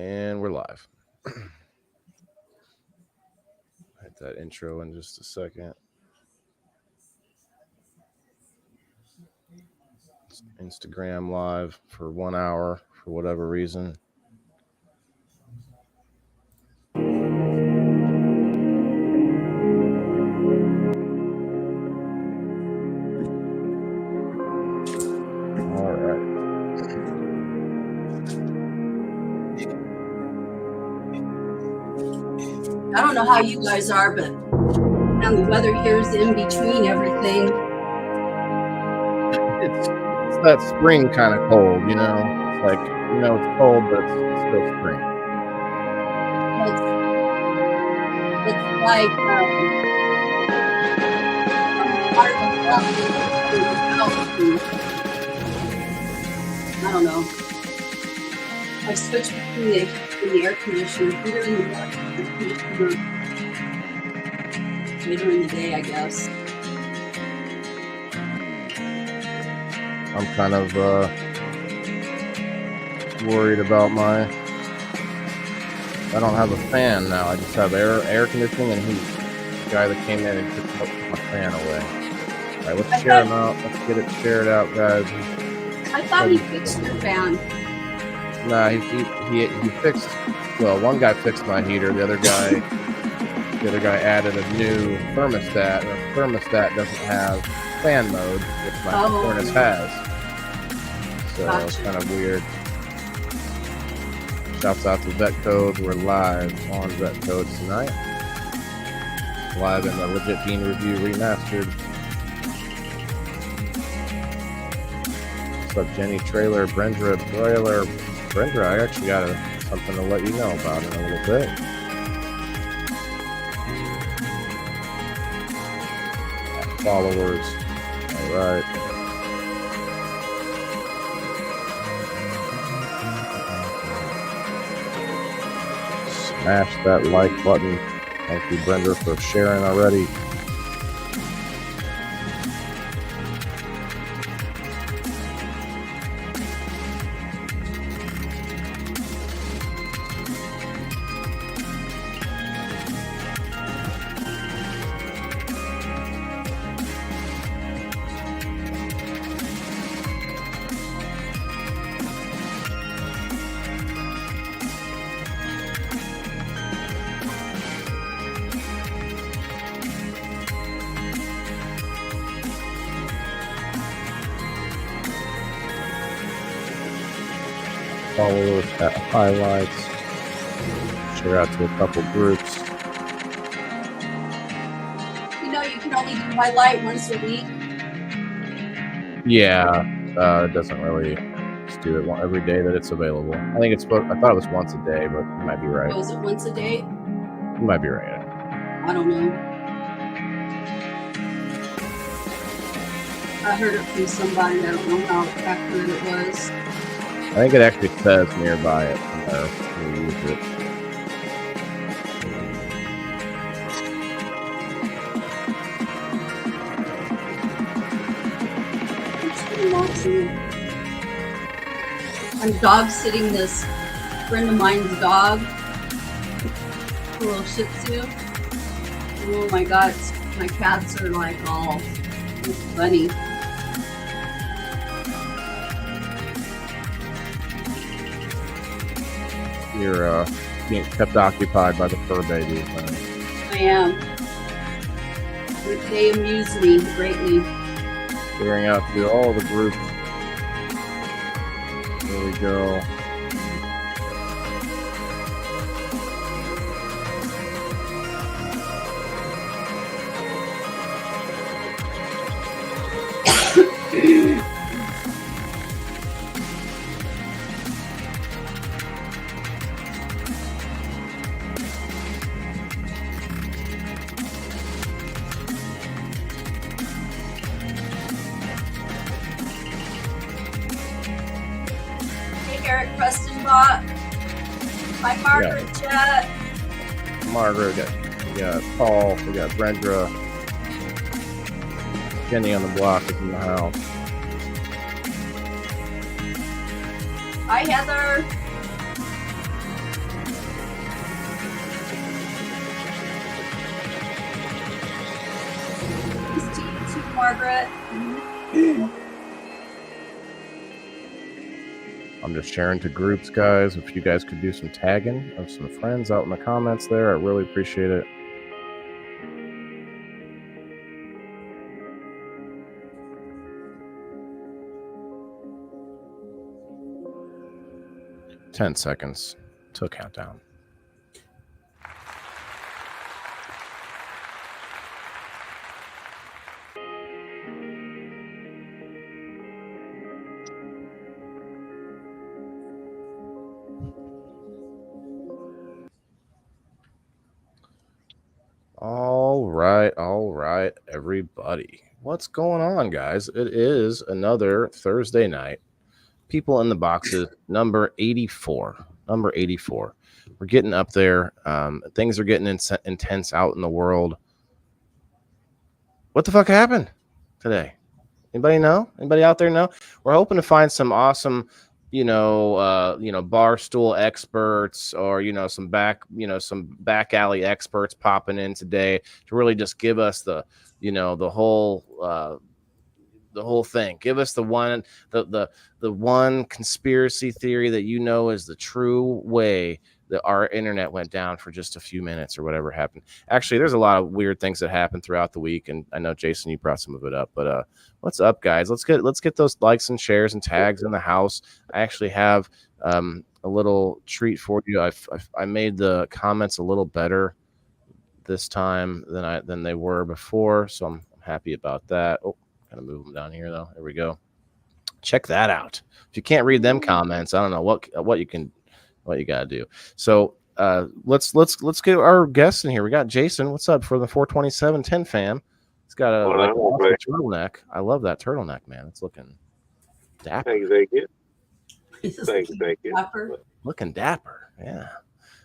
And we're live. Hit that intro in just a second. Instagram live for 1 hour for whatever reason. All right. I don't know how you guys are, but and the weather here is in between everything. It's that spring kind of cold, you know? It's like, it's cold, but it's still spring. It's like, I don't know. I switched between the air conditioner, heater and the air conditioner later in the day, I guess. I'm kind of worried about I don't have a fan now. I just have air conditioning and heat. The guy that came in and took my fan away. All right, let's share them out. Let's get it shared out, guys. I thought he fixed your fan. Nah, he fixed. Well, one guy fixed my heater. The other guy added a new thermostat. The thermostat doesn't have fan mode, which my furnace has. So it's kind of weird. Shouts out to Vet Code. We're live on Vet Code tonight. Live in the Legit Bean Review Remastered. What's up, Jenny Trailer, Brenda Broiler? Brenda, I actually got something to let you know about in a little bit. Followers. All right. Smash that like button. Thank you, Brenda, for sharing already. Followers at highlights. Share out to a couple groups. You can only do highlight once a week. Yeah, it doesn't really just do it every day that it's available. I think I thought it was once a day, but you might be right. Was it once a day? You might be right. I don't know. I heard it from somebody. I don't know how accurate it was. I think it actually says nearby it when you use it. I'm dog sitting this friend of mine's dog, a little Shih Tzu. Oh my God, my cats are like all funny. You're being kept occupied by the fur babies. I am. They amuse me greatly. Figuring out through all the groups. There we go. Eric Prestonbot. Hi, Margaret Chat. Margaret, we got Paul, we got Brenda. Kenny on the block is in the house. Hi, Heather. Brett. I'm just sharing to groups, guys. If you guys could do some tagging of some friends out in the comments there, I really appreciate it. $10 seconds to countdown. All right, everybody. What's going on, guys? It is another Thursday night. People in the boxes, number 84. Number 84. We're getting up there. Things are getting intense out in the world. What the fuck happened today? Anybody know? Anybody out there know? We're hoping to find some awesome, bar stool experts or some back alley experts popping in today to really just give us the whole thing. Give us the one conspiracy theory that is the true way that our internet went down for just a few minutes or whatever happened. Actually, there's a lot of weird things that happened throughout the week, and I know Jason, you brought some of it up. But what's up, guys? Let's get those likes and shares and tags in the house. I actually have a little treat for you. I made the comments a little better this time than they were before, so I'm happy about that. Oh, gotta move them down here though. There we go. Check that out. If you can't read them comments, I don't know what you gotta do. So let's get our guests in here. We got Jason. What's up for the 42710 fam? He's got a awesome turtleneck. I love that turtleneck, man. It's looking dapper. Thank you. Dapper. Looking dapper. Yeah.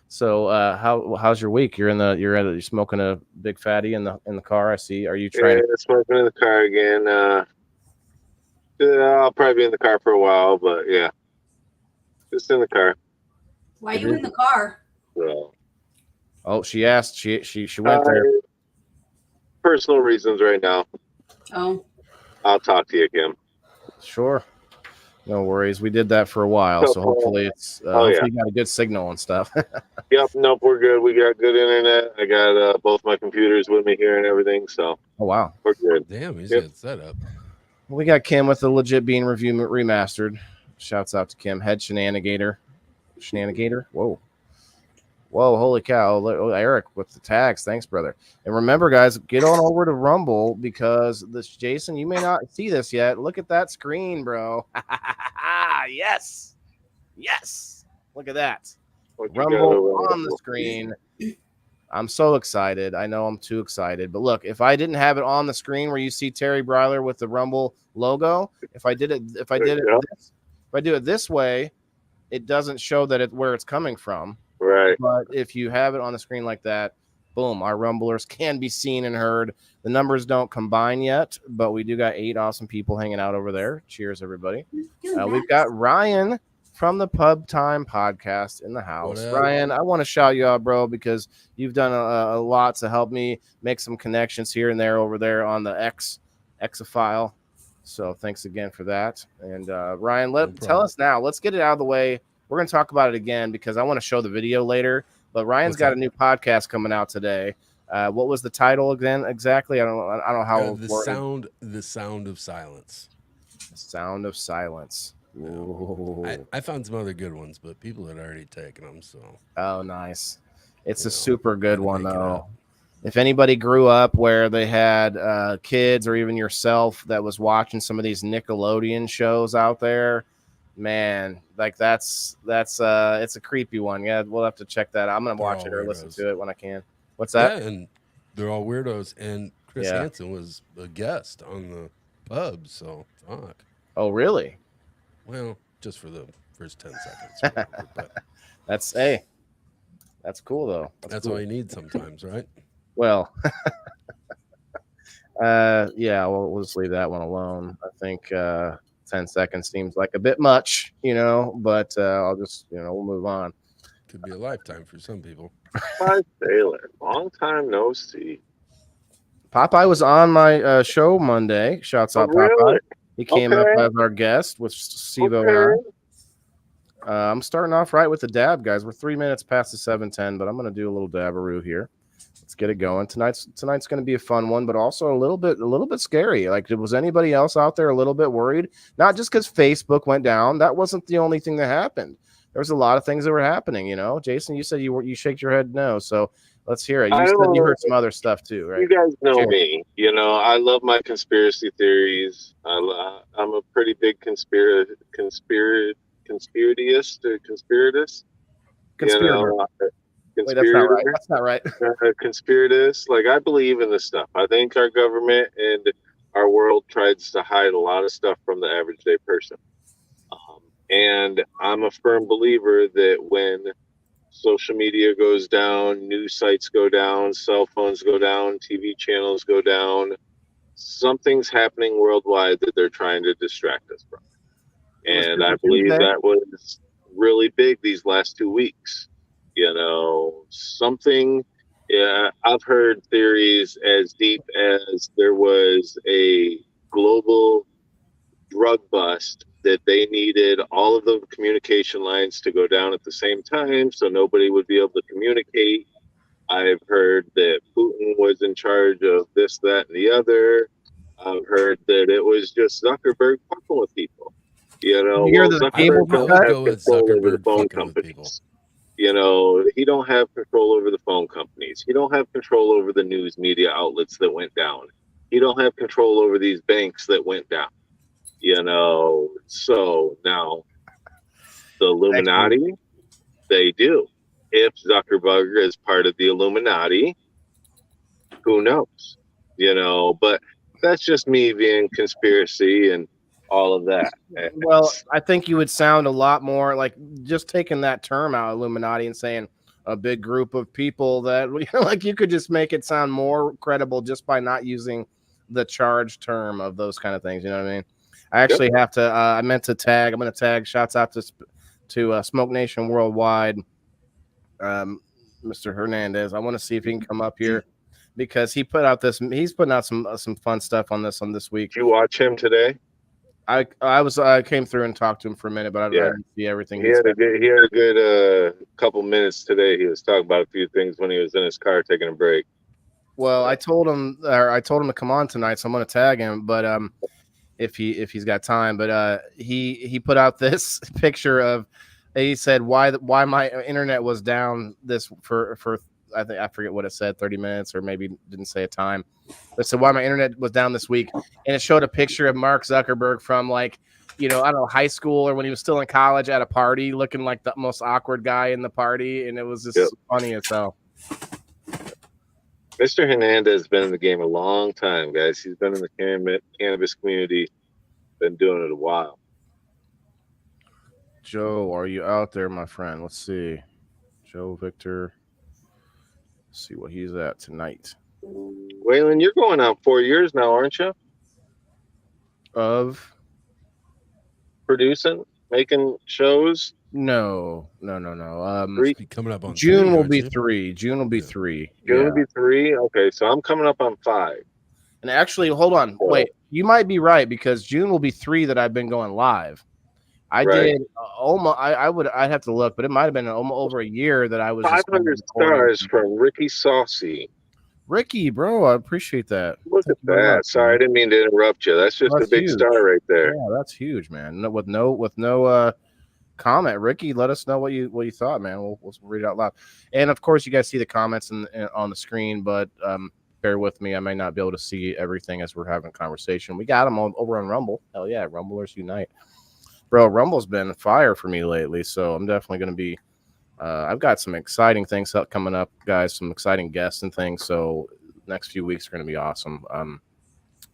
So how's your week? You're smoking a big fatty in the car. I see. Are you trying to smoking in the car again? I'll probably be in the car for a while, but yeah, just in the car. Why are you in the car? So, oh, she asked. She went there. Personal reasons right now. Oh. I'll talk to you, Kim. Sure. No worries. We did that for a while, so hopefully it's hopefully you got a good signal and stuff. Yep. Nope. We're good. We got good internet. I got both my computers with me here and everything. So. Oh wow. We're good. Damn, he's got set up. We got Kim with the Legit Bean Review Remastered. Shouts out to Kim. Head Shenanigator. Whoa, holy cow. Eric with the tags. Thanks, brother. And remember, guys, get on over to Rumble because Jason, you may not see this yet. Look at that screen, bro. Yes. Look at that. Rumble on the screen. I'm so excited. I know I'm too excited. But look, if I didn't have it on the screen where you see Terry Bryler with the Rumble logo, if I do it this way, it doesn't show that where it's coming from. Right. But if you have it on the screen like that, boom, our Rumblers can be seen and heard. The numbers don't combine yet, but we do got 8 awesome people hanging out over there. Cheers, everybody. We've got Ryan from the Pub Time podcast in the house. Ryan, I want to shout you out, bro, because you've done a lot to help me make some connections here and there over there on the X-File. So thanks again for that. And Ryan, tell us now. Let's get it out of the way. We're going to talk about it again because I want to show the video later. But Ryan's got a new podcast coming out today. What was the title again? Exactly. I don't know how. The sound of silence. The sound of silence. I found some other good ones, but people had already taken them. So. Oh, nice. It's a super good one though. If anybody grew up where they had kids or even yourself that was watching some of these Nickelodeon shows out there, man, like it's a creepy one. Yeah, we'll have to check that out. I'm gonna watch it or listen to it when I can. What's that? Yeah, and they're all weirdos. And Chris Hansen was a guest on the Pub, so fuck. Oh, really? Well, just for the first 10 seconds. But that's cool though. That's cool. all you need sometimes, right? Well, we'll just leave that one alone. I think 10 seconds seems like a bit much, but I'll just, we'll move on. Could be a lifetime for some people. Hi, Taylor. Long time no see. Popeye was on my show Monday. Shouts Oh, out Popeye. really? He came up Okay. as our guest with Sivo and Okay. I'm starting off right with the dab, guys. We're 3 minutes past the 7:10, but I'm going to do a little dabaroo here. Let's get it going. Tonight's going to be a fun one, but also a little bit scary. Like, was anybody else out there a little bit worried? Not just because Facebook went down. That wasn't the only thing that happened. There was a lot of things that were happening. Jason, you said you shake your head no. So let's hear it. You said you heard some other stuff too, right? You guys know Share. me. I love my conspiracy theories. I'm a pretty big conspiratist or conspiratist. Conspirator. Wait, that's not right. That's not right. Conspiratist. Like, I believe in this stuff. I think our government and our world tries to hide a lot of stuff from the average day person. And I'm a firm believer that when social media goes down, news sites go down, cell phones go down, TV channels go down, something's happening worldwide that they're trying to distract us from. And I believe that was really big these last 2 weeks. Something, yeah, I've heard theories as deep as there was a global drug bust that they needed all of the communication lines to go down at the same time so nobody would be able to communicate. I've heard that Putin was in charge of this, that, and the other. I've heard that it was just Zuckerberg fucking with people. Zuckerberg don't have control over the phone companies. He don't have control over the phone companies. He don't have control over the news media outlets that went down. He don't have control over these banks that went down. So now the Illuminati, they do. If Zuckerberg is part of the Illuminati, who knows? But that's just me being conspiracy and all of that. Well, I think you would sound a lot more like just taking that term out, Illuminati, and saying a big group of people that, like, you could just make it sound more credible just by not using the charged term of those kind of things. You know what I mean? I actually have to. I meant to tag. I'm going to tag. Shouts out to Smoke Nation Worldwide, Mr. Hernandez. I want to see if he can come up here because he's putting out some fun stuff on this week. Did you watch him today? I came through and talked to him for a minute, but I didn't see everything. He had a good couple minutes today. He was talking about a few things when he was in his car taking a break. Well, I told him to come on tonight, so I'm going to tag him. But if he's got time, but he put out this picture of. He said why my internet was down this for I think I forget what it said, 30 minutes or maybe didn't say a time. But said why my internet was down this week, and it showed a picture of Mark Zuckerberg from I don't know, high school or when he was still in college at a party, looking like the most awkward guy in the party, and it was just funny as hell. Mr. Hernandez has been in the game a long time, guys. He's been in the cannabis community, been doing it a while. Joe, are you out there, my friend? Let's see. Joe Victor. Let's see what he's at tonight. Waylon, you're going on 4 years now, aren't you? Of producing, making shows? No. Coming up on June will be 3. June will be 3. June will be 3. Okay, so I'm coming up on 5. And actually, hold on. Wait, you might be right because June will be 3 that I've been going live. I did almost. I'd have to look, but it might have been over a year that I was. 500 stars from Ricky Saucy. Ricky, bro, I appreciate that. Look at that. Sorry, I didn't mean to interrupt you. That's just a big huge star right there. Yeah, that's huge, man. With no comment, Ricky, let us know what you thought, man. We'll read it out loud. And of course, you guys see the comments on the screen, but bear with me. I may not be able to see everything as we're having a conversation. We got them over on Rumble. Hell yeah, Rumblers unite. Bro, Rumble's been fire for me lately, so I'm definitely going to be I've got some exciting things coming up, guys, some exciting guests and things, so next few weeks are going to be awesome.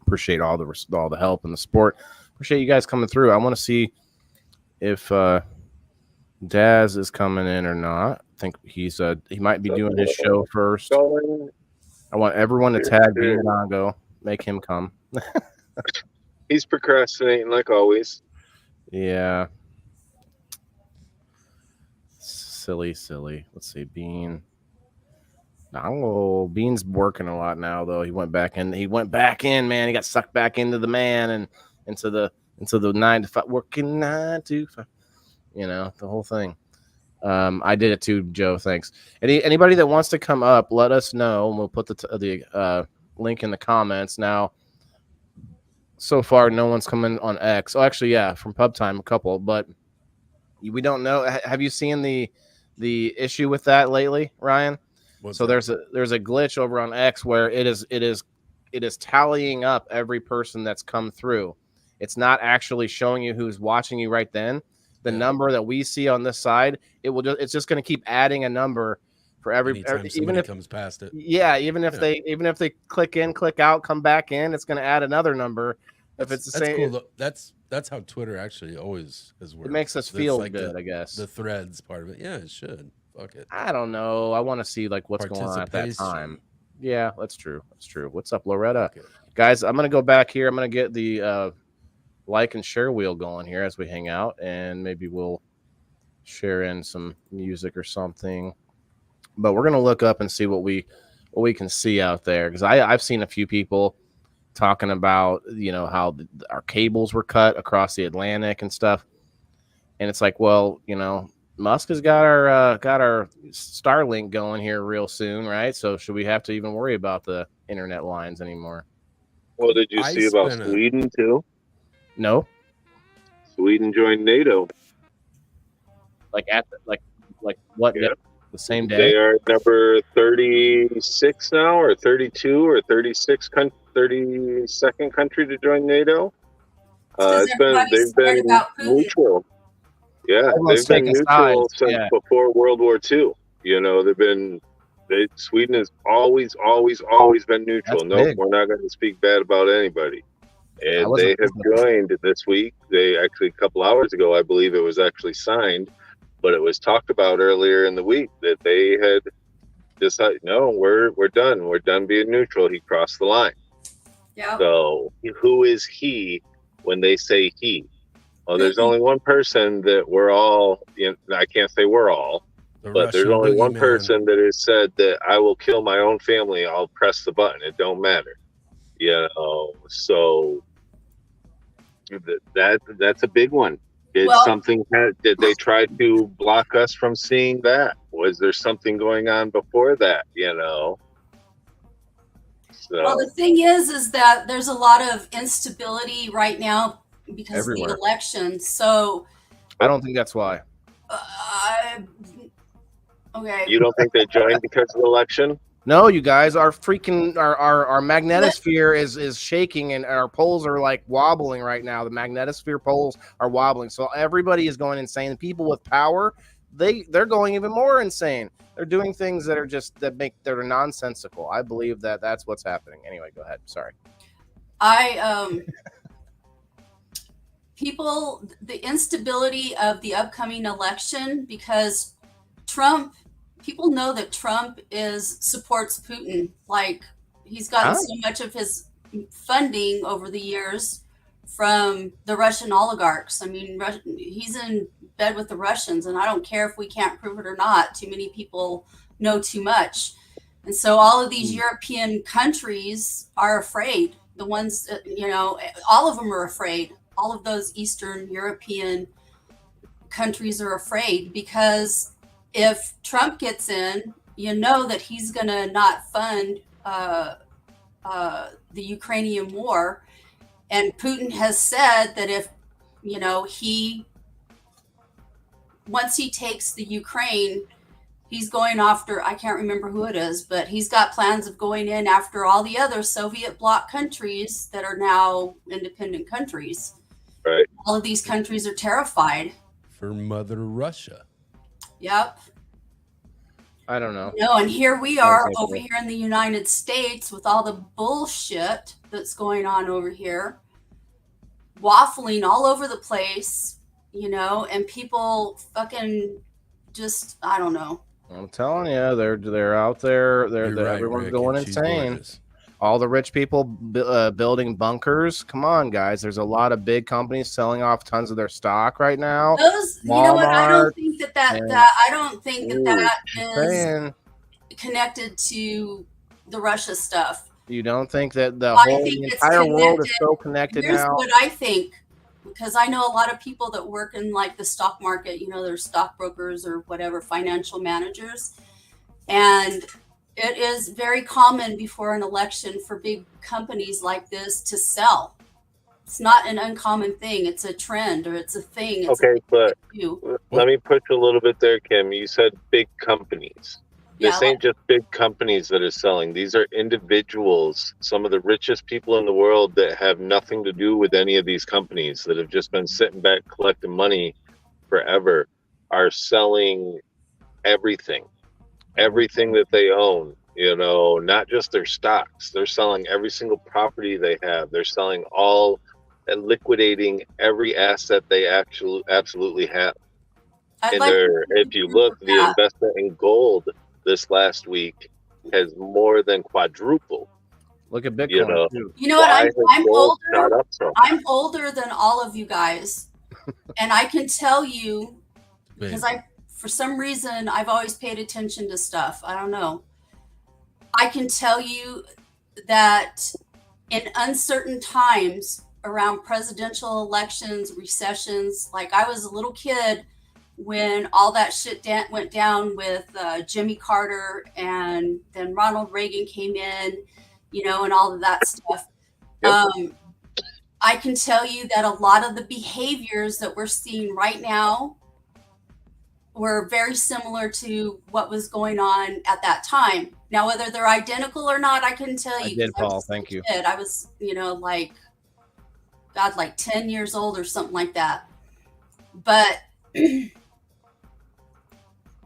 Appreciate all the help and the support. Appreciate you guys coming through. I want to see if Daz is coming in or not. I think he might be doing his show first. I want everyone to tag Bean Dongo, make him come. He's procrastinating like always. Yeah. Silly. Let's see. Bean Oh, Bean's working a lot now, though. He went back in. Man. He got sucked back into the man and into the 9 to 5, working 9 to 5. You know, the whole thing. I did it too, Joe. Thanks. Anybody that wants to come up, let us know, and we'll put the link in the comments. Now, so far, no one's coming on X. Oh, actually, yeah, from Pub Time, a couple, but we don't know. Have you seen the issue with that lately, Ryan? What's so that? there's a glitch over on X where it is tallying up every person that's come through. It's not actually showing you who's watching you right then. The number that we see on this side, it's just going to keep adding a number for anytime somebody comes past it. Yeah, even if they click in, click out, come back in, it's going to add another number. If it's the same, cool. That's how Twitter actually always has worked. It makes us feel good, I guess. The threads part of it, yeah, it should. Fuck it. I don't know. I want to see like what's going on at that time. Yeah, that's true. That's true. What's up, Loretta? Guys, I'm gonna go back here. I'm gonna get the like and share wheel going here as we hang out, and maybe we'll share in some music or something. But we're gonna look up and see what we can see out there, because I've seen a few people talking about, you know, how our cables were cut across the Atlantic and stuff, and it's like, well, you know, Musk has got our Starlink going here real soon, right? So should we have to even worry about the internet lines anymore? Well, did you see about Sweden too? No. Sweden joined NATO. Like what? Yeah. The same day? They are number 36 now, or 32, or 36, 32nd country to join NATO. They've been neutral. Yeah, they've been neutral since before World War II. You know, Sweden has always been neutral. No, we're not going to speak bad about anybody. And they have joined this week. They actually, a couple hours ago, I believe it was actually signed, but it was talked about earlier in the week that they had decided, no, we're done. We're done being neutral. He crossed the line. Yeah. So who is he when they say he? Well, there's only one person that we're all, you know, I can't say we're all, but there's only one person that has said that I will kill my own family. I'll press the button. It don't matter. You know, so that's a big one. Did they try to block us from seeing that? Was there something going on before that, you know? So. Well, the thing is that there's a lot of instability right now because of the election. So I don't think that's why. Okay. You don't think they joined because of the election? No, you guys, our magnetosphere is shaking, and our poles are like wobbling right now. The magnetosphere poles are wobbling, so everybody is going insane. People with power, they're going even more insane. They're doing things that are nonsensical. I believe that's what's happening. Anyway, go ahead. Sorry. The instability of the upcoming election, because people know that Trump supports Putin. Like, he's gotten so much of his funding over the years from the Russian oligarchs. I mean, he's in bed with the Russians, and I don't care if we can't prove it or not. Too many people know too much. And so all of these European countries are afraid. The ones, you know, all of them are afraid. All of those Eastern European countries are afraid, because if Trump gets in, you know that he's going to not fund the Ukrainian war. And Putin has said that if, you know, once he takes the Ukraine, he's going after, I can't remember who it is, but he's got plans of going in after all the other Soviet bloc countries that are now independent countries. Right. All of these countries are terrified. For Mother Russia. Yep. I don't know. No, and here we are over here in the United States with all the bullshit that's going on over here, waffling all over the place, you know, and people fucking just, I don't know. I'm telling you, they're out there. Everyone's going insane. All the rich people building bunkers. Come on, guys. There's a lot of big companies selling off tons of their stock right now. You know what? I don't think that connected to the Russia stuff. You don't think that the I whole think the it's entire world is connected. so connected Here's now? what I think, because I know a lot of people that work in like the stock market, you know, they're stockbrokers or whatever, financial managers. And it is very common before an election for big companies like this to sell. It's not an uncommon thing. It's a trend, or it's a thing. It's Okay, but you. let me push a little bit there, Kim. You said big companies. This Yeah, ain't just big companies that are selling. These are individuals, some of the richest people in the world that have nothing to do with any of these companies, that have just been sitting back collecting money forever, are selling everything that they own. You know, not just their stocks. They're selling every single property they have. They're selling all and liquidating every asset they absolutely have. I'd And like if you look, the that. investment in gold this last week has more than quadrupled. Look at Bitcoin You know, too. You know what? why has I'm gold shot older. up so much? I'm older than all of you guys, and I can tell you because for some reason, I've always paid attention to stuff. I don't know. I can tell you that in uncertain times around presidential elections, recessions, like I was a little kid when all that shit went down with Jimmy Carter, and then Ronald Reagan came in, you know, and all of that stuff. Yep. I can tell you that a lot of the behaviors that we're seeing right now were very similar to what was going on at that time. Now, whether they're identical or not, I couldn't tell you. I did, Paul. Thank you. I was, you know, like 10 years old or something like that. But, you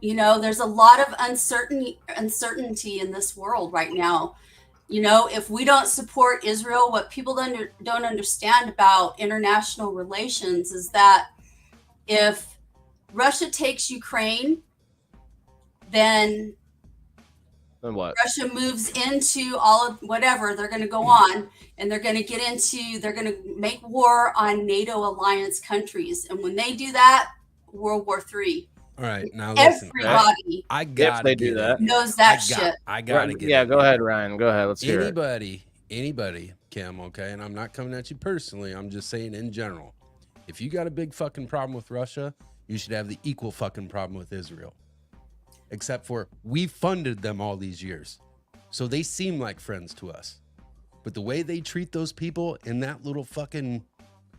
know, there's a lot of uncertainty in this world right now. You know, if we don't support Israel, what people don't understand about international relations is that if Russia takes Ukraine, then what? Russia moves into all of whatever they're going to go on, and they're going to make war on NATO alliance countries. And when they do that, World War III. All right, now listen. Everybody I gotta do that. knows that shit. I gotta get Yeah, in go here. ahead, Ryan. Go ahead. Let's hear it. Anybody, Kim, okay? And I'm not coming at you personally. I'm just saying in general. If you got a big fucking problem with Russia, you should have the equal fucking problem with Israel. Except for we funded them all these years. So they seem like friends to us. But the way they treat those people in that little fucking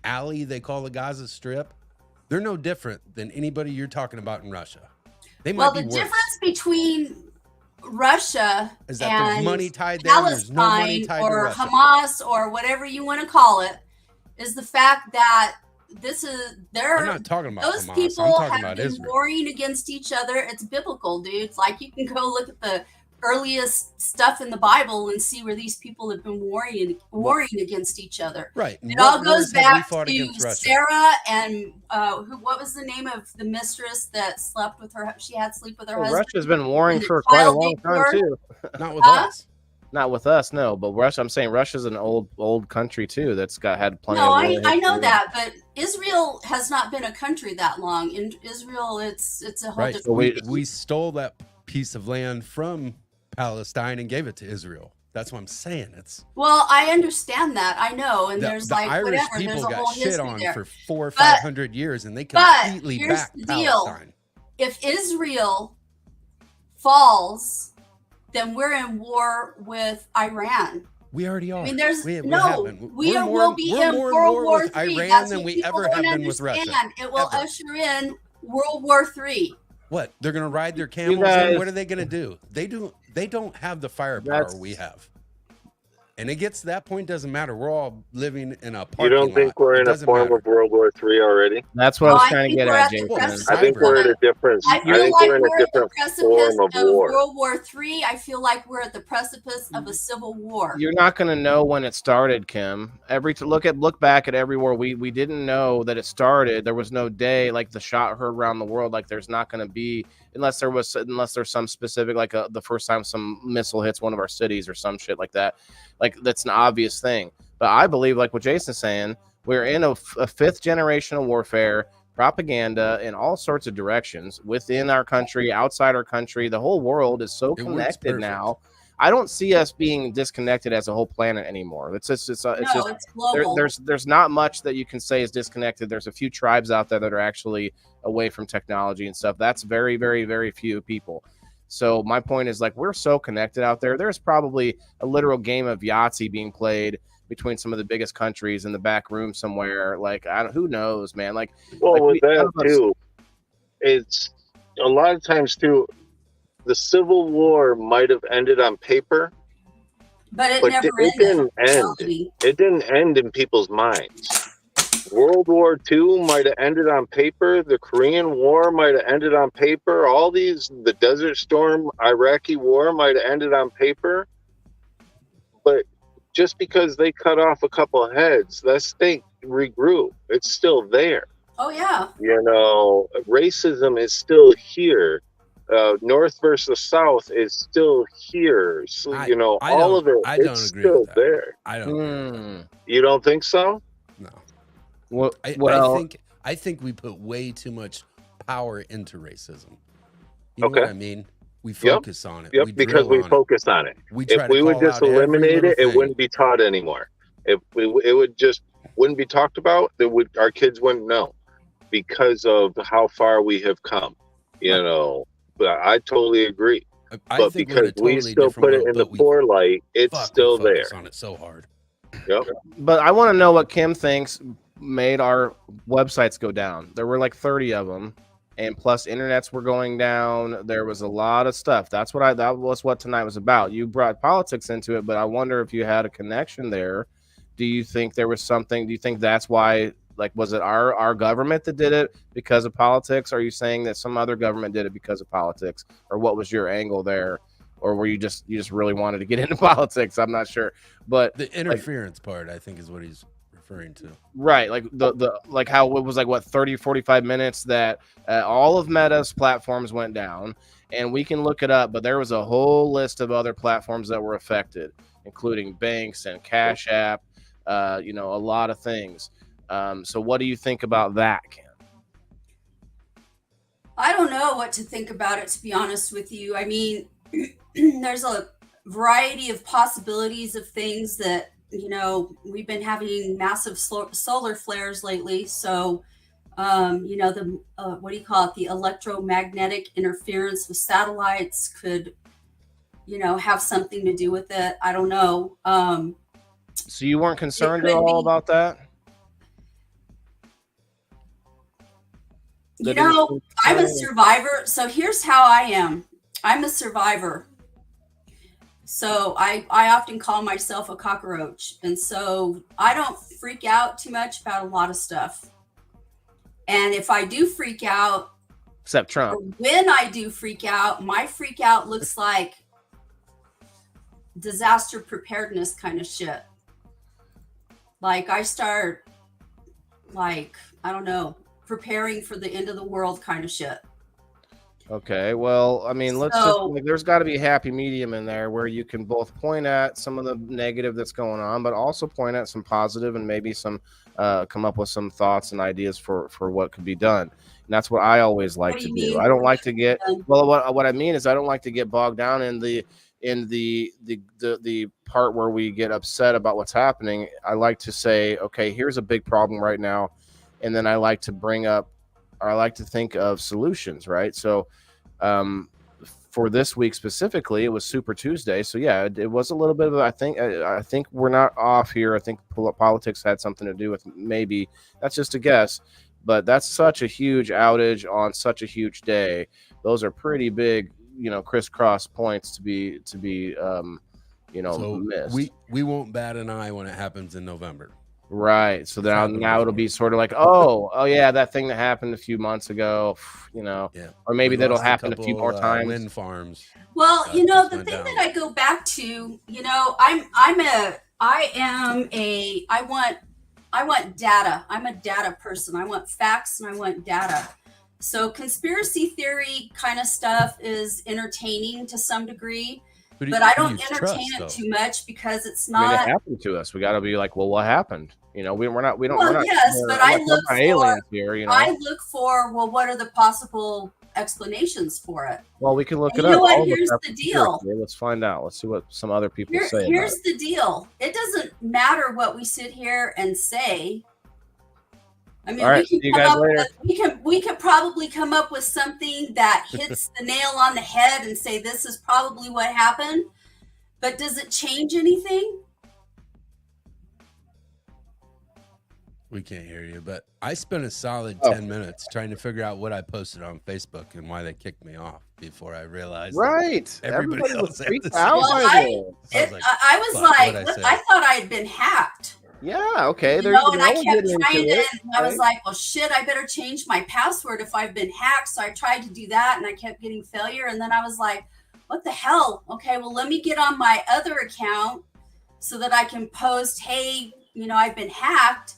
alley they call the Gaza Strip, they're no different than anybody you're talking about in Russia. They might be worse. The difference between Russia is that and there's money tied there, Palestine, there's no money tied or to Russia. Hamas, or whatever you want to call it, is the fact that I'm not talking about those Hamas. people I'm talking have about been Israel. warring against each other. It's biblical, dudes. Like, you can go look at the earliest stuff in the Bible and see where these people have been warring against each other. Right. It all goes back to Russia? Sarah and what was the name of the mistress that slept with her? She had sleep with her husband. Russia's been warring for quite a long time too. Not with us. Not with us, no. But Russia, I'm saying Russia's an old country too. That's had plenty. No, of I know that, but Israel has not been a country that long. In Israel, it's a whole different. We stole that piece of land from Palestine and gave it to Israel. That's what I'm saying. Well, I understand that. I know, and there's the like Irish whatever. people There's a got whole shit history on there for 400 or 500 years, and they completely here's backed the deal. Palestine. If Israel falls, then we're in war with Iran. We already are. I mean, we will be in World War III. Iran than we ever have been with Russia. It will usher in World War III. What? They're going to ride their camels in? What are they going to do? They don't have the firepower we have. And it gets to that point, doesn't matter. We're all living in a parking lot. You don't think we're in a form of World War III already? That's what I was trying to get at, Jason. I think we're in a different. I think we're at the precipice of World War III. I feel like we're at the precipice of a civil war. You're not going to know when it started, Kim. Look back at every war. We didn't know that it started. There was no day like the shot heard around the world. Like there's not going to be unless there's some specific the first time some missile hits one of our cities or some shit like that. Like that's an obvious thing. But I believe, like what Jason's saying, we're in a fifth generation of warfare. propaganda in all sorts of directions within our country, outside our country. The whole world is so It works connected perfect. now. I don't see us being disconnected as a whole planet anymore. It's just No, it's global. there's not much that you can say is disconnected. There's a few tribes out there that are actually away from technology and stuff. That's very, very, very few people. So my point is, like, we're so connected out there. There's probably a literal game of Yahtzee being played between some of the biggest countries in the back room somewhere. Like, who knows, man? Like, Well, with none that of us- too, it's a lot of times too. The Civil War might have ended on paper, but it but never it didn't ended. end. It didn't end in people's minds. World War II might have ended on paper. The Korean War might have ended on paper. All these, the Desert Storm, Iraqi War might have ended on paper. But just because they cut off a couple of heads, that state regrew. It's still there. Oh yeah. You know, racism is still here. North versus South is still here. So, you know, all of it, it's still there. I don't agree with that. You don't think so? No. Well, I think we put way too much power into racism. You know Okay. what I mean? We focus on it. Yep, because we focus on it. If try to we would call just out every eliminate little it, it thing. wouldn't be taught anymore. If it would just wouldn't be talked about, our kids wouldn't know because of how far we have come. You know, but I totally agree. But think we're in because a totally we still different put it world, in the but we poor light, it's fucking still focus there. on it so hard. Yep. But I want to know what Kim thinks made our websites go down. There were like 30 of them, and plus internets were going down. There was a lot of stuff. That was what tonight was about. You brought politics into it, but I wonder if you had a connection there. Do you think there was something? Do you think that's why? Like, was it our government that did it because of politics? Or are you saying that some other government did it because of politics? Or what was your angle there? Or were you just really wanted to get into politics? I'm not sure. But the interference part, I think, is what he's referring to. Right. Like the like how it was like what 30, 45 minutes that all of Meta's platforms went down, and we can look it up, but there was a whole list of other platforms that were affected, including banks and Cash App, you know, a lot of things. So what do you think about that, Kim? I don't know what to think about it, to be honest with you. I mean, there's a variety of possibilities of things that, you know, we've been having massive solar flares lately. So, you know, the, what do you call it? The electromagnetic interference with satellites could, you know, have something to do with it. I don't know. So you weren't concerned at all about that? You know, I'm a survivor. So here's how I am. I'm a survivor. So I often call myself a cockroach. And so I don't freak out too much about a lot of stuff. And if I do freak out, except Trump, when I do freak out, my freak out looks like disaster preparedness kind of shit. Like I start, like, I don't know, preparing for the end of the world kind of shit. Okay, well, I mean, there's got to be a happy medium in there where you can both point at some of the negative that's going on, but also point at some positive and maybe some come up with some thoughts and ideas for what could be done. And that's what I always like to do. I don't like to get what I mean is I don't like to get bogged down in the part where we get upset about what's happening. I like to say, okay, here's a big problem right now, and then I like to bring up, or I like to think of solutions, right? So for this week specifically, it was Super Tuesday. So yeah, it was a little bit of, I think we're not off here. I think politics had something to do with, maybe that's just a guess, but that's such a huge outage on such a huge day. Those are pretty big, you know, crisscross points to be you know, so missed. We won't bat an eye when it happens in November. Right. So now it'll be sort of like, oh yeah, that thing that happened a few months ago, you know, yeah. or maybe that'll happen a few more times. Wind farms. Well, you know, the thing that I go back to, you know, I want data. I'm a data person. I want facts and I want data. So conspiracy theory kind of stuff is entertaining to some degree. But I don't entertain it too much because it's not. I mean, it happened to us. We got to be like, well, what happened? You know, we're not. Well, we're not. yes, we're, but I'm I not talking look about for aliens here. You know. I look for, well, what are the possible explanations for it? Well, we can look And it you know up. what? All of us Here's have the computers deal. here. Let's find out. Let's see what some other people say about Here's it. the deal. It doesn't matter what we sit here and say. I mean, All right, we see you can guys come up later. with, we could probably come up with something that hits the nail on the head and say this is probably what happened. But does it change anything? We can't hear you, but I spent a solid Oh. 10 minutes trying to figure out what I posted on Facebook and why they kicked me off before I realized. that Right. Everybody Everybody was else had freaked the out same- by Well, this. I was fuck, like, what'd I say? I thought I had been hacked. Yeah. Okay. You There know, you and go. I We'll kept get into trying to, it. and I was Okay. like, well, shit, I better change my password if I've been hacked. So I tried to do that and I kept getting failure. And then I was like, what the hell? Okay, well, let me get on my other account so that I can post, hey, you know, I've been hacked.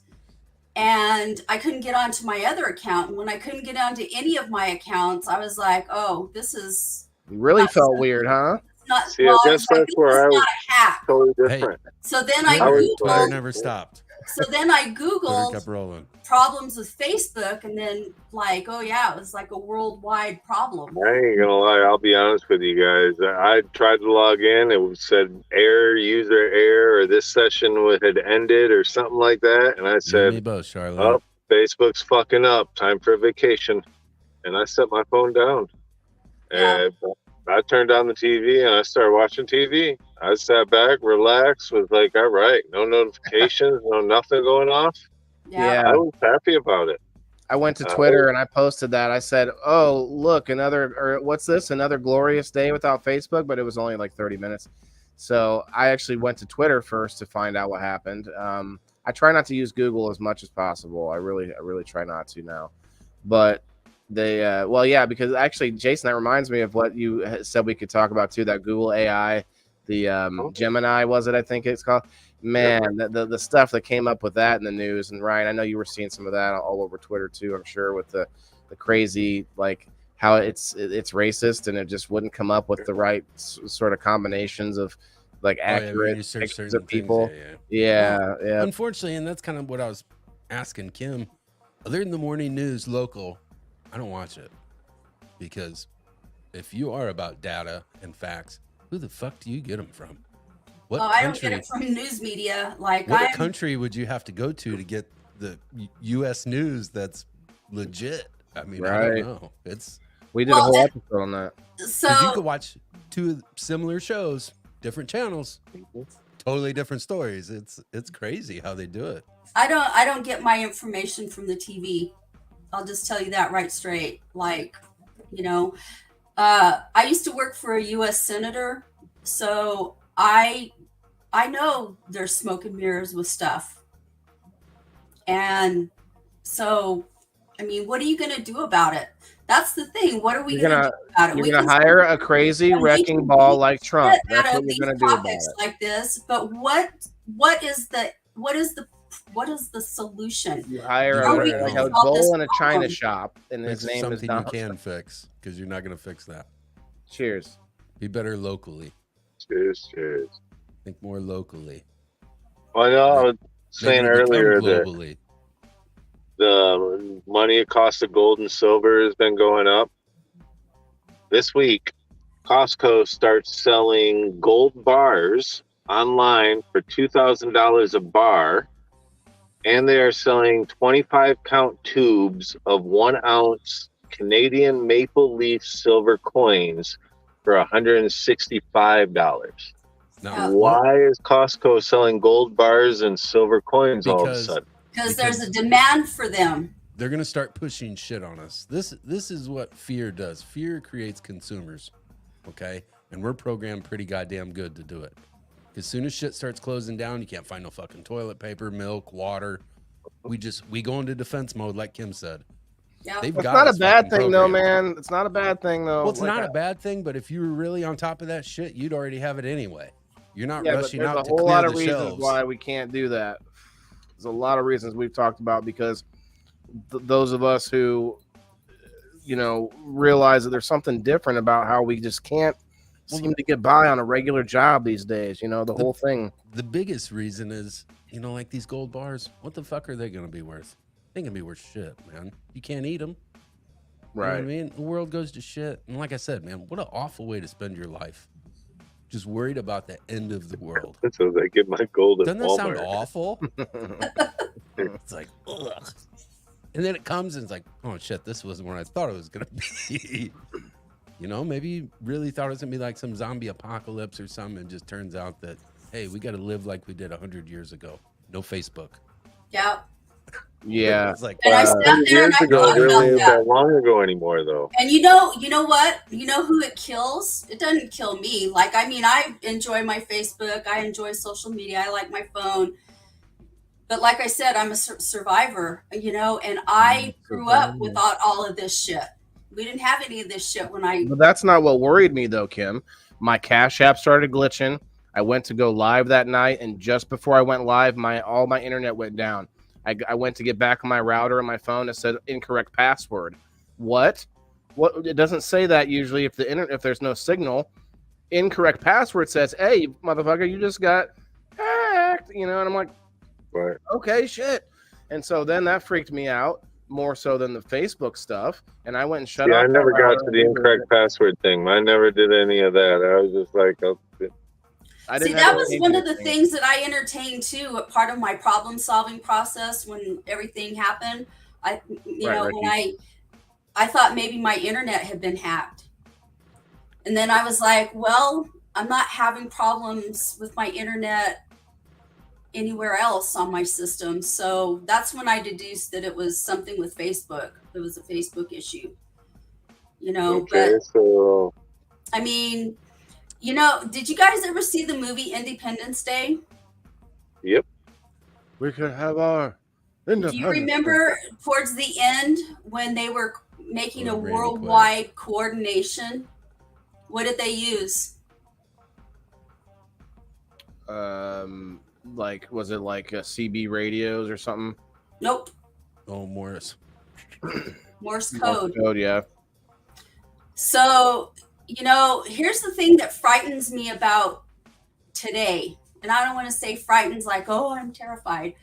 And I couldn't get onto my other account. And when I couldn't get onto any of my accounts, I was like, oh, this is You really not felt something- weird, huh? not, See, well, I that's was like, this where is I was not a hack. totally Hey, different. So then I I was Twitter Googled, never stopped. so then I Twitter Googled kept rolling. problems with Facebook, and then like, oh yeah, it was like a worldwide problem. I ain't gonna lie, I'll be honest with you guys. I tried to log in, it said error, user error, or this session had ended or something like that. And I You and me said, both, Charlotte. oh, Facebook's fucking up. Time for a vacation. And I set my phone down. Yeah. And I turned on the TV and I started watching TV. I sat back, relaxed, was like, all right, no notifications, no nothing going off. Yeah. I was happy about it. I went to Twitter and I posted that. I said, "Oh, look, what's this? Another glorious day without Facebook." But it was only like 30 minutes. So I actually went to Twitter first to find out what happened. I try not to use Google as much as possible. I really try not to now. But they, well, yeah, because actually, Jason, that reminds me of what you said we could talk about too. That Google AI, the Gemini, was it? I think it's called. Man, the stuff that came up with that in the news. And Ryan, I know you were seeing some of that all over Twitter too, I'm sure, with the crazy, like how it's racist and it just wouldn't come up with the right sort of combinations of like accurate pictures of people. Yeah. Unfortunately, and that's kind of what I was asking Kim. Other than the morning news local, I don't watch it. Because if you are about data and facts, who the fuck do you get them from? What I don't get it from news media. Like, what country would you have to go to get the U.S. news that's legit? I mean, I don't know. We did a whole episode on that. So you could watch two similar shows, different channels, totally different stories. It's crazy how they do it. I don't get my information from the TV. I'll just tell you that right straight. Like, you know, I used to work for a U.S. senator, so I know there's smoke and mirrors with stuff. And so, I mean, what are you going to do about it? That's the thing. What are we going to do about it? You're going to hire a crazy wrecking ball like Trump. That's what you're going to do about it. Like this, but what is the solution? You hire a bull in a china shop, and his name is something you can fix because you're not going to fix that. Cheers. Be better locally. Cheers. Think more locally. Well, I know I was saying earlier globally. The money it costs of gold and silver has been going up. This week, Costco starts selling gold bars online for $2,000 a bar, and they are selling 25-count tubes of 1 ounce Canadian maple leaf silver coins for $165. Now, why is Costco selling gold bars and silver coins all of a sudden? Because there's a demand for them. They're going to start pushing shit on us. This is what fear does. Fear creates consumers, okay? And we're programmed pretty goddamn good to do it. As soon as shit starts closing down, you can't find no fucking toilet paper, milk, water. We go into defense mode, like Kim said. Yeah. It's not a bad thing, though, man. It's not a bad thing, though. Well, it's not a bad thing, but if you were really on top of that shit, you'd already have it anyway. You're not rushing out to clear the shelves. There's a whole lot of reasons why we can't do that. There's a lot of reasons we've talked about because those of us who, realize that there's something different about how we just can't seem to get by on a regular job these days. You know, the whole thing. The biggest reason is, you know, like these gold bars. What the fuck are they going to be worth? They can be worth shit, man. You can't eat them. You know what I mean? The world goes to shit. And like I said, man, what an awful way to spend your life. Just worried about the end of the world. So they get my gold at Doesn't that Walmart. sound awful? It's like, ugh. And then it comes and it's like, oh shit, this wasn't what I thought it was going to be. You know, maybe you really thought it was going to be like some zombie apocalypse or something. And just turns out that, hey, we got to live like we did 100 years ago. No Facebook. Yeah. Yeah. It's like, And I sat there and Years I ago thought really about isn't that. that long ago anymore, though. And you know what? You know who it kills? It doesn't kill me. Like, I mean, I enjoy my Facebook. I enjoy social media. I like my phone. But like I said, I'm a survivor, you know, and I grew up without all of this shit. We didn't have any of this shit when I... But that's not what worried me, though, Kim. My Cash App started glitching. I went to go live that night, and just before I went live, all my internet went down. I went to get back on my router and my phone. It said incorrect password. What? It doesn't say that usually if there's no signal. Incorrect password says, "Hey, motherfucker, you just got hacked." You know, and I'm like, Right. okay, shit. And so then that freaked me out more so than the Facebook stuff. And I went and shut Yeah, off. I never got to the incorrect password thing. I never did any of that. I was just like, oh, See, that was one of the things that I entertained too. A part of my problem-solving process when everything happened. When I thought maybe my internet had been hacked, and then I was like, well, I'm not having problems with my internet anywhere else on my system. So that's when I deduced that it was something with Facebook. It was a Facebook issue, you know. okay, but so I mean, you know, did you guys ever see the movie Independence Day? yep. We could have our. Do you remember towards the end when they were making a Randy worldwide coordination? What did they use? Like, was it like CB radios or something? Nope. oh, Morris. Morse code. Code, yeah. So, you know, here's the thing that frightens me about today. And I don't want to say frightens like, oh, I'm terrified.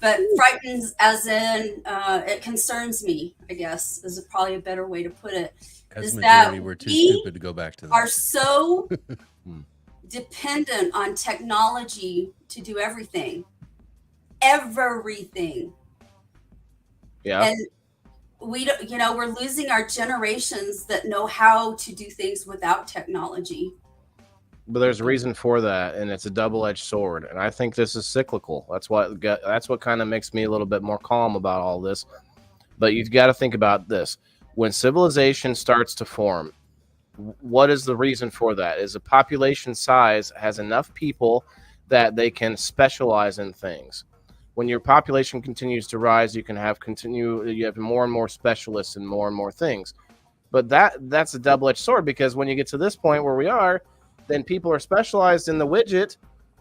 But frightens as in it concerns me, I guess, is probably a better way to put it. As Is majority, that we're too we stupid to go back to that. Are so dependent on technology to do everything. Everything. Yeah. And we don't, you know, we're losing our generations that know how to do things without technology. But there's a reason for that, and it's a double-edged sword. And I think this is cyclical. That's what kind of makes me a little bit more calm about all this. But you've got to think about this. When civilization starts to form, what is the reason for that? Is the population size has enough people that they can specialize in things. When your population continues to rise, you have more and more specialists in more and more things. But that's a double-edged sword, because when you get to this point where we are, then people are specialized in the widget,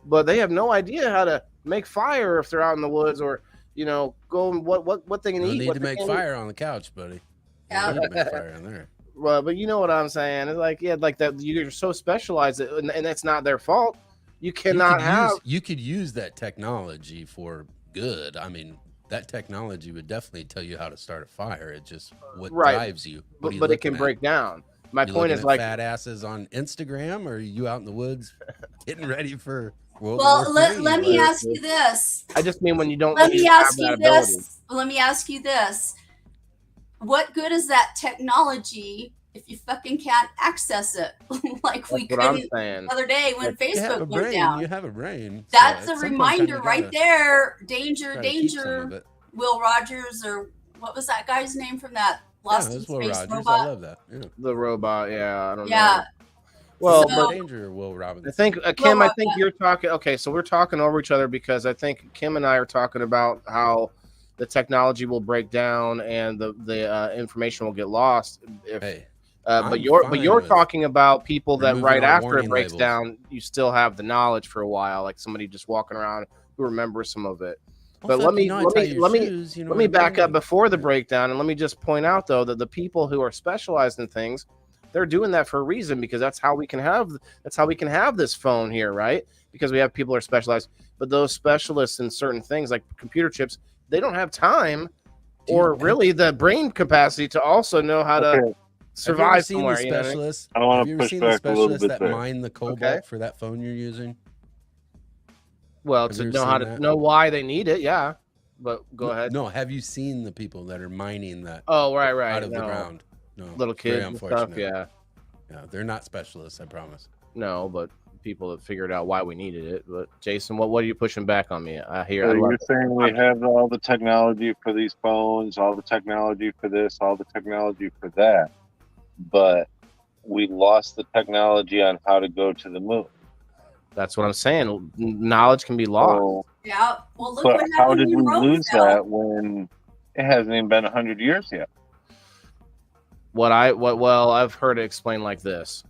but they have no idea how to make fire if they're out in the woods, or, you know, go and what they can eat. You need to make fire on the couch, buddy. Yeah. You need to make fire on there. Well, but you know what I'm saying? It's like, yeah, like that. You're so specialized, and that's not their fault. You cannot You could use that technology for good. I mean, that technology would definitely tell you how to start a fire. It just drives you. But it can break down. My point is, like, fat asses on Instagram, or are you out in the woods getting ready for World Well, War let me ask you this. I just mean when you don't. Let me ask have you that ability. this. Let me ask you this. What good is that technology if you fucking can't access it? Like That's we what I'm couldn't saying. the other day when You have a Facebook went brain. down. You have a brain. That's so a at some point in time, reminder you right gotta there. Danger, try to keep some of danger. it. Will Rogers, or what was that guy's name from that Yeah, Lost in that's Will Space Rogers. robot? I love that. Yeah. The robot, yeah, I don't Yeah. know. Well, So- but Danger or Will Robinson. I think Kim, I think you're talking. Okay, so we're talking over each other because I think Kim and I are talking about how the technology will break down and the information will get lost. Hey, But you're talking about people that removing right all after it warning breaks labels. down, you still have the knowledge for a while, like somebody just walking around who remembers some of it. But let me back up before the breakdown, and let me just point out though that the people who are specialized in things They're doing that for a reason, because that's how we can have this phone here, right? Because we have people who are specialized. But those specialists in certain things like computer chips, they don't have time or really the brain capacity to also know how to survive somewhere. You know what I mean? I want Have to you ever push seen the back a little specialists bit that there. mine the cobalt for that phone you're using? Well, Have to you ever know how seen to that? know why they need it, yeah. But go ahead. No, have you seen the people that are mining that Oh, right. out of the ground? No, Little it's very kids and stuff, unfortunate. yeah. Yeah, they're not specialists, I promise. No, but people that figured out why we needed it. But Jason, what are you pushing back on me? I hear. So I love you're it. saying we have all the technology for these phones, all the technology for this, all the technology for that, but we lost the technology on how to go to the moon. That's what I'm saying. Knowledge can be lost. So, Yeah. Well, look but what how happened did when we Rome lose fell. that when it hasn't even been 100 years yet? I've heard it explained like this.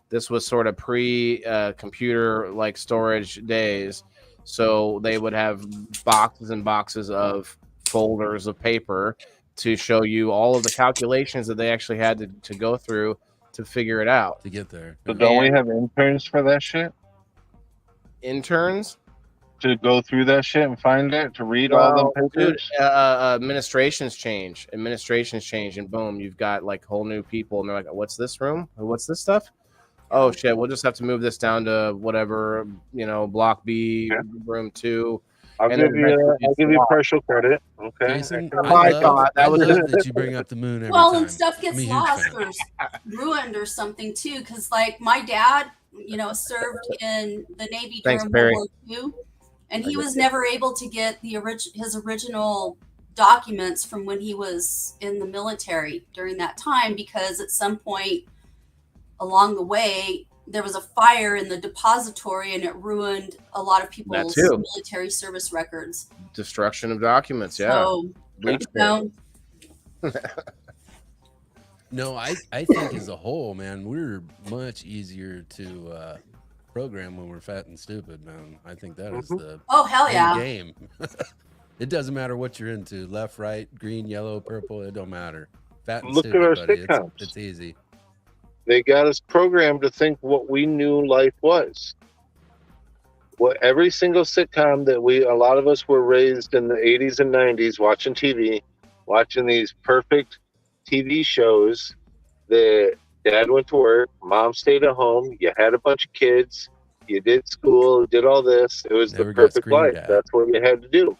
This was sort of pre-computer like storage days, so they would have boxes and boxes of folders of paper to show you all of the calculations that they actually had to go through to figure it out. To get there. So don't we have interns for that shit? Interns? To go through that shit and find it, to read all them pictures? Dude, administrations change, and boom, you've got like whole new people, and they're like, "What's this room? What's this stuff? Oh shit, we'll just have to move this down to whatever, block B, room 2." I'll give you partial credit. Okay. Jason, I love that you bring up the moon every Well, time. and stuff gets lost or ruined or something too, because like my dad, served in the Navy during World War II, and he was never able to get his original documents from when he was in the military during that time, because at some point along the way there was a fire in the depository and it ruined a lot of people's military service records. Destruction of documents, yeah. So, No, I think as a whole, man, we're much easier to program when we're fat and stupid, man. I think that is the game. It doesn't matter what you're into, left, right, green, yellow, purple, it don't matter. Fat and stupid, at our buddy. sitcoms. It's easy. They got us programmed to think what we knew life was. What every single sitcom that a lot of us were raised in the 80s and 90s watching TV, watching these perfect TV shows that dad went to work, mom stayed at home, you had a bunch of kids, you did school, did all this. It was the perfect life. That's what you had to do.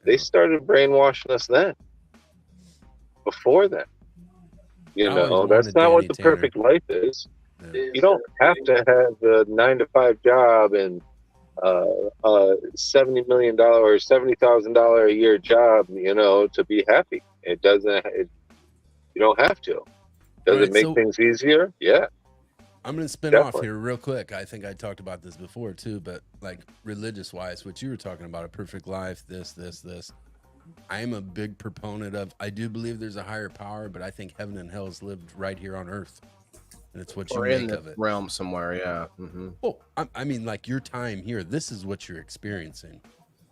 They started brainwashing us then. Before then. That's not what the perfect life is. Yeah. You don't have to have a 9-to-5 job and $70 million or $70,000 a year job, to be happy. It doesn't. You don't have to. Does it make things easier? Yeah. I'm going to spin off here real quick. I think I talked about this before too, but like religious wise, what you were talking about, a perfect life, this. I'm a big proponent of, I do believe there's a higher power, but I think heaven and hell is lived right here on earth. And it's what you make of it. Realm somewhere, yeah. Mm-hmm. Oh, I mean, like your time here, this is what you're experiencing.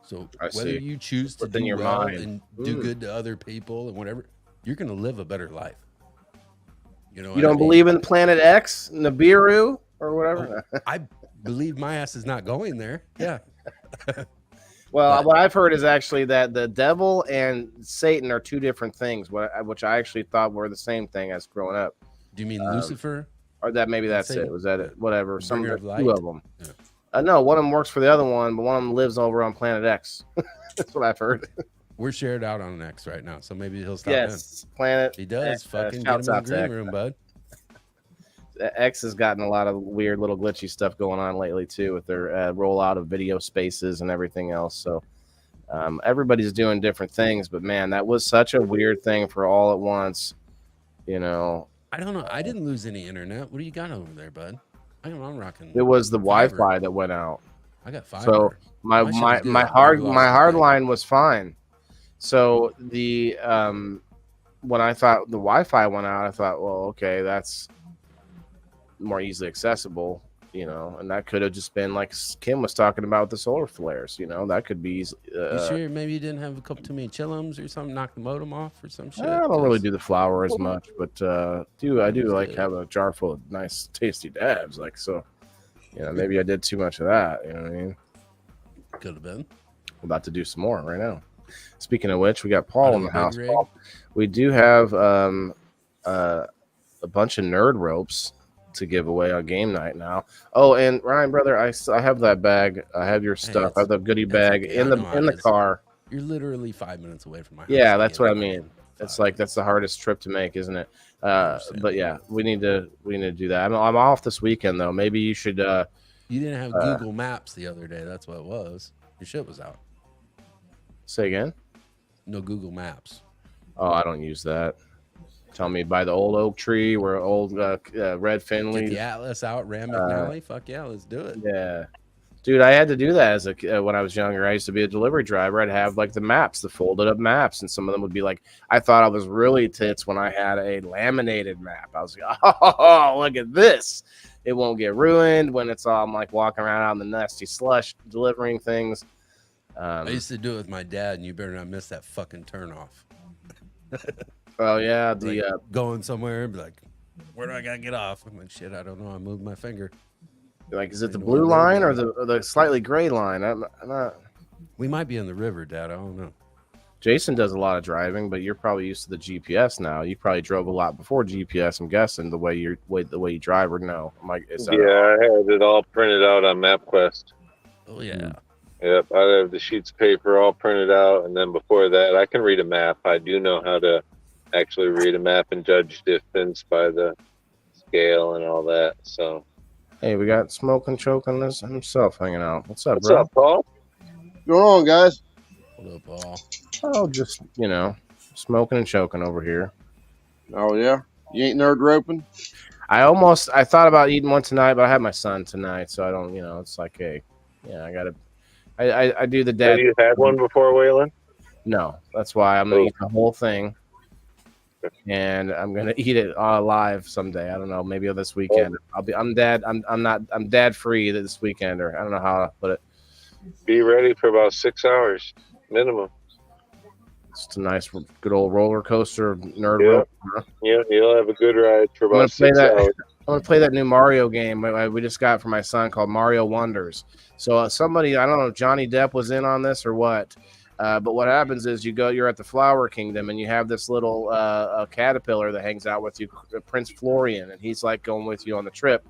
So whether you choose to do well and do good to other people and whatever, you're going to live a better life. You don't believe in Planet X, Nibiru, or whatever? I believe my ass is not going there. Yeah. Well, what I've heard is actually that the devil and Satan are two different things, which I actually thought were the same thing as growing up. Do you mean Lucifer? Or that's it. Was that it? Whatever. Two of them. Yeah. No, one of them works for the other one, but one of them lives over on Planet X. That's what I've heard. We're shared out on X right now, so maybe he'll stop in. Planet. He does. Fucking get him in the green room, bud. X has gotten a lot of weird little glitchy stuff going on lately too, with their rollout of video spaces and everything else. So everybody's doing different things, but man, that was such a weird thing for all at once. I don't know. I didn't lose any internet. What do you got over there, bud? I'm rocking. It was the Wi-Fi that went out. I got fiber. So my hard line was fine. So the when I thought the Wi-Fi went out, I thought, well, okay, that's more easily accessible. you know, and that could have just been like Kim was talking about the solar flares. You know, that could be. You sure maybe you didn't have a couple too many chillums or something, knock the modem off or some shit? I don't really do the flour as much, but I do like have a jar full of nice, tasty dabs. Like so, you know, maybe I did too much of that. You know what I mean? Could have been. I'm about to do some more right now. Speaking of which, we got Paul in the house. Rig. Paul, we do have a bunch of nerd ropes to give away on game night now. Oh, and Ryan, brother, I have that bag. I have your stuff. I have the goodie bag okay. in the car. You're literally 5 minutes away from my house. Yeah, that's what I mean. It's like that's the hardest trip to make, isn't it? But yeah, we need to do that. I'm off this weekend though. Maybe you should. You didn't have Google Maps the other day. That's what it was. Your shit was out. Say again? No Google Maps. Oh, I don't use that. Tell me by the old oak tree where old Red Finley. Get the Atlas out, Ram McNally. Fuck yeah, let's do it. Yeah. Dude, I had to do that as when I was younger. I used to be a delivery driver. I'd have like the maps, the folded up maps, and some of them would be like, I thought I was really tits when I had a laminated map. I was like, oh, look at this. It won't get ruined when it's all I'm like walking around out in the nasty slush delivering things. I used to do it with my dad, and you better not miss that fucking turn off. Oh yeah, going somewhere and be like, where do I gotta get off? I'm like, shit, I don't know. I moved my finger. Like, is it the blue line or the slightly gray line? I'm not. We might be in the river, Dad. I don't know. Jason does a lot of driving, but you're probably used to the GPS now. You probably drove a lot before GPS. I'm guessing the way you drive, or no? I had it all printed out on MapQuest. Oh yeah. Yep, I have the sheets of paper all printed out, and then before that, I can read a map. I do know how to actually read a map and judge distance by the scale and all that. So, hey, we got Smoking Choking this himself hanging out. What's up, What's bro? up, Paul? What's going on, guys? What up, Paul? Oh, just smoking and choking over here. Oh yeah, you ain't nerd roping. I thought about eating one tonight, but I have my son tonight, so I don't. It's like, hey, yeah, I gotta. I do the dad. Have you had one before, Waylon? No, that's why I'm gonna eat the whole thing, and I'm gonna eat it live someday. I don't know, maybe this weekend. I'm dad free this weekend, or I don't know how to put it. Be ready for about 6 hours minimum. It's a nice, good old roller coaster nerd rope. Huh? Yeah, you'll have a good ride for about 6 hours. I'm gonna play that new Mario game we just got for my son called Mario Wonders. So somebody, I don't know if Johnny Depp was in on this or what, but what happens is you're at the Flower Kingdom and you have this little caterpillar that hangs out with you, Prince Florian, and he's like going with you on the trip.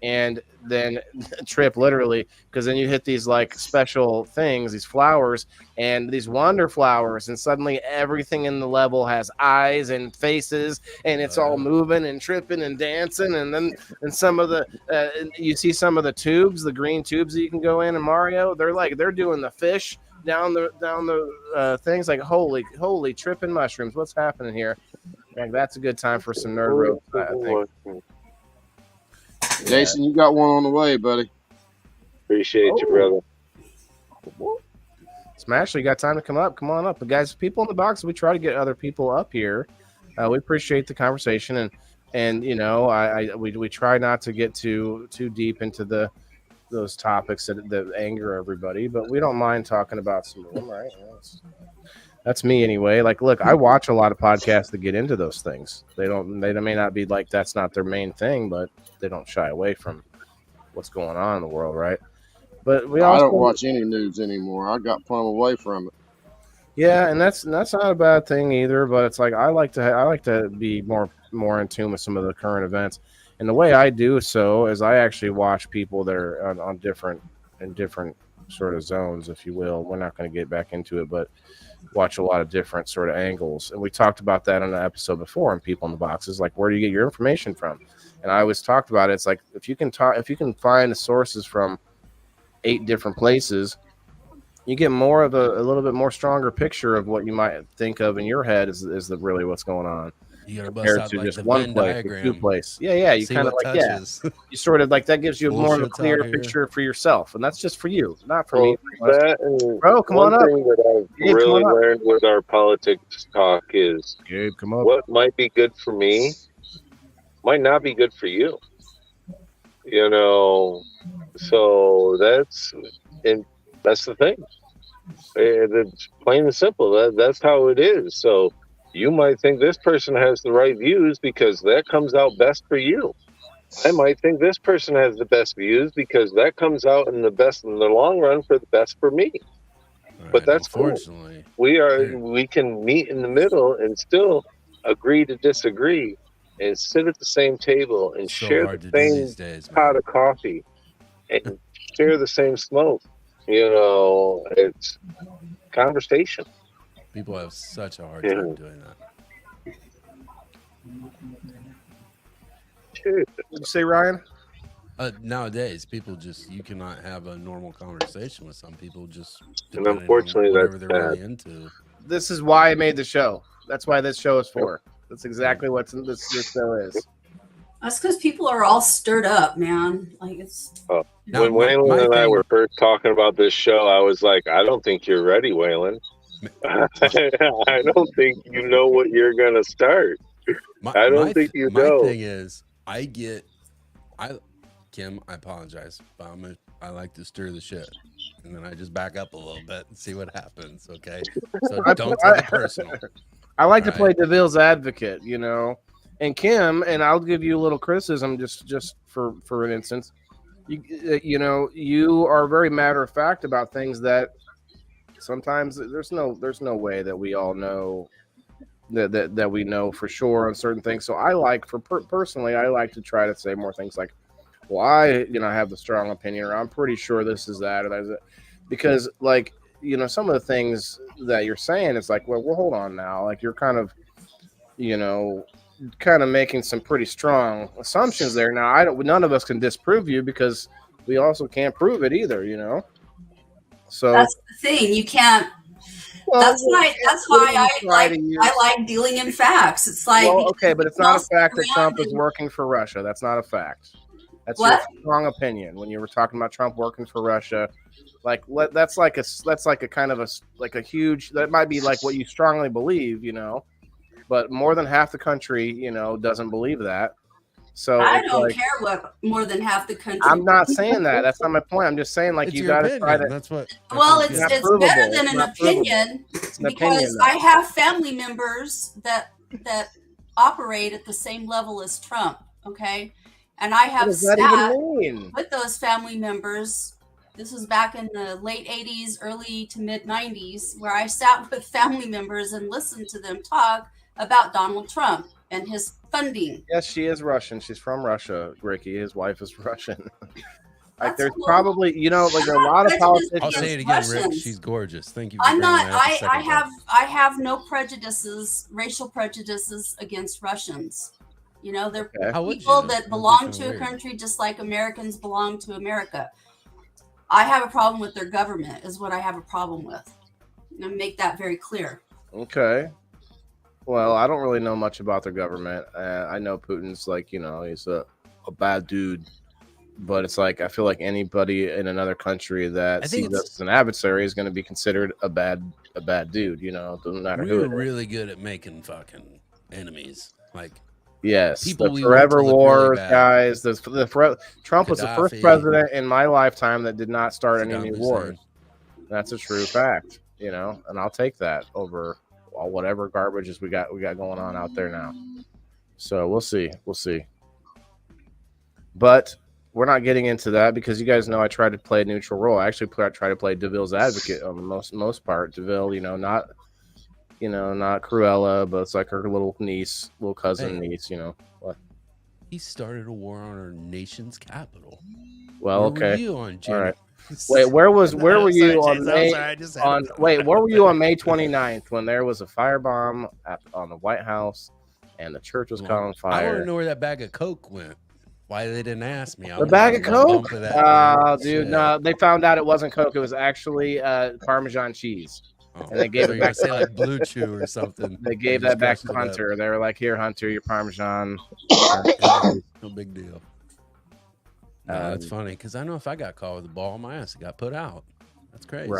And then trip literally, because then you hit these like special things, these flowers and these wonder flowers, and suddenly everything in the level has eyes and faces, and it's all moving and tripping and dancing. And then some of the you see some of the tubes, the green tubes that you can go in Mario. They're doing the fish down the things, like holy tripping mushrooms. What's happening here? Like, that's a good time for some nerd ropes, I think. Jason, you got one on the way, buddy. Appreciate you, brother. Smash, you got time to come up? Come on up. But guys, people in the box, we try to get other people up here. We appreciate the conversation, and we try not to get too deep into those topics that anger everybody, but we don't mind talking about some of them, right? That's me anyway. Like, look, I watch a lot of podcasts that get into those things. They may not be like, that's not their main thing, but they don't shy away from what's going on in the world, right? But I don't watch any news anymore. I got plumb away from it. Yeah, and that's not a bad thing either. But it's like I like to be more in tune with some of the current events, and the way I do so is I actually watch people that are on different sort of zones, if you will. We're not going to get back into it, but watch a lot of different sort of angles. And we talked about that on an episode before on People in the Boxes, like, where do you get your information from? And I always talked about it. It's like, if you can find the sources from 8 different places, you get more of a little bit more stronger picture of what you might think of in your head is really what's going on. You gotta bust out like the Venn diagram. 2 place. Yeah. You kind of like touches. You sort of like, that gives you more of a clear picture for yourself, and that's just for you, not for me. Bro, come on up. One thing that I've really learned with our politics talk is, Gabe, come up. What might be good for me might not be good for you. You know, so that's the thing. It's plain and simple. That's how it is. So you might think this person has the right views because that comes out best for you. I might think this person has the best views because that comes out in the long run for the best for me. Right, But that's cool. unfortunately, We can meet in the middle and still agree to disagree and sit at the same table and so share hard the to do same these days, pot man. of coffee and share the same smoke. You know, it's conversation. People have such a hard Yeah. time doing that. Sure. What'd you say, Ryan? Nowadays, people you cannot have a normal conversation with some people just And depending unfortunately, on whatever that's they're bad. really into. This is why I made the show. That's why this show is for. That's exactly what this show is. That's because people are all stirred up, man. Like it's. Now, When Waylon my and I thing- were first talking about this show, I was like, I don't think you're ready, Waylon. I don't think you know what you're going to start. I don't think you my know. thing is, Kim, I apologize, but I like to stir the shit, and then I just back up a little bit and see what happens. Okay, so don't take it personal. I like to Right. play devil's advocate, you know. And Kim, and I'll give you a little criticism just for an instance. You know, you are very matter of fact about things that sometimes there's no way that we all know that we know for sure on certain things. So I like personally, I like to try to say more things like, well, I have the strong opinion, or I'm pretty sure this is that, or that's it. Because like, some of the things that you're saying, it's like, well, hold on now. Like you're kind of making some pretty strong assumptions there. Now, none of us can disprove you because we also can't prove it either, So That's the thing. You can't. That's why I like dealing in facts. It's like, well, okay, but it's not a fact that Trump is surrounded- working for Russia. That's not a fact. That's What? your strong opinion when you were talking about Trump working for Russia. Like that's like a kind of a huge, that might be like what you strongly believe, but more than half the country, doesn't believe that. So I it's don't like, care what more than half the country. I'm not saying that. That's not my point. I'm just saying, like, It's you your got to opinion. try to. That's what. Well, not it's provable. better than It's an not provable. opinion It's an because opinion, I have family members that operate at the same level as Trump. Okay, and I What have does that sat even mean? with those family members. This was back in the late 80s, early to mid 90s, where I sat with family members and listened to them talk about Donald Trump and his funding. Yes, she is Russian. She's from Russia, Ricky. His wife is Russian. Like, That's there's cool. probably, like a lot of politicians. I'll say it again, Rick. Russians. She's gorgeous. Thank you. For I'm not. bringing that up a second ago. I have no prejudices, racial prejudices against Russians. They're Okay. How would people you? that That'd belong be kinda to a weird. country just like Americans belong to America. I have a problem with their government, is what I have a problem with. And make that very clear. Okay. Well, I don't really know much about their government. I know Putin's like, he's a bad dude. But it's like, I feel like anybody in another country that I think sees us as an adversary is going to be considered a bad dude, doesn't matter who We're it is. really good at making fucking enemies. Like, Yes, people the we forever want to look really wars, bad. guys. Trump was the first Gaddafi. president in my lifetime that did not start any Saddam new Hussein. wars. That's a true fact, and I'll take that over whatever garbages we got going on out there now. So we'll see. But we're not getting into that because you guys know I try to play a neutral role. I actually try to play DeVille's advocate on the most part. DeVille, not Cruella, but it's like her little cousin Hey. niece. What? He started a war on our nation's capital. Well, Where were okay. you on All January? right. Wait, where were you on May? Where Where were you on May 29th when there was a firebomb on the White House and the church was caught on I want to fire? know where that bag of Coke went. Why they didn't ask me? The bag of Coke? Oh, Dude, no, they found out it wasn't Coke. It was actually Parmesan cheese. And they gave it back to like Blue Chew or something. They gave Just that back crushed to it up. Hunter. They were like, "Here, Hunter, your Parmesan." No big deal. No, Um, that's funny because I know if I got caught with a ball in my ass, it got put out. That's crazy.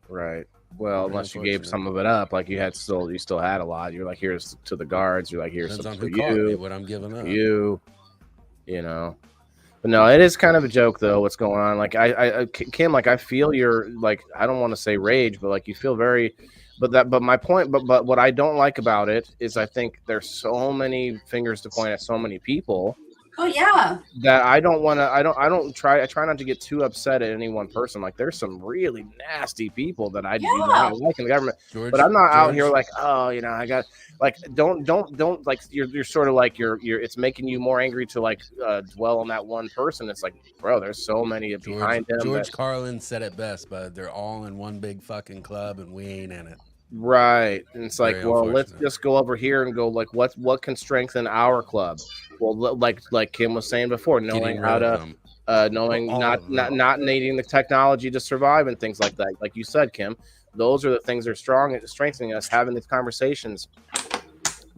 Right. Well, Very unless you gave unfortunate. some of it up, like you still had a lot. You're like, here's to the guards. You're like, here's Depends some on for who caught me, you. what I'm giving up. You. But no, it is kind of a joke though. What's going on? Like Kim, like I feel your like I don't want to say rage, but like you feel very. But my point. But what I don't like about it is I think there's so many fingers to point at so many people. Oh yeah. That I don't want to. I try not to get too upset at any one person. Like there's some really nasty people that I do not like in the government. But I'm not out here like, oh, you know, I got like don't like you're sort of like you're it's making you more angry to like dwell on that one person. It's like, bro, there's so many behind him. George Carlin said it best, but they're all in one big fucking club and we ain't in it. Right. And it's like, well, let's just go over here and go like what can strengthen our club? Well, like Kim was saying before, knowing how to knowing not needing the technology to survive and things like that. Like you said, Kim, those are the things that are strengthening us, having these conversations,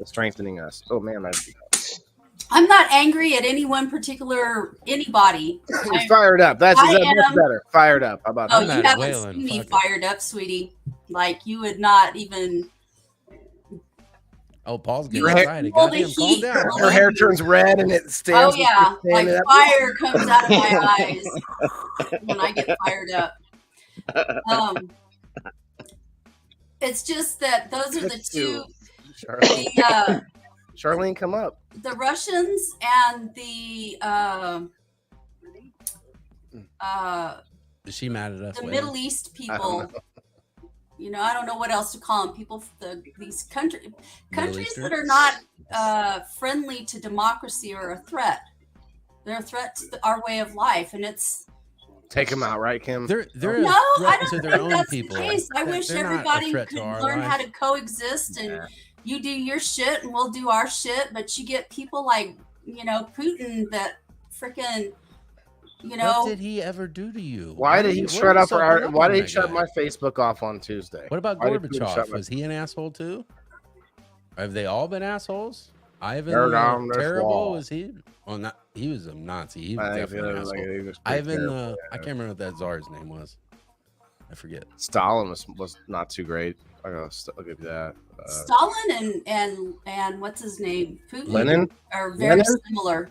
strengthening us. Oh man, I'm not angry at any one particular anybody. I'm fired up. That's much better. Fired up. How about that? You haven't seen me fired up, sweetie. Like you would not even. Oh, Paul's getting excited. Goddamn, calm down. Her hair turns red and it stands. Oh yeah, like fire comes out of my eyes when I get fired up. It's just that those are the two. Charlene, come up. The Russians and the is she mad at us? The Middle East people. You know, I don't know what else to call them. People, these countries that are not friendly to democracy are a threat. They're a threat to our way of life, and it's take them out, right, Kim? They're no, I don't to their think own that's people. the case. I wish everybody could learn how to coexist, and you do your shit, and we'll do our shit. But you get people like Putin that freaking. What did he ever do to you? Why did he shut up why did he shut my Facebook off on Tuesday? What about Gorbachev? Was he an asshole too? Have they all been assholes? Ivan Terrible, was he? Well, not he was a Nazi. He was definitely an asshole. Ivan I can't remember what that czar's name was. I forget. Stalin was not too great. I'll give you that. Stalin and what's his name? Putin Lenin are very similar.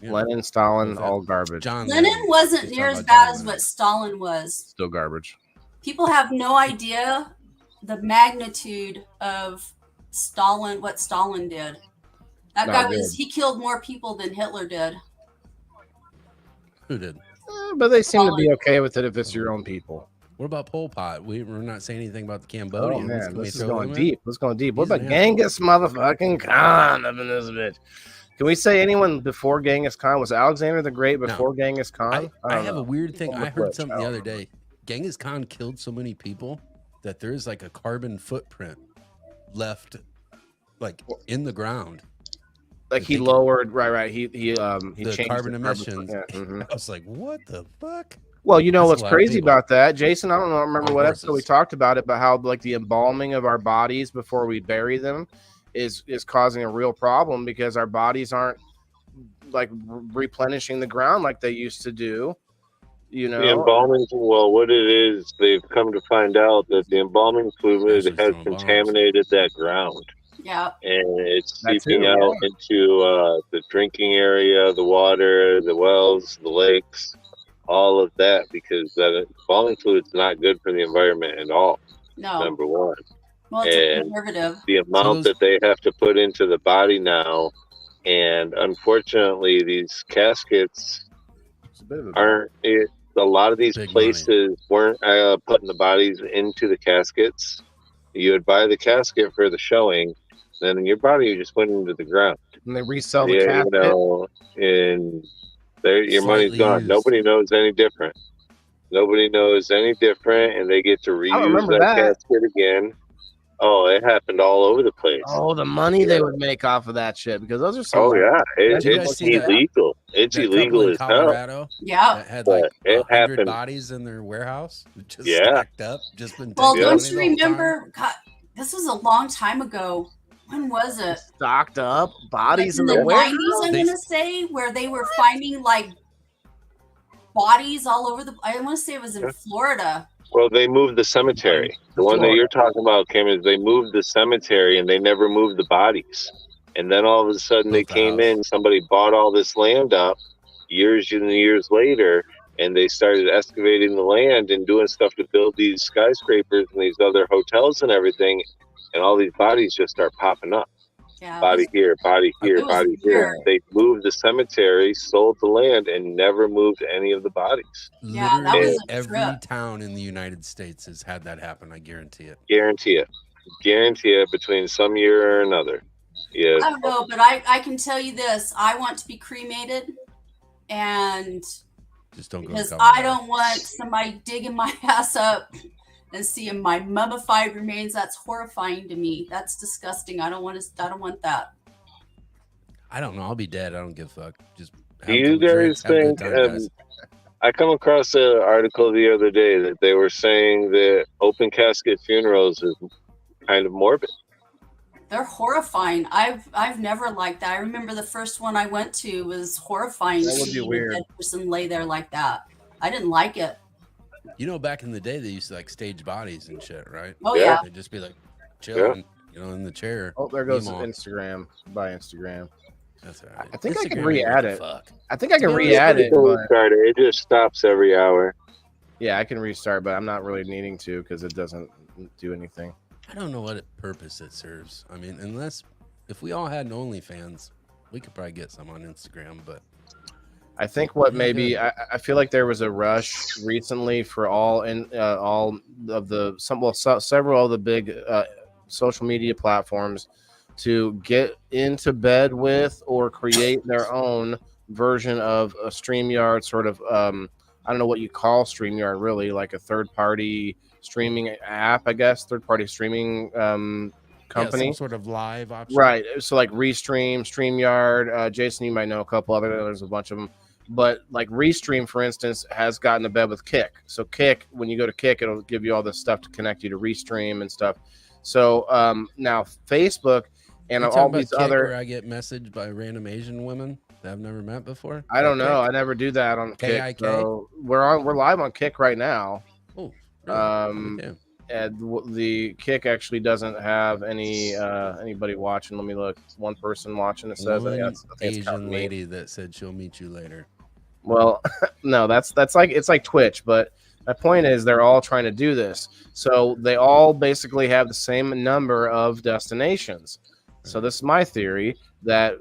Yeah. Lenin, Stalin, all garbage. Lenin wasn't near as bad as what Stalin was. Still garbage. People have no idea the magnitude of Stalin, what Stalin did. That guy he killed more people than Hitler did. Who did? But they seem to be okay with it if it's your own people. What about Pol Pot? We're not saying anything about the Cambodians. Oh, man, this is going deep. Let's go deep. What about Genghis motherfucking Khan up in this bitch? Can we say anyone before Genghis Khan? Was Alexander the Great before Genghis Khan? I have a weird thing. I heard something the other day. Genghis Khan killed so many people that there's like a carbon footprint left, like in the ground. Like he lowered, right. He changed carbon emissions. I was like, what the fuck? Well, you know what's crazy about that, Jason? I don't remember what episode we talked about it, but how like the embalming of our bodies before we bury them is causing a real problem because our bodies aren't like replenishing the ground like they used to do. You know, the embalming. Well, what it is, they've come to find out that the embalming fluid has contaminated that ground. Yeah, and it's seeping out into the drinking area, the water, the wells, the lakes, all of that, because that embalming fluid is not good for the environment at all. No, number one. Well, it's conservative. The amount that they have to put into the body now, and unfortunately, these caskets aren't. A lot of these places weren't putting the bodies into the caskets. You would buy the casket for the showing, then your body just went into the ground. And they resell the casket. You know, and your money's gone. Used. Nobody knows any different. Nobody knows any different, and they get to reuse that casket again. Oh, it happened all over the place. Oh, the money they would make off of that shit, because those are so. Oh yeah, it's illegal. It's illegal as hell. Yeah, that had like 100 bodies in their warehouse, just stacked up. Just been. Well, don't you remember? God, this was a long time ago. When was it? Stocked up bodies in the warehouse. 90s, I'm gonna say, where they were finding like bodies all over the. I want to say it was in Florida. Well, they moved the cemetery. The one that you're talking about, Kim, is they moved the cemetery and they never moved the bodies. And then all of a sudden they came in, somebody bought all this land up years and years later, and they started excavating the land and doing stuff to build these skyscrapers and these other hotels and everything, and all these bodies just start popping up. Yeah, Body here, body here, it was body here. weird. They moved the cemetery, sold the land, and never moved any of the bodies. Yeah, that Literally was a every trip. town in the United States has had that happen. I guarantee it. Guarantee it. Guarantee it between some year or another. Yeah. I don't know, but I can tell you this: I want to be cremated, and Just don't go. because to I Colorado. don't want somebody digging my ass up and seeing my mummified remains. That's horrifying to me. That's disgusting. I don't want that. I don't know. I'll be dead. I don't give a fuck. Just have Do a you couple drinks, guys have a good think? time, guys. I come across an article the other day that they were saying that open casket funerals is kind of morbid. They're horrifying. I've never liked that. I remember the first one I went to was horrifying. That would be seeing a weird. dead person lay there like that. I didn't like it. You know, back in the day, they used to like stage bodies and shit, right? Oh Yeah. yeah. They'd just be like chilling, you know, in the chair. Oh, there goes Meemaw. Instagram. By Instagram. That's all right. I think I can Instagram, re-add what the it. fuck? I think I can Yeah, re-add it, but It just stops every hour. yeah, I can restart, but I'm not really needing to because it doesn't do anything. I don't know what purpose it serves. I mean, unless if we all had an OnlyFans, we could probably get some on Instagram. But I think what Yeah, maybe good. I feel like there was a rush recently for all of the several of the big social media platforms to get into bed with or create their own version of a StreamYard sort of I don't know what you call StreamYard really, like a third party streaming app, I guess, third party streaming company. yeah, some sort of live option. Right. So like Restream, StreamYard, Jason, you might know a couple other, there's a bunch of them. But like Restream, for instance, has gotten to bed with Kick. So Kick, when you go to Kick, it'll give you all this stuff to connect you to Restream and stuff. So now Facebook and You all talking about these Kick other, where I get messaged by random Asian women that I've never met before? I don't That know. Kick? I never do that on Kick. KIK? So we're live on Kick right now. Oh, really? Um, And the Kick actually doesn't have anybody watching. Let me look. One person watching. It says One I think it's counting Asian me. lady that said she'll meet you later. Well, no, that's like it's like Twitch, but my point is they're all trying to do this. So they all basically have the same number of destinations. So this is my theory that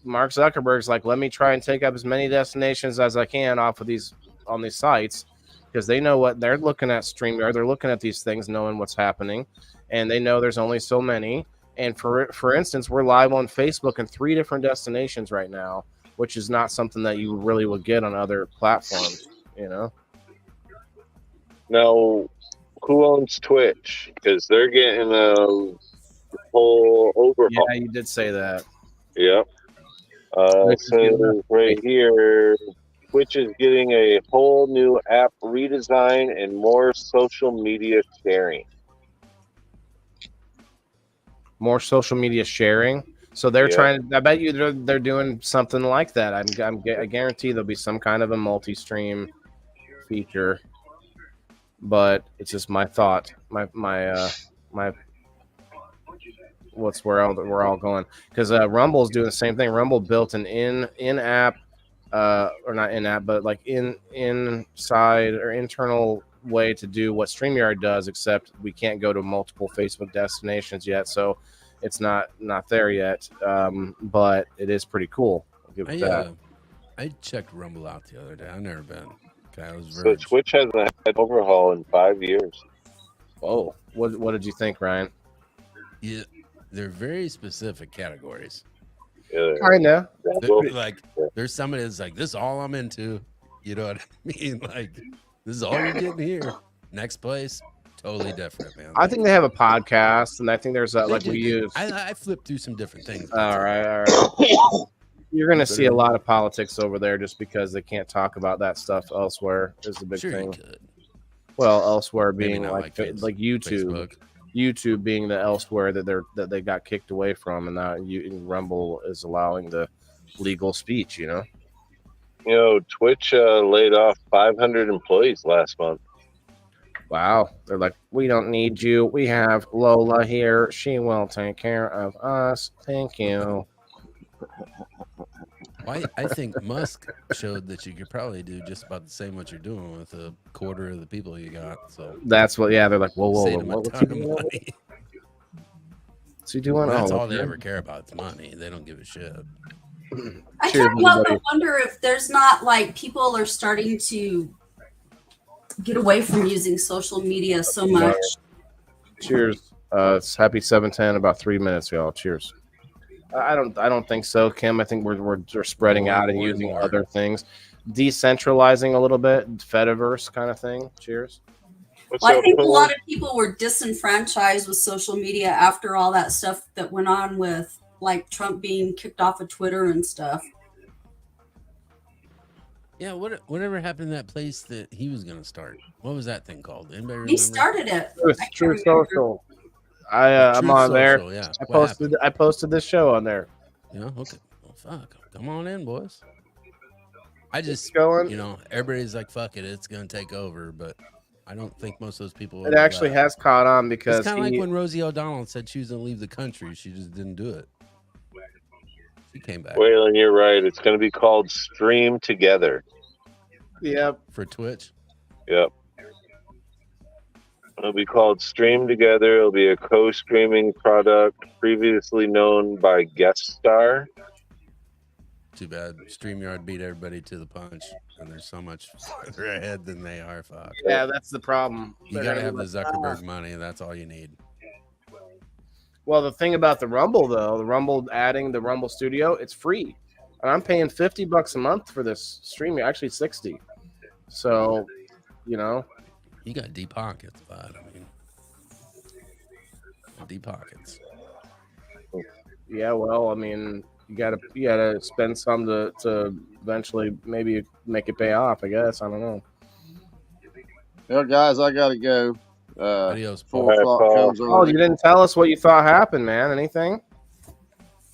Mark Zuckerberg's like, let me try and take up as many destinations as I can off of these on these sites because they know what they're looking at StreamYard. They're looking at these things, knowing what's happening, and they know there's only so many. And for instance, we're live on Facebook in 3 different destinations right now, which is not something that you really would get on other platforms, you know? Now, who owns Twitch? Because they're getting a whole overhaul. Yeah, you did say that. Yep. Twitch is getting So right here, Twitch is getting a whole new app redesign and more social media sharing. More social media sharing. So they're Yeah. trying. I bet you they're doing something like that. I guarantee there'll be some kind of a multi-stream feature. But it's just my thought. My what's where we're all going because Rumble's doing the same thing. Rumble built an in-app, or not in-app, but like inside or internal way to do what StreamYard does, except we can't go to multiple Facebook destinations yet. So it's not there yet, but it is pretty cool. I'll give it that. I checked Rumble out the other day. I've never been. Okay, I was So Verge. Twitch hasn't had an overhaul in 5 years. Oh, what did you think, Ryan? Yeah, they're very specific categories. Yeah. Kinda. Like, there's somebody that's like, this is all I'm into. You know what I mean? Like, this is all you're getting here. Next place, totally different, man. I think they have a podcast, and I think there's They like do, we they- use. I flipped through some different things. All right. You're gonna see a lot of politics over there just because they can't talk about that stuff elsewhere. Is the big Sure, thing. you could. Well, elsewhere Maybe being not like like YouTube. Facebook. YouTube being the elsewhere that they got kicked away from, and now Rumble is allowing the legal speech. You know. You know, Twitch laid off 500 employees last month. Wow. They're like, we don't need you. We have Lola here. She will take care of us. Thank you. I think Musk showed that you could probably do just about the same what you're doing with a quarter of the people you got. So That's what. Yeah, they're like, whoa, save them a what's he ton of doing? money. What's he doing? That's Oh, all they okay. ever care about is money. They don't give a shit. I Cheers, can't help everybody. but wonder if there's not like people are starting to get away from using social media so much. Cheers. It's happy 7:10. About 3 minutes, y'all. Cheers. I don't think so, Kim. I think we're spreading More out and and more and using more. other things, decentralizing a little bit, Fediverse kind of thing. Cheers. What's Well, I up, think a Paul? lot of people were disenfranchised with social media after all that stuff that went on with like Trump being kicked off of Twitter and stuff. Yeah, whatever happened to that place that he was gonna start? What was that thing called? Anybody remember? He started it. Truth, I can't Truth remember. Social. I'm Truth on there. Social, yeah. I What happened? posted this show on there. You know, okay. Well, fuck. Come on in, boys. I just, Going. you know, everybody's like, fuck it, it's gonna take over, but I don't think most of those people. It actually has caught on It's because kind of like when Rosie O'Donnell said she was gonna leave the country. She just didn't do it. She came back Waylon, you're right. It's going to be called Stream Together. Yep. for Twitch. Yep. It'll be called Stream Together. It'll be a co-streaming product previously known by Guest Star. Too bad StreamYard beat everybody to the punch, and they're so much further ahead than they are. Fuck. Yeah, that's the problem. You gotta have the Zuckerberg money. That's all you need. Well, the thing about the Rumble, though, the Rumble adding the Rumble Studio, it's free. And I'm paying $50 a month for this streaming, actually 60. So, you know, You got deep pockets, bud. I mean, deep pockets. yeah, well, I mean, you gotta spend some to eventually maybe make it pay off, I guess. I don't know. Well, guys, I gotta go. Adios, 4 Paul. o'clock Paul. comes Oh, early. you didn't tell us what you thought happened, man. Anything?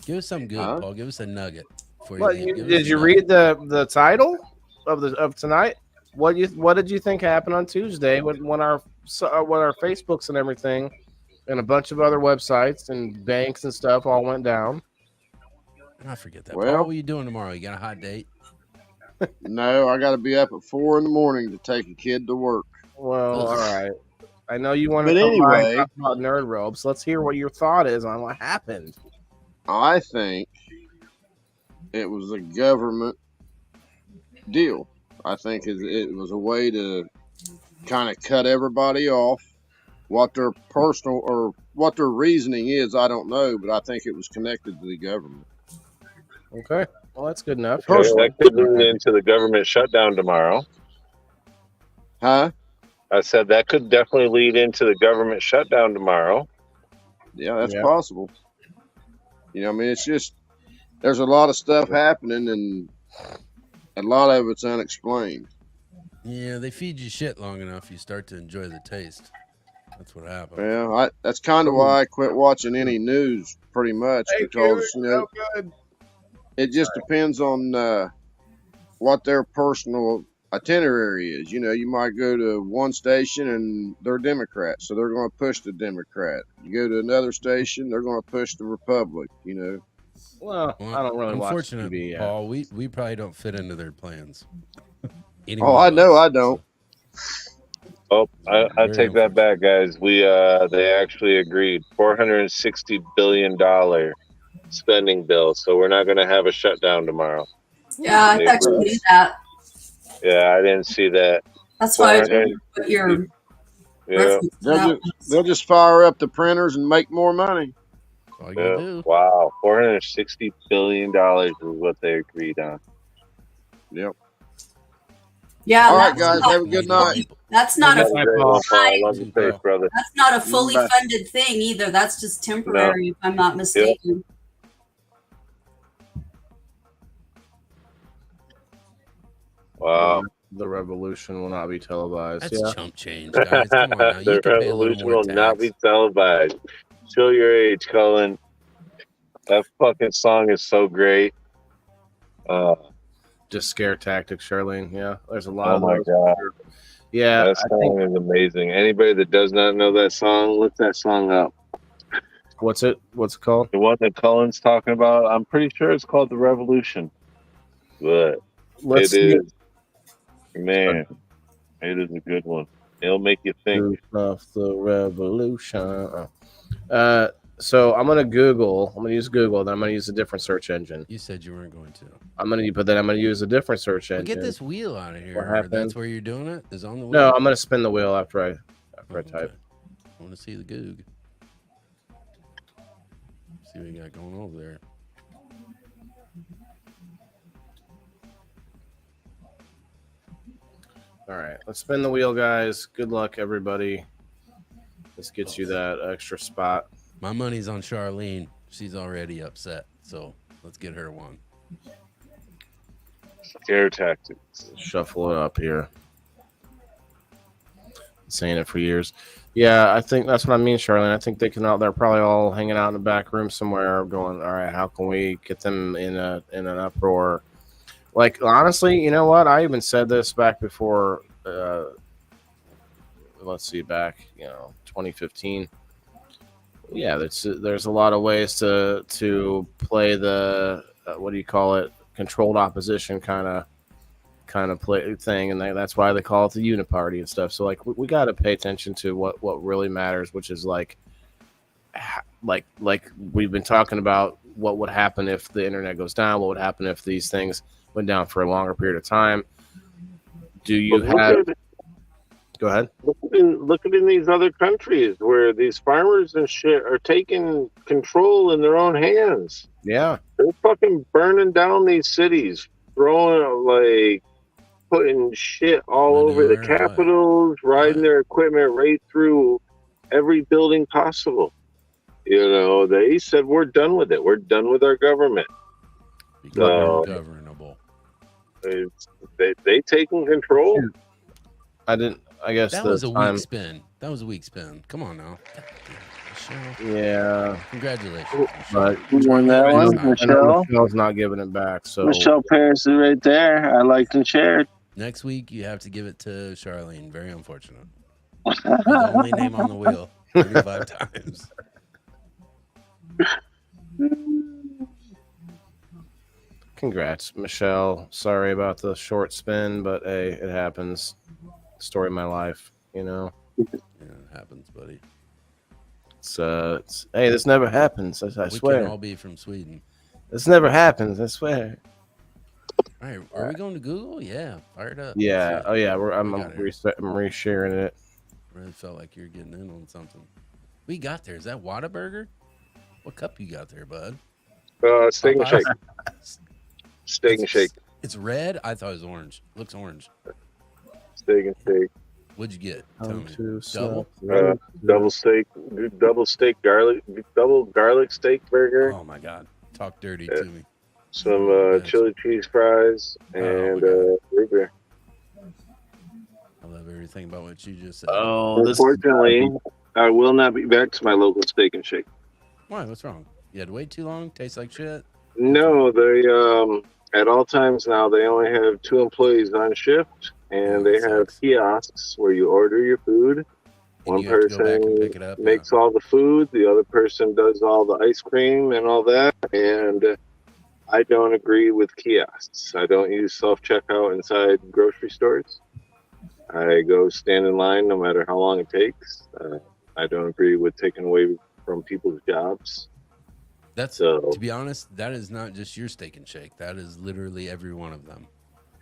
Give us something good, Huh? Paul. Give us a nugget. Before What leave. Give us did a you nugget. read the title of tonight? What did you think happened on Tuesday when our Facebooks and everything and a bunch of other websites and banks and stuff all went down? I forget that. Well- Paul, what are you doing tomorrow? You got a hot date? No, I gotta be up at 4 in the morning to take a kid to work. Well, Ugh. all right. I know you want But to come by and anyway- talk about nerd robes. Let's hear what your thought is on what happened. I think it was a government deal. I think it was a way to kind of cut everybody off. What their personal or what their reasoning is, I don't know, but I think it was connected to the government. Okay. Well, that's good enough. Okay, that could lead into the government shutdown tomorrow. Huh? I said that could definitely lead into the government shutdown tomorrow. Yeah, that's Yeah. possible. You know, I mean, it's just there's a lot of stuff happening, and a lot of it's unexplained. Yeah, they feed you shit long enough, you start to enjoy the taste. That's what happens. Well, that's kind of why I quit watching any news, pretty much, because you know good. it just depends on what their personal itinerary is. You know, you might go to one station and they're Democrats, so they're going to push the Democrat. You go to another station, they're going to push the Republic. You know. Well, I don't really watch Unfortunate, TV. Yeah. Paul. We probably don't fit into their plans. Oh, I know I don't. Oh, I Very take that back, guys. They actually agreed $460 billion spending bill, so we're not going to have a shutdown tomorrow. Yeah, I thought you knew that. Yeah, I didn't see that. That's why I Okay. didn't put your Yeah, reference to that one. They'll just fire up the printers and make more money. That's all you gotta yeah. do. Wow, $460 billion is what they agreed on. Yep. Yeah, All right, that's guys, not, have a good night. that's not Have a a great one, Paul. Love your face, brother. that's not a fully Bye. funded thing either. That's just temporary, if I'm not mistaken. Wow. The revolution will not be televised. That's yeah. chump change, guys. Come on now. You The can pay a little revolution more will not tax. be televised. Show your age, Cullen. That fucking song is so great. Just scare tactics, Charlene. Yeah. There's a lot Oh of my those. god, Yeah. that I song think is amazing. Anybody that does not know that song, look that song up. what's it called? The one that Cullen's talking about, I'm pretty sure it's called The Revolution. but Let's it see. is, man, it is a good one. It'll make you think. Truth of the revolution. So I'm gonna Google. I'm gonna use Google. Then I'm gonna use a different search engine. You said you weren't going to. But then I'm gonna use a different search Well, engine. get this wheel out of here. What Or happened? that's where you're doing it? Is on the wheel? No, I'm gonna spin the wheel after I Oh, type. I want to see the goog. See what you got going over there. All right, let's spin the wheel, guys. Good luck, everybody. This gets you that extra spot. My money's on Charlene. She's already upset. So let's get her one. Scare tactics. Shuffle it up here. Saying it for years. Yeah, I think that's what I mean, Charlene. I think they're probably all hanging out in the back room somewhere, going, "All right, how can we get them in an uproar?" Like, honestly, you know what? I even said this back before. Let's see, back 2015. Yeah, there's a lot of ways to play the what do you call it? Controlled opposition kind of play thing, and that's why they call it the uniparty and stuff. So like we got to pay attention to what really matters, which is like we've been talking about what would happen if the internet goes down, what would happen if these things went down for a longer period of time. Do you go ahead? Look at in these other countries where these farmers and shit are taking control in their own hands. Yeah, they're fucking burning down these cities, throwing putting shit all over the capitals, riding their equipment right through every building possible. They said we're done with it. We're done with our government. Governable. They taking control. I guess that was a weak spin. That was a weak spin. Come on now. Yeah. Congratulations. But who won that one? Michelle. Michelle's not giving it back. So Michelle Paris is right there. I liked and shared. Next week you have to give it to Charlene. Very unfortunate. You're the only name on the wheel 35 times. Congrats, Michelle. Sorry about the short spin, but hey, it happens. Story of my life, Yeah, it happens, buddy. Hey, this never happens. I swear. We can all be from Sweden. This never happens. I swear. All right, are we going to Google? Yeah, fired up. Yeah. Oh yeah. I'm resharing it. Really felt like you're getting in on something. We got there. Is that Whataburger? What cup you got there, bud? Steak and shake. Steak and shake. It's red. I thought it was orange. Looks orange. Steak and shake. What'd you get? Tell me. Double steak garlic, double garlic steak burger. Oh my god! Talk dirty to me. Some chili cheese fries and root beer. I love everything about what you just said. Unfortunately, I will not be back to my local steak and shake. Why? What's wrong? You had to wait too long? Tastes like shit? No, they at all times now they only have 2 employees on shift, and they have kiosks where you order your food. One person makes all the food, the other person does all the ice cream and all that, and I don't agree with kiosks. I don't use self-checkout inside grocery stores. I go stand in line no matter how long it takes. I don't agree with taking away from people's jobs. To be honest, that is not just your steak and shake. That is literally every one of them.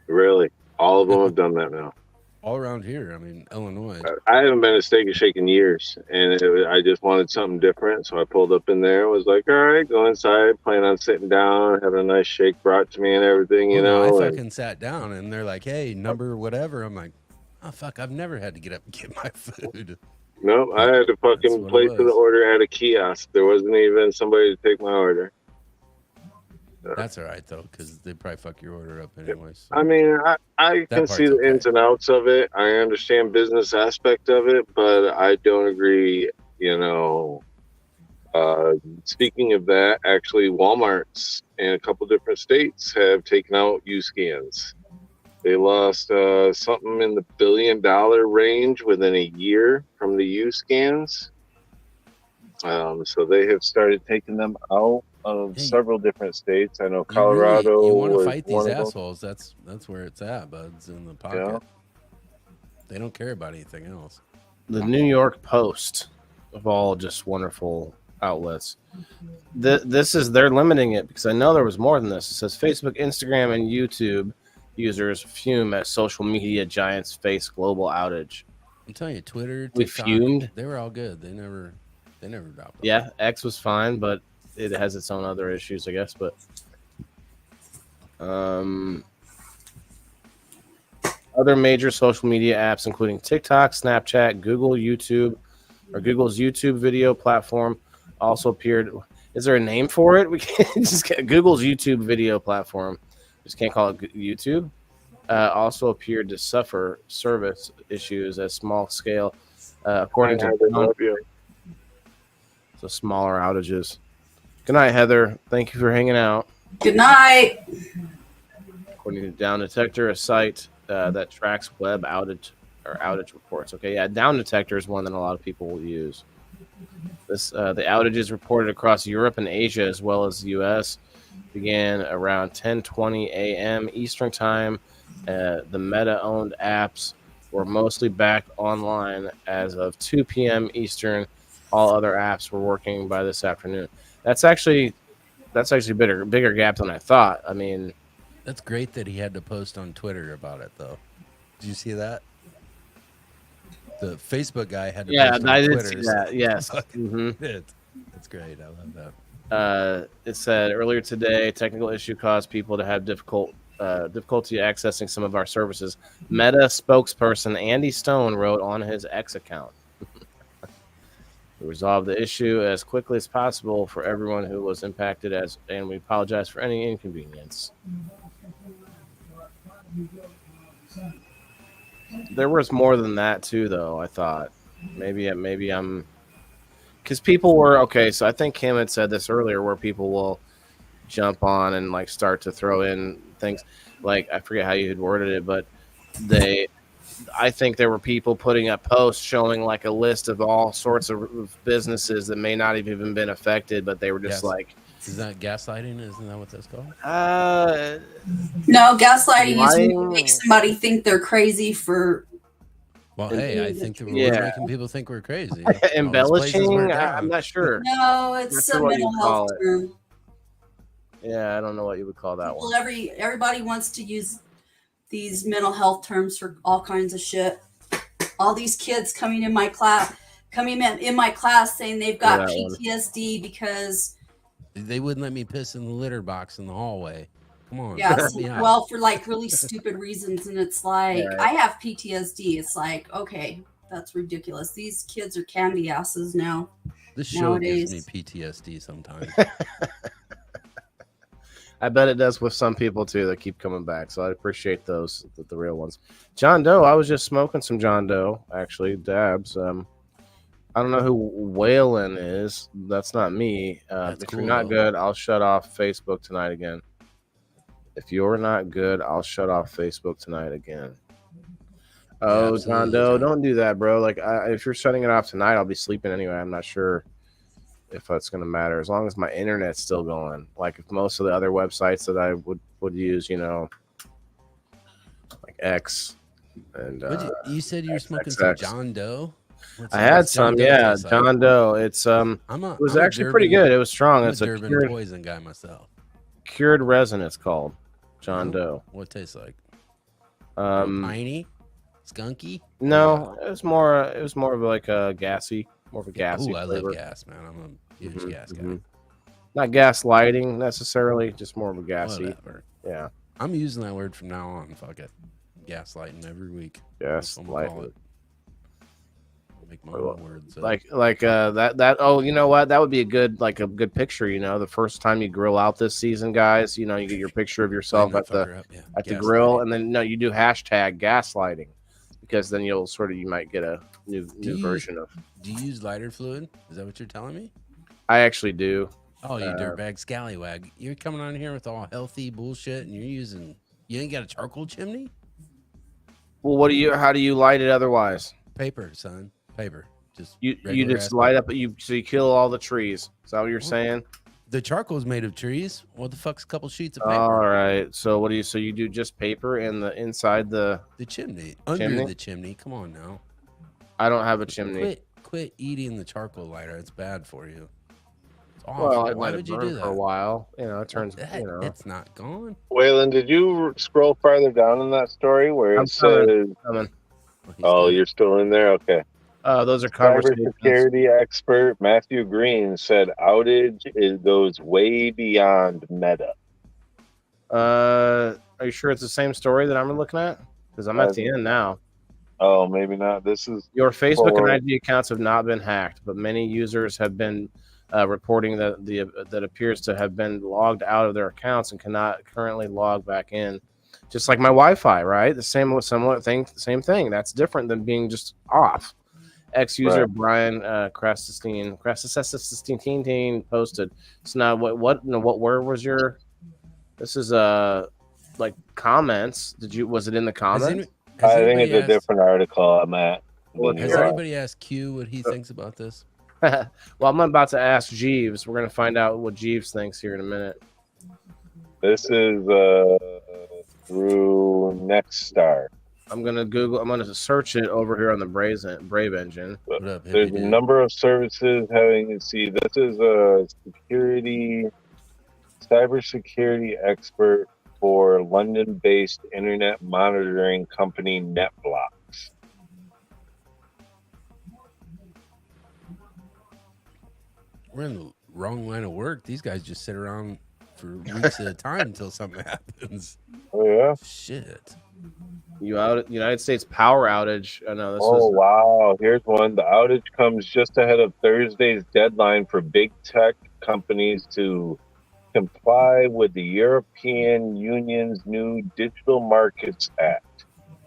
Really? All of them have done that now. All around here. I mean, Illinois. I haven't been to Steak and Shake in years, and I just wanted something different. So I pulled up in there, was like, all right, go inside, plan on sitting down, having a nice shake brought to me and everything, I fucking sat down, and they're like, hey, number whatever. I'm like, oh, fuck, I've never had to get up and get my food. Nope, I had to fucking place for the order at a kiosk. There wasn't even somebody to take my order. That's all right, though, because they probably fuck your order up anyway. So. I mean, I can see the ins and outs of it. I understand business aspect of it, but I don't agree, speaking of that, actually, Walmart's in a couple different states have taken out U-scans. They lost something in the $1 billion range within a year from the U-scans. So they have started taking them out. of Hey, several different states. I know You Colorado want to was fight one these of them. assholes? That's where it's at, buds, in the pocket. Yeah. They don't care about anything else. The New York Post, of all just wonderful outlets. They're limiting it because I know there was more than this. It says Facebook, Instagram, and YouTube users fume as social media giants face global outage. I'm telling you, Twitter, We TikTok, fumed. they were all good. They never dropped. Yeah, X was fine, but it has its own other issues, I guess. But other major social media apps, including TikTok, Snapchat, Google's YouTube video platform, also appeared. Is there a name for it? We can't just get Google's YouTube video platform. Just can't call it YouTube. Also appeared to suffer service issues at small scale, according to so smaller outages. Good night, Heather. Thank you for hanging out. Good night. According to Down Detector, a site that tracks web outage reports. Okay, yeah, Down Detector is one that a lot of people will use. The outages reported across Europe and Asia as well as the U.S. began around 10:20 a.m. Eastern Time. The Meta-owned apps were mostly back online as of 2 p.m. Eastern. All other apps were working by this afternoon. That's actually a bigger gap than I thought. I mean, That's great that he had to post on Twitter about it, though. Did you see that? The Facebook guy had to post on I did Twitter. see that. Yes. That's great. I love that. It said earlier today, technical issue caused people to have difficulty accessing some of our services. Meta spokesperson Andy Stone wrote on his X account. We resolved the issue as quickly as possible for everyone who was impacted, and we apologize for any inconvenience. There was more than that too, though. I thought maybe I'm because people were okay. So I think Kim had said this earlier, where people will jump on and like start to throw in things. Like I forget how you had worded it, but I think there were people putting up posts showing like a list of all sorts of businesses that may not have even been affected, but they were just like. Is that gaslighting? Isn't that what that's called? No, gaslighting is when you make somebody think they're crazy for. Well, hey, I think that we're making people think we're crazy. Embellishing? I'm not sure. No, it's a mental health term. Yeah, I don't know what you would call that one. Everybody wants to use these mental health terms for all kinds of shit. All these kids coming in my class saying they've got PTSD because they wouldn't let me piss in the litter box in the hallway. Come on. Yeah, well, for like really stupid reasons, and it's like I have PTSD. It's like, okay, that's ridiculous. These kids are candy asses now. This show gives me PTSD sometimes. I bet it does with some people too that keep coming back. So I appreciate those, the real ones. John Doe, I was just smoking some John Doe, actually, dabs. I don't know who Waylon is. That's not me. If you're not good, I'll shut off Facebook tonight again. If you're not good, I'll shut off Facebook tonight again. Oh, John Doe, don't do that, bro. Like, if you're shutting it off tonight, I'll be sleeping anyway. I'm not sure if that's going to matter. As long as my internet's still going. Like, if most of the other websites that I would use, you know, like X and you said you were smoking some John Doe? I had some, yeah. John Doe. It was actually pretty good. It was strong. It's a Durban poison guy myself. Cured resin, it's called. John Doe. What it tastes like? Piney? Skunky? No, it was more of like a gassy, more of a gassy Ooh, I flavor. love gas, man. I'm a huge gas guy. Not gas lighting necessarily, just more of a gassy. Whatever. Yeah. I'm using that word from now on. Fuck it. Gaslighting every week. Yes, lighting. Make my own words. Like that. Oh, you know what? That would be a good picture. You know, the first time you grill out this season, guys. You know, you get your picture of yourself at the grill, and then you do hashtag gaslighting, because then you might get a new version of. Do you use lighter fluid? Is that what you're telling me? I actually do. Oh, you dirtbag scallywag! You're coming on here with all healthy bullshit, and you ain't got a charcoal chimney? Well, how do you light it otherwise? Paper, son. Paper. Just you just light up. So you kill all the trees. Is that what you're saying? The charcoal's made of trees. What the fuck's a couple sheets of paper? All right. So what do you? So you do just paper in the inside the chimney, under chimney? the chimney. Come on now. I don't have a chimney. Quit eating the charcoal lighter. It's bad for you. It's awful. Well, I Why let would it you burn do that? for a while. You know, it turns. You know, It's not gone. Waylon, did you scroll farther down in that story where I'm it says, coming. Well, you're still in there? Okay. Those are conversations. Cybersecurity expert Matthew Green said goes way beyond Meta. Are you sure it's the same story that I'm looking at? Because I'm at the end now. Oh, maybe not. This is Your Facebook and IG accounts have not been hacked, but many users have been reporting that appears to have been logged out of their accounts and cannot currently log back in. Just like my Wi-Fi, right? The same similar thing, same thing. That's different than being just off. Ex-user Right. Brian Krasistine posted. So now, where was your? This is like comments. Was it in the comments? I think it's a different article I'm at. Has anybody asked Q what he thinks about this? Well, I'm about to ask Jeeves. We're gonna find out what Jeeves thinks here in a minute. This is through Nextstar. I'm gonna search it over here on the Brave engine. What up, There's a number of services having. This is a cybersecurity expert for London-based internet monitoring company NetBlocks. We're in the wrong line of work. These guys just sit around for weeks at a time until something happens. Oh yeah. Shit. United States power outage. I know this Wow. Here's one. The outage comes just ahead of Thursday's deadline for big tech companies to comply with the European Union's new Digital Markets Act.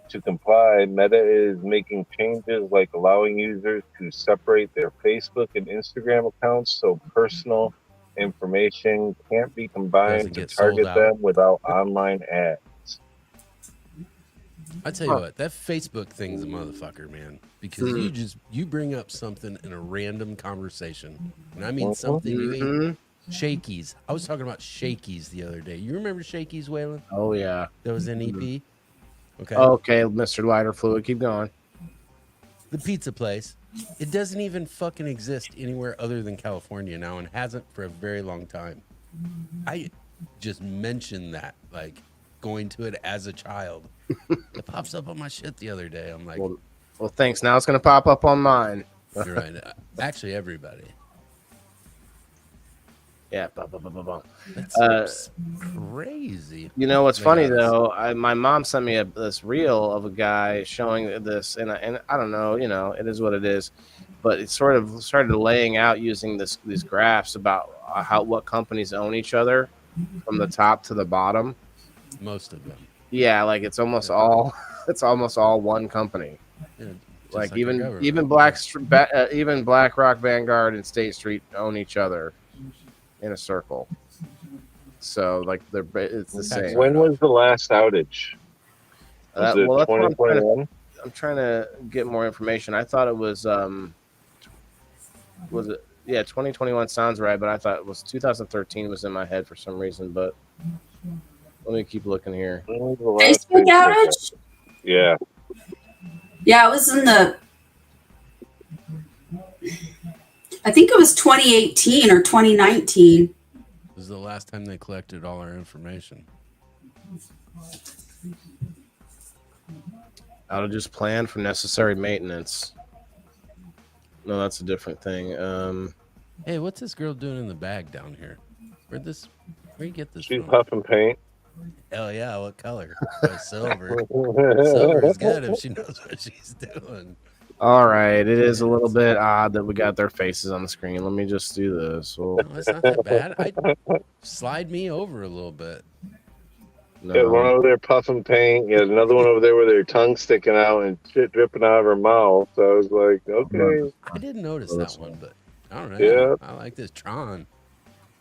To comply, Meta is making changes like allowing users to separate their Facebook and Instagram accounts so personal information can't be combined to target them without online ads. I tell you what, that Facebook thing's a motherfucker, man. Because you bring up something in a random conversation, and I mean something you ain't. Shakies. I was talking about Shakies the other day. You remember Shakies, Waylon? Oh yeah, that was NEP. Okay. Okay, Mr. Lighter Fluid, keep going. The pizza place. It doesn't even fucking exist anywhere other than California now, and hasn't for a very long time. I just mentioned that, like, going to it as a child. It pops up on my shit the other day. I'm like, well, thanks. Now it's gonna pop up on mine. You're right. Actually, everybody. Yeah. That's crazy. You know what's funny though? My mom sent me this reel of a guy showing this, and I don't know. You know, it is what it is. But it sort of started laying out using these graphs about what companies own each other from the top to the bottom. Most of them. Yeah, like it's almost all one company. Yeah, like even BlackRock, Vanguard, and State Street own each other in a circle. So like it's the same. When was the last outage? Was it 2021? I'm trying to get more information. I thought it was it? Yeah, 2021 sounds right, but I thought it was 2013 was in my head for some reason. But let me keep looking here. Facebook outage? Yeah. Yeah, it was in I think it was 2018 or 2019. This is the last time they collected all our information. Outages planned for necessary maintenance. No, that's a different thing. Hey, what's this girl doing in the bag down here? Where you get this She's from? puffing paint. Hell yeah, what color? Oh, silver. Silver is good if she knows what she's doing. All right, it is a little bit odd that we got their faces on the screen. Let me just do this. No, it's not that bad. Slide me over a little bit. No. Yeah, one over there puffing paint. Yeah, another one over there with her tongue sticking out and shit dripping out of her mouth. So I was like, okay. I didn't notice that one, but all right. Yeah. I like this Tron.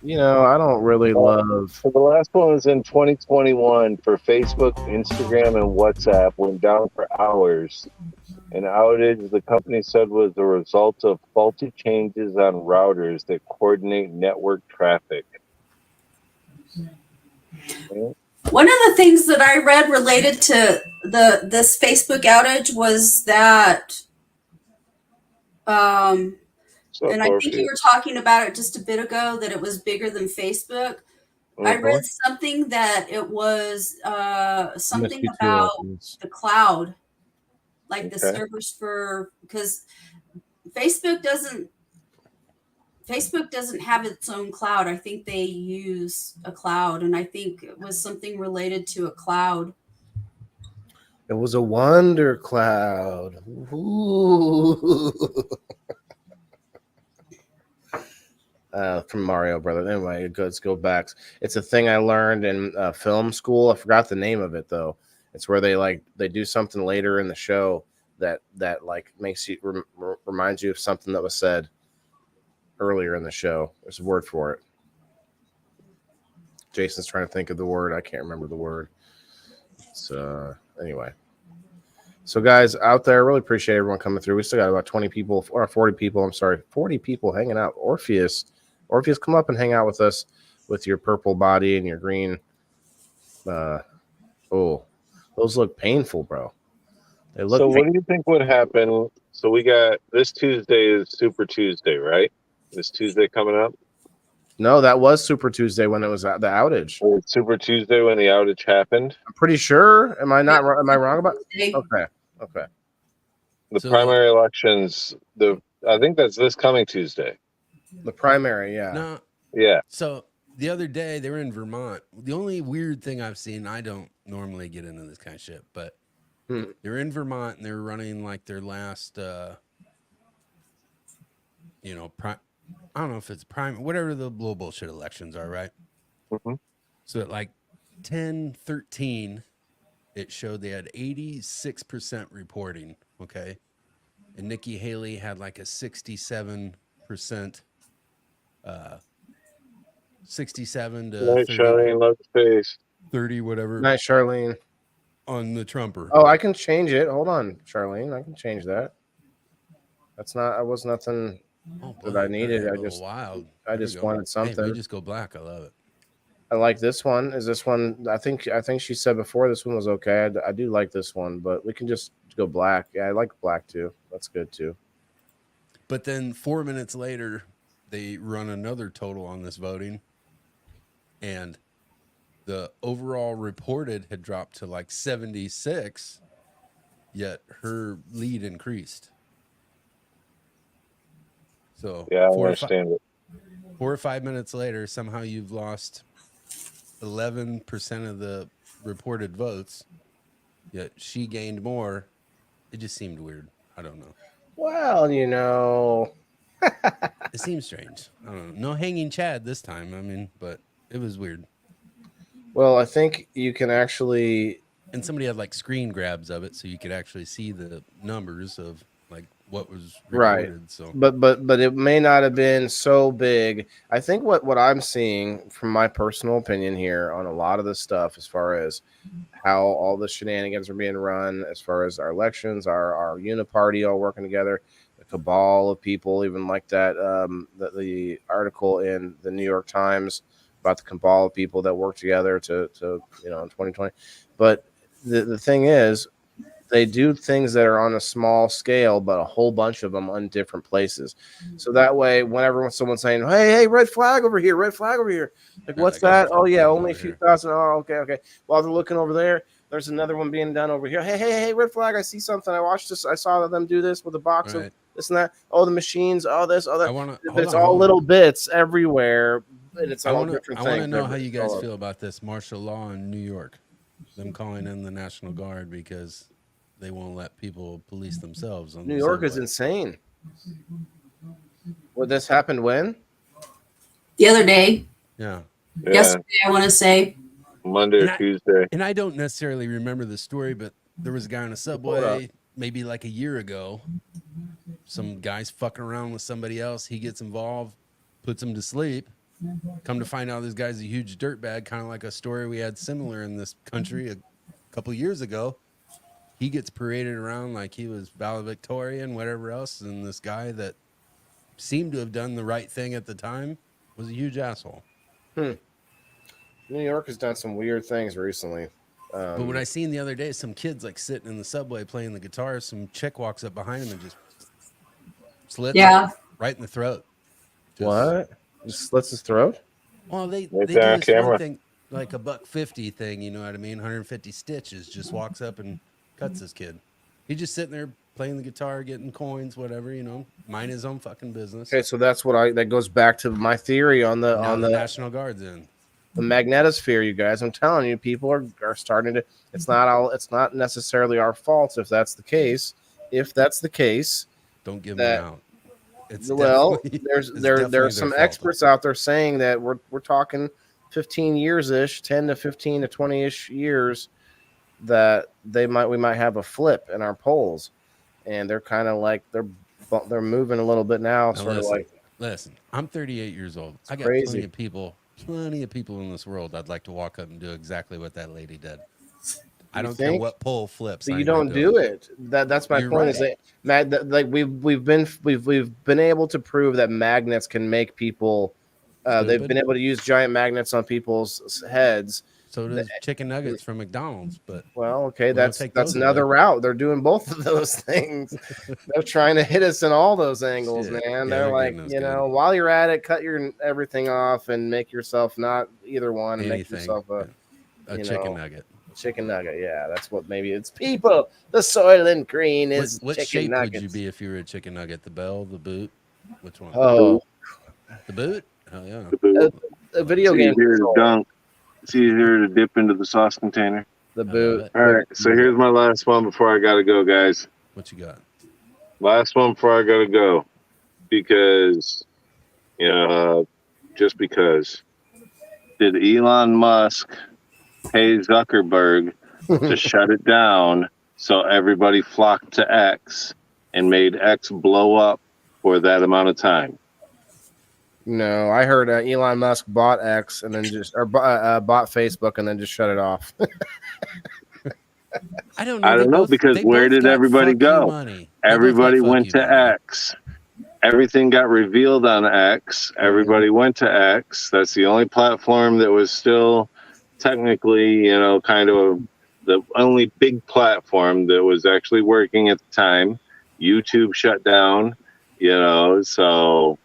You know, I don't really love. So the last one was in 2021 for Facebook, Instagram, and WhatsApp. Went down for hours. An outage the company said was the result of faulty changes on routers that coordinate network traffic. One of the things that I read related to this Facebook outage was that, and I think you were talking about it just a bit ago, that it was bigger than Facebook. I read something that it was something about the cloud, like the servers because Facebook doesn't have its own cloud. I think they use a cloud, and I think it was something related to a cloud. It was a wonder cloud. Ooh. From Mario Brothers. Anyway, let's go back. It's a thing I learned in film school. I forgot the name of it though. It's where they do something later in the show that like makes you reminds you of something that was said earlier in the show. There's a word for it. Jason's trying to think of the word. I can't remember the word. So anyway. So guys out there, really appreciate everyone coming through. We still got about 20 people or 40 people. I'm sorry, 40 people hanging out. Orpheus, come up and hang out with us with your purple body and your green. Oh, those look painful, bro. They look. So, what do you think would happen? So, we got this Tuesday is Super Tuesday, right? This Tuesday coming up. No, that was Super Tuesday when it was the outage. Oh, it's Super Tuesday when the outage happened. I'm pretty sure. Am I not? Am I wrong about? Okay. The primary elections. I think that's this coming Tuesday. The primary, yeah. No. Yeah. So the other day they were in Vermont. The only weird thing I've seen, I don't normally get into this kind of shit, but they're in Vermont and they're running like their last, I don't know if it's whatever the little bullshit elections are, right? Mm-hmm. So at like 10:13, it showed they had 86% reporting, okay? And Nikki Haley had like a 67%, 67 to 30, Charlene, love face. 30, whatever. Nice, Charlene. On the Trumper. Oh, I can change it. Hold on, Charlene. I can change that. I was nothing that I needed. I just wanted something. Hey, we just go black. I love it. I like this one. Is this one? I think she said before this one was okay. I do like this one, but we can just go black. Yeah, I like black too. That's good too. But then 4 minutes later, they run another total on this voting, and the overall reported had dropped to like 76, yet her lead increased. So yeah, I understand it. 4 or 5 minutes later, somehow you've lost 11% of the reported votes, yet she gained more. It just seemed weird. I don't know. Well, it seems strange. I don't know. No hanging Chad this time. I mean, but it was weird. Well, I think you can actually, and somebody had like screen grabs of it, so you could actually see the numbers of like what was reported. Right. So, but it may not have been so big. I think what I'm seeing from my personal opinion here on a lot of this stuff, as far as how all the shenanigans are being run, as far as our elections, our uniparty all working together, the cabal of people, even like that, the article in the New York Times about the cabal of people that work together to in 2020. But the thing is, they do things that are on a small scale, but a whole bunch of them on different places. So that way, whenever someone's saying, hey, red flag over here, like, what's that? Oh, yeah, only a few thousand. Oh, okay. While they're looking over there, there's another one being done over here. Hey, red flag, I see something. I watched this. I saw them do this with a box of this and that. Oh, the machines. Oh, this, oh, that. It's all little bits everywhere. And it's all different things. I want to know how you guys feel about this martial law in New York. Them calling in the National Guard because they won't let people police themselves. New York is insane. Well, this happened when? The other day. Yeah. Yesterday, I want to say. Monday or Tuesday. And I don't necessarily remember the story, but there was a guy on a subway maybe like a year ago. Some guy's fucking around with somebody else. He gets involved, puts him to sleep. Come to find out this guy's a huge dirtbag, kind of like a story we had similar in this country a couple years ago. he gets paraded around like he was valedictorian, whatever else, and this guy that seemed to have done the right thing at the time was a huge asshole. New York has done some weird things recently. But when I seen the other day, some kids like sitting in the subway playing the guitar, some chick walks up behind him and just slits him right in the throat. What? Just slits his throat? Well, they Right do there on this camera. one thing, like a $150 thing, you know what I mean? 150 stitches, just walks up and cuts this kid. He just sitting there playing the guitar, getting coins, whatever, you know, mind his own fucking business. Okay, so that's that goes back to my theory on the National Guard's in. The magnetosphere, you guys. I'm telling you, people are starting to. It's not necessarily our fault if that's the case. If that's the case, don't give them out. It's there's some experts out there saying that we're talking 15 years ish, 10 to 15 to 20 ish years, that we might have a flip in our polls, and they're kind of like they're moving a little bit now, sort of like. Listen, I'm 38 years old. I got crazy. plenty of people in this world I'd like to walk up and do exactly what that lady did. I don't think? care what poll flips. But you don't do it. That's my You're point. right. Is that like we've been able to prove that magnets can make people. They've been able to use giant magnets on people's heads. So does chicken nuggets from McDonald's. But okay, that's another route. They're doing both of those things. They're trying to hit us in all those angles, man. Yeah, they're like, while you're at it, cut your everything off and make yourself not either one. Anything. Make yourself a chicken nugget. Chicken nugget, yeah, that's what maybe it's people. The Soylent Green is what chicken shape nuggets. would you be if you were a chicken nugget? The bell, the boot, which one? Oh, the boot. Hell yeah. The boot. A video game. Easier to dunk. It's easier to dip into the sauce container. The boot. All right, so here's my last one before I gotta go, guys. What you got? Last one before I gotta go, because just because. Did Elon Musk pay Zuckerberg to shut it down so everybody flocked to X and made X blow up for that amount of time? No, I heard Elon Musk bought X and then bought Facebook and then just shut it off. I don't know. I don't know because where did everybody go? Everybody went to X. Everything got revealed on X. Everybody went to X. That's the only platform that was still technically, kind of the only big platform that was actually working at the time. YouTube shut down, so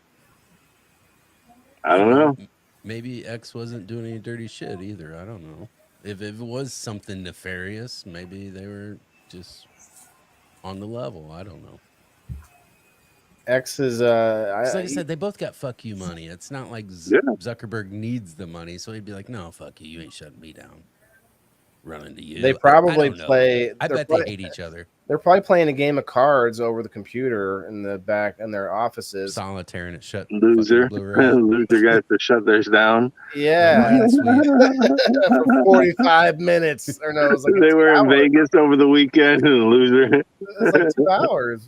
I don't know. Maybe X wasn't doing any dirty shit either. I don't know. If it was something nefarious, maybe they were just on the level. I don't know. X is like I said, they both got fuck you money. It's not like Zuckerberg needs the money, so he'd be like, "No, fuck you. You ain't shutting me down. Running to you." They probably play. I bet they hate each other. They're probably playing a game of cards over the computer in the back in their offices. Solitaire and it shut. Loser guys to shut theirs down. Yeah, for 45 minutes or no, it was like they were in Vegas over the weekend and loser. It was like 2 hours.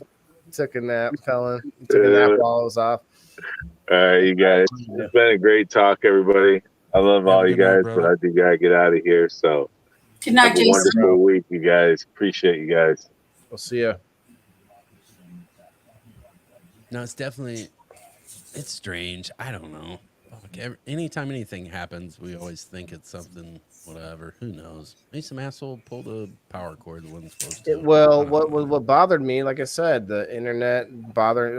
Took a nap, Colin. Took a nap while I was off. All right, you guys. It's been a great talk, everybody. I love all you guys, but I do gotta get out of here. So, good night, Jason. Wonderful week, you guys. Appreciate you guys. We'll see you. No, it's strange. I don't know. Anytime anything happens, we always think it's something, whatever. Who knows? Maybe some asshole pulled a power cord that wasn't supposed to. What bothered me, like I said, the internet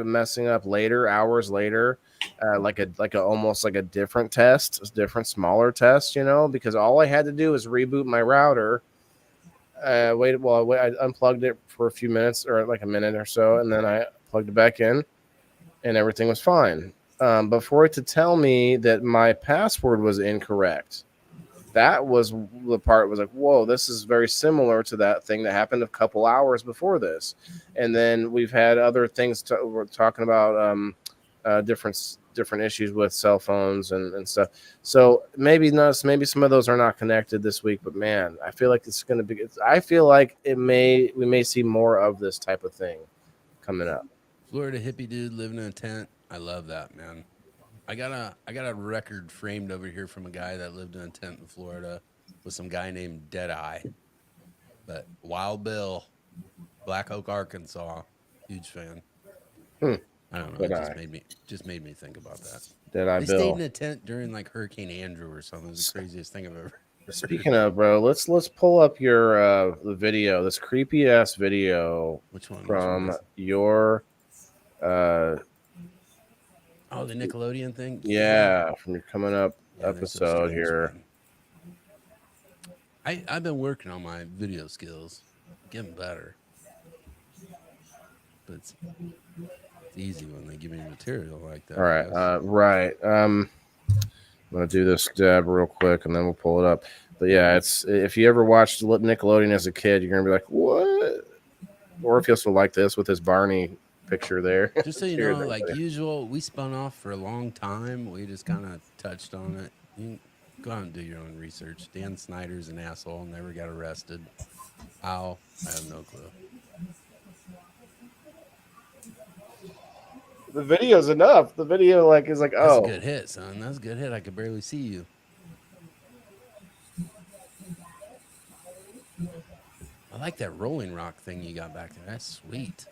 messing up later, hours later, almost like a different test, a different smaller test, because all I had to do was reboot my router. I unplugged it for a few minutes or like a minute or so, and then I plugged it back in, and everything was fine. But for it to tell me that my password was incorrect, that was the part was like, whoa, this is very similar to that thing that happened a couple hours before this. And then we've had other things we're talking about different issues with cell phones and stuff. So maybe some of those are not connected this week, but man, I feel like it's going to be. I feel like we may see more of this type of thing coming up. Florida hippie dude living in a tent. I love that, man. I got a record framed over here from a guy that lived in a tent in Florida with some guy named Deadeye. But Wild Bill Black Oak, Arkansas. Huge fan. Hmm. I don't know. Did It I? just made me think about that. Did I, They stayed in Bill? a tent during like Hurricane Andrew or something. It was the craziest thing I've ever heard. Speaking of, bro, let's pull up your the video, this creepy ass video Which one? from your Oh, the Nickelodeon thing? yeah, from your coming up Yeah, they're so episode strange, here. man. I've been working on my video skills, getting better. But it's easy when they give me material like that. All right, right. I'm gonna do this dab real quick, and then we'll pull it up. But yeah, it's if you ever watched Nickelodeon as a kid, you're gonna be like, what? Orpheus will like this with his Barney picture there. Just so you Cheers, know, like everybody. usual, we spun off for a long time. We just kind of touched on it. You can go out and do your own research. Dan Snyder's an asshole, never got arrested. How? I have no clue. The video's enough. The video is like, That's oh, a good hit, son. That's a good hit. I could barely see you. I like that Rolling Rock thing you got back there. That's sweet.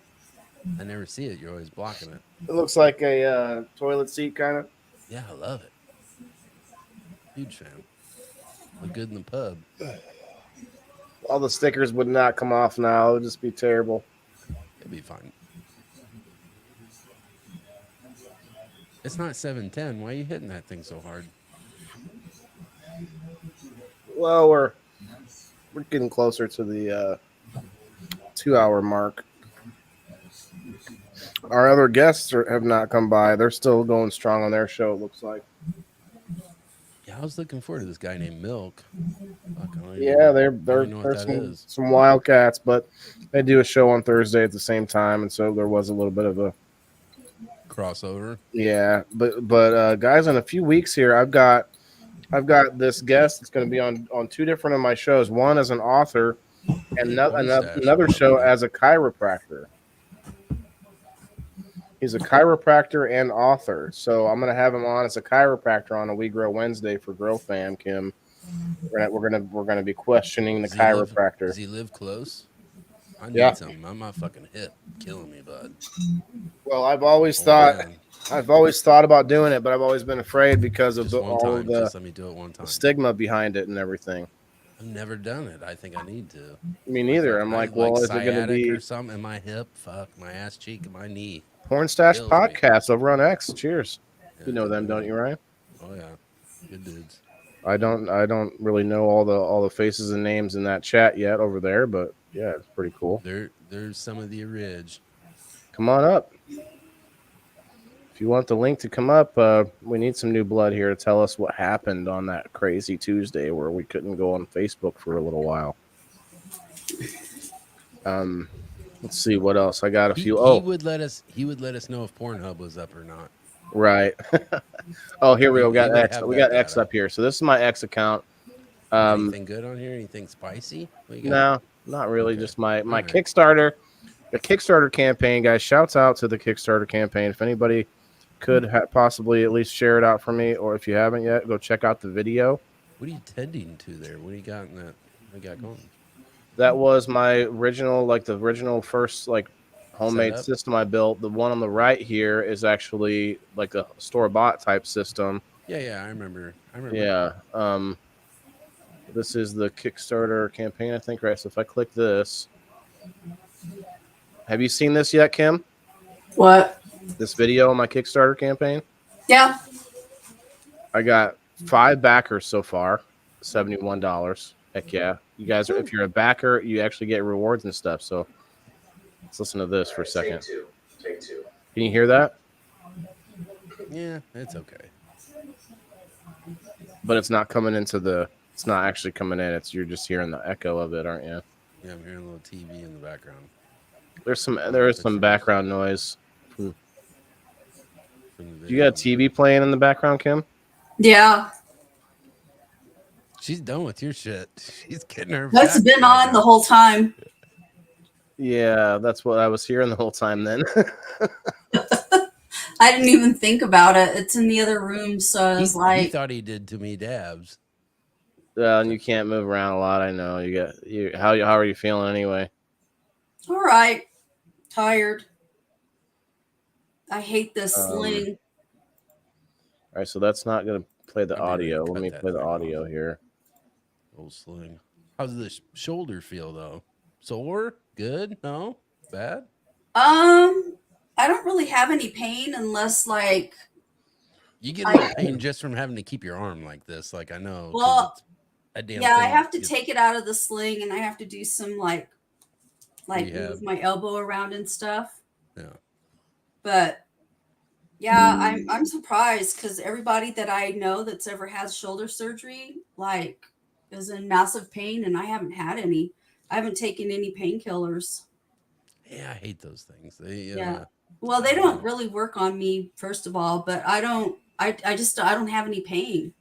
I never see it. You're always blocking it. it looks like a toilet seat kind of. Yeah, I love it. Huge fan. Look good in the pub. All the stickers would not come off now. It would just be terrible. It'll be fine. It's not 7:10. Why are you hitting that thing so hard? Well, we're getting closer to the 2-hour mark. Our other guests have not come by. They're still going strong on their show, it looks like. Yeah, I was looking forward to this guy named Milk. Fuck, I don't even Yeah, know- they're I don't even know what that some, is. some Wildcats, but they do a show on Thursday at the same time, and so there was a little bit of a Crossover. yeah. But guys, in a few weeks here, I've got this guest that's going to be on two different of my shows. One as an author, and another show as a chiropractor. He's a chiropractor and author, so I'm gonna have him on as a chiropractor on a We Grow Wednesday for Grow Fam, Kim. We're gonna be questioning the chiropractor. Does he live close? I need Yeah. something. I'm not fucking hip. Killing me, bud. Well, I've always Oh, man. thought about doing it, but I've always been afraid because of Just one all time. of the Just let me do it one time. stigma behind it and everything. I've never done it. I think I need to. Me neither. I'm like, well, is it gonna sciatic be or something in my hip? Fuck, my ass cheek and my knee. Porn Stash kills me. Podcast over on X? Cheers. Yeah, You know them, don't you, Ryan? Oh yeah, good dudes. I don't really know all the faces and names in that chat yet over there, but yeah, it's pretty cool. There's some of the orig. Come on up. If you want the link to come up, we need some new blood here to tell us what happened on that crazy Tuesday where we couldn't go on Facebook for a little while. Let's see what else. I got a few. He would let us know if Pornhub was up or not. Right. Oh, here we go. We got would X. have We that got X data. up here. So this is my X account. Anything good on here? Anything spicy? What you got? No, not really. Okay. Just my Alright. Kickstarter. The Kickstarter campaign, guys. Shouts out to the Kickstarter campaign. If anybody could possibly at least share it out for me, or if you haven't yet, go check out the video. What are you tending to there? What do you got in that? What you got going? That was my original, the original first homemade Setup? system I built. The one on the right here is actually like a store-bought type system. Yeah, I remember. Yeah. This is the Kickstarter campaign, I think, right? So if I click this, have you seen this yet, Kim? What? This video on my Kickstarter campaign? Yeah. I got 5 backers so far, $71. Heck yeah. You guys are, if you're a backer, you actually get rewards and stuff. So let's listen to this for a second. Take two. Can you hear that? Yeah, it's okay. But it's not coming it's not actually coming in. You're just hearing the echo of it, aren't you? Yeah, I'm hearing a little TV in the background. There is some background noise. From the You video. got a TV playing in the background, Kim? Yeah. She's done with your shit. She's getting her. That's back been right on the now. whole time. Yeah, that's what I was hearing the whole time then. I didn't even think about it. It's in the other room, so I was He like, thought he did to me dabs. And you can't move around a lot, I know. How are you feeling anyway? All right. Tired. I hate this sling. All right, so that's not going to play the I bet they audio. cut Let me that play the thing audio off. here. Old sling. How's the shoulder feel though? Sore? Good? No? Bad? I don't really have any pain unless like You get a little pain just from having to keep your arm like this. Like I know, because well, it's a damn yeah, I thing. have to take it out of the sling and I have to do some like Rehab. move my elbow around and stuff. Yeah. But yeah, I'm surprised because everybody that I know that's ever had shoulder surgery like is in massive pain, and I haven't had any. I haven't taken any painkillers. Yeah, I hate those things. They Yeah. Well, they don't really work on me, first of all, but I don't. I don't have any pain.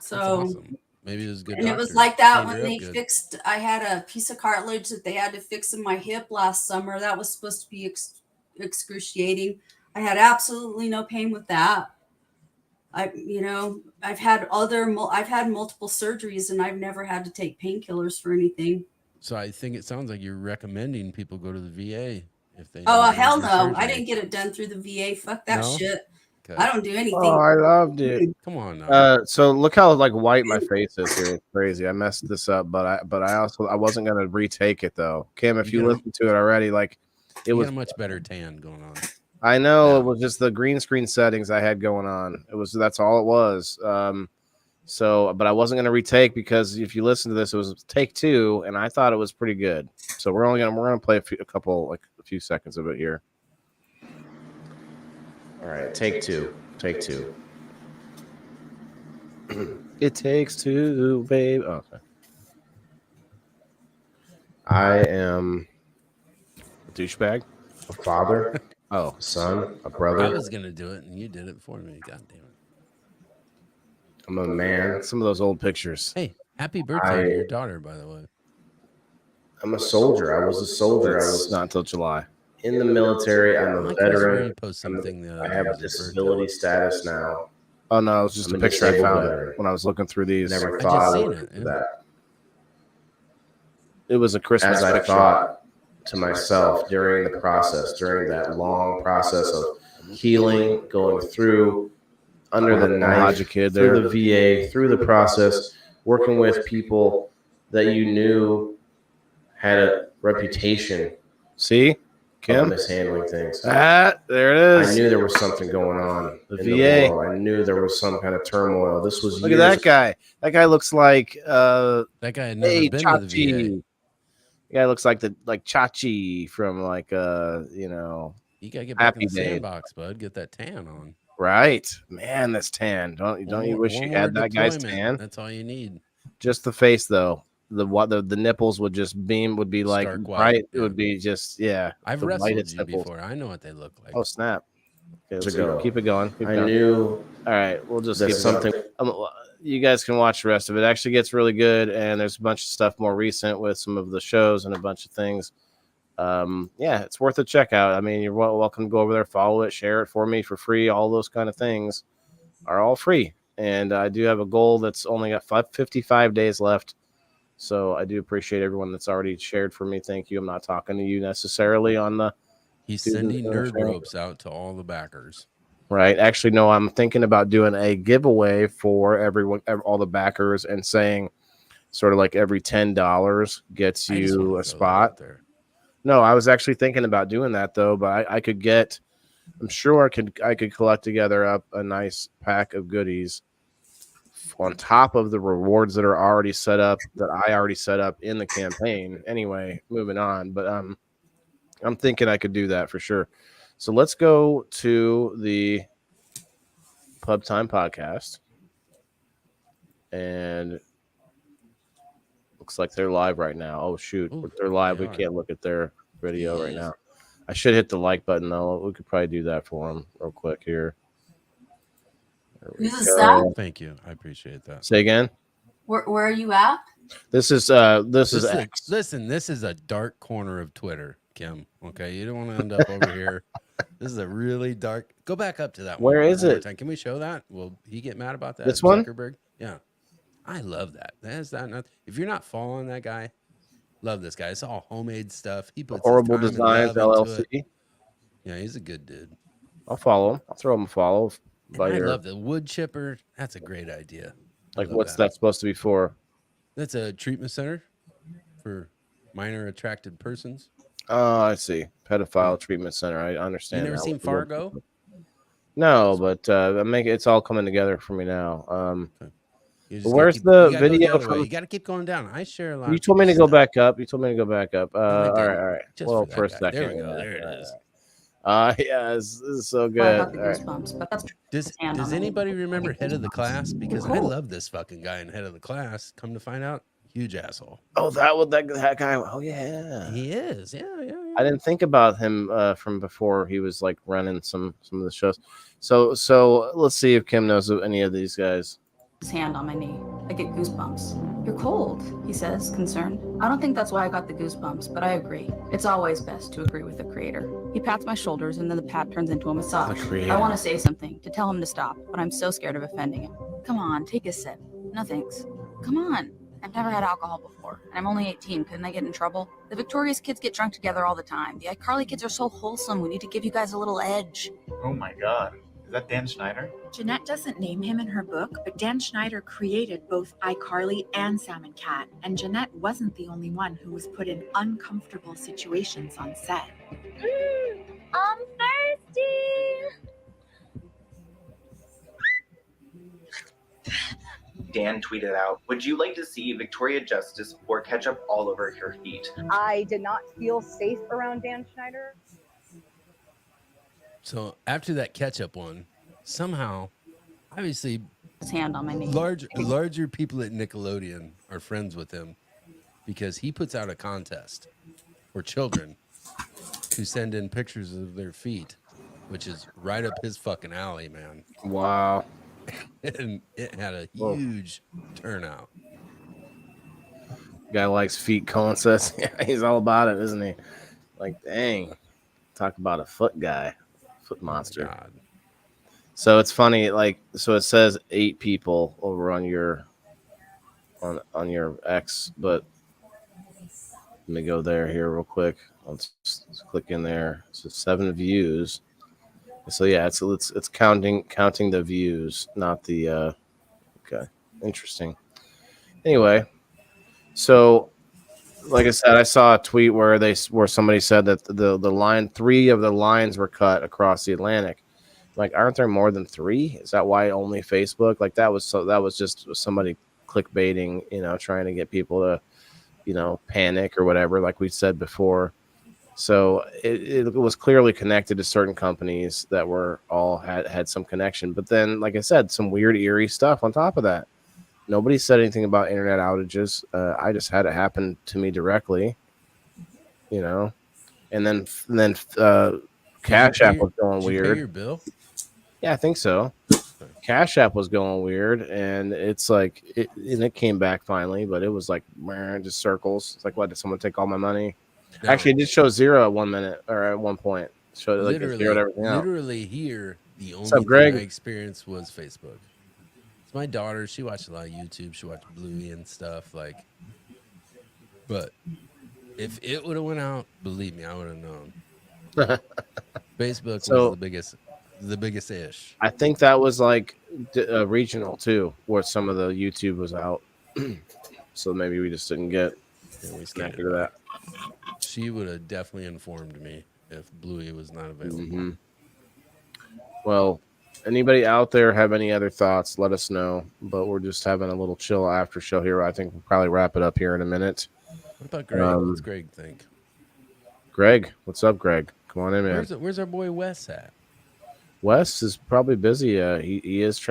So that's awesome. Maybe it was a good. And it was doctor. like that Trained when her up they good. fixed. I had a piece of cartilage that they had to fix in my hip last summer. That was supposed to be excruciating. I had absolutely no pain with that. I've had multiple surgeries and I've never had to take painkillers for anything. So I think it sounds like you're recommending people go to the VA if they. Oh, need hell major no. I surgery. didn't get it done through the VA. Fuck that No? shit. Okay. I don't do anything. Oh, I loved it. Come on now. So look how like white my face is here. It's crazy. I messed this up, but I wasn't gonna retake it though. Kim, if You you got- listened to it already, like it you was got a much better tan going on. I know Yeah. it was just the green screen settings I had going on. That's all it was. But I wasn't gonna retake because if you listen to this, it was take 2, and I thought it was pretty good. So we're gonna play a few seconds of it here. All right, take two. Take 2. It takes 2, babe. Oh, okay. I am a douchebag, a father, a son, a brother. I was gonna do it and you did it for me. God damn it. I'm a man. Some of those old pictures. Hey, happy birthday to your daughter, by the way. I'm a soldier. I was a soldier. I was not until July. In the military, I'm a Mike was veteran. ready to post something the I other have day a as his disability birthday. status now. Oh no, it was just a picture I found when I was looking through these. Never I thought just I seen would it. do Yeah. that. It was a Christmas. As I thought to myself during the process, during that long process of healing, going through under the knife, through the VA, through the process, working with people that you knew had a reputation. See, Kim, mishandling things. There it is. I knew there was something going on. The VA. I knew there was some kind of turmoil. This was. Look at that guy. That guy looks like. That guy had never been to the VA. The guy looks like Chachi from You gotta get back Happy in the Days. Sandbox, bud. Get that tan on. Right, man. That's tan. Don't you wish you had that guy's tan? That's all you need. Just the face, though. The nipples would just would be like Stark white, bright. yeah. It would be just I've the wrestled whitest you nipples. before. I know what they look like. Oh snap! Okay, let's go. Keep it going. I knew All right, we'll just that keep something. You guys can watch the rest of it. It actually gets really good, and there's a bunch of stuff more recent with some of the shows and a bunch of things. Yeah, it's worth a check out. I mean, you're welcome to go over there, follow it, share it for me for free. All those kind of things are all free. And I do have a goal that's only got 55 days left. So I do appreciate everyone that's already shared for me. Thank you. I'm not talking to you necessarily on the. He's sending nerd ropes out to all the backers. Right. Actually, no, I'm thinking about doing a giveaway for everyone, all the backers, and saying sort of like every $10 gets you a spot. No, I was actually thinking about doing that though, but I could get. I'm sure I could collect together up a nice pack of goodies on top of the rewards that are already set up that I already set up in the campaign. Anyway, moving on, but I'm thinking I could do that for sure. So let's go to the Pub Time podcast, and looks like they're live right now. Oh shoot, they're live. We can't look at their video right now. I should hit the like button though. We could probably do that for them real quick here. Who's that? Thank you. I appreciate that. Say again. Where are you at? This is X. Listen, this is a dark corner of Twitter, Kim. Okay, you don't want to end up over here. This is a really dark. Go back up to that one. Where is it? Time. Can we show that? Will he get mad about that? This one? Zuckerberg? Yeah. I love that. That's that. If you're not following that guy, Love this guy. It's all homemade stuff. He puts Horrible his time and Designs love into it. LLC. Yeah, he's a good dude. I'll follow him. I'll throw him a follow. And I love the wood chipper. That's a great idea. Like, what's that supposed to be for? That's a treatment center for minor attracted persons. Oh, I see. Pedophile treatment center. I understand. You never seen Fargo? No, but it's all coming together for me now. Where's the video from? You got to keep going down. I share a lot. You told me to go back up. All right. Just well, for a second. There we go. There it is. Yeah, this is so good. Does anybody remember Head of the Class? Because I love this fucking guy in Head of the Class. Come to find out, huge asshole. Oh, that guy. Oh yeah, he is. Yeah. I didn't think about him from before. He was like running some of the shows. So let's see if Kim knows any of these guys. His hand on my knee. I get goosebumps. You're cold, he says, concerned. I don't think that's why I got the goosebumps, but I agree. It's always best to agree with the creator. He pats my shoulders and then the pat turns into a massage. I want to say something, to tell him to stop, but I'm so scared of offending him. Come on, take a sip. No thanks. Come on. I've never had alcohol before, and I'm only 18. Couldn't I get in trouble? The Victorious kids get drunk together all the time. The iCarly kids are so wholesome. We need to give you guys a little edge. Oh my God. Is that Dan Schneider? Jeanette doesn't name him in her book, but Dan Schneider created both iCarly and Sam and Cat, and Jeanette wasn't the only one who was put in uncomfortable situations on set. I'm thirsty! Dan tweeted out, "Would you like to see Victoria Justice pour ketchup all over your feet?" I did not feel safe around Dan Schneider. So after that ketchup one, somehow, obviously, his hand on my knee. Larger people at Nickelodeon are friends with him because he puts out a contest for children who send in pictures of their feet, which is right up his fucking alley, man. Wow. And it had a huge turnout. Guy likes feet, Colin says. Yeah, he's all about it, isn't he? Like, dang. Talk about a foot guy. Foot monster. God. So it's funny, like, so it says 8 people over on your X, but let me go here real quick. Let's click in there. So 7 views. So yeah, it's counting the views, not the okay. Interesting. Anyway, so like I said, I saw a tweet where somebody said that the 3 of the lines were cut across the Atlantic. Like, aren't there more than 3? Is that why only Facebook? Like, that was just somebody clickbaiting, trying to get people to, panic or whatever, like we said before. So it was clearly connected to certain companies that were all had some connection. But then, like I said, some weird, eerie stuff on top of that. Nobody said anything about internet outages. I just had it happen to me directly, and then Cash App was going weird. Did you pay your bill? Yeah, I think so. Cash App was going weird, and it's like it came back finally, but it was like just circles. It's like, what, did someone take all my money? No. Actually, it did show 0 at 1 minute or at one point. It showed like it zeroed everything out. Literally here, the only thing I experienced was Facebook. It's my daughter. She watched a lot of YouTube. She watched Bluey and stuff like. But if it would have went out, believe me, I would have known. Facebook was the biggest ish. I think that was like regional too, where some of the YouTube was out. So maybe we just didn't get connected to that. She would have definitely informed me if Bluey was not available. Mm-hmm. Well, anybody out there have any other thoughts? Let us know. But we're just having a little chill after show here. I think we'll probably wrap it up here in a minute. What about Greg? What's Greg think? Greg, what's up, Greg? Come on in, man. Where's our boy Wes at? Wes is probably busy. He is.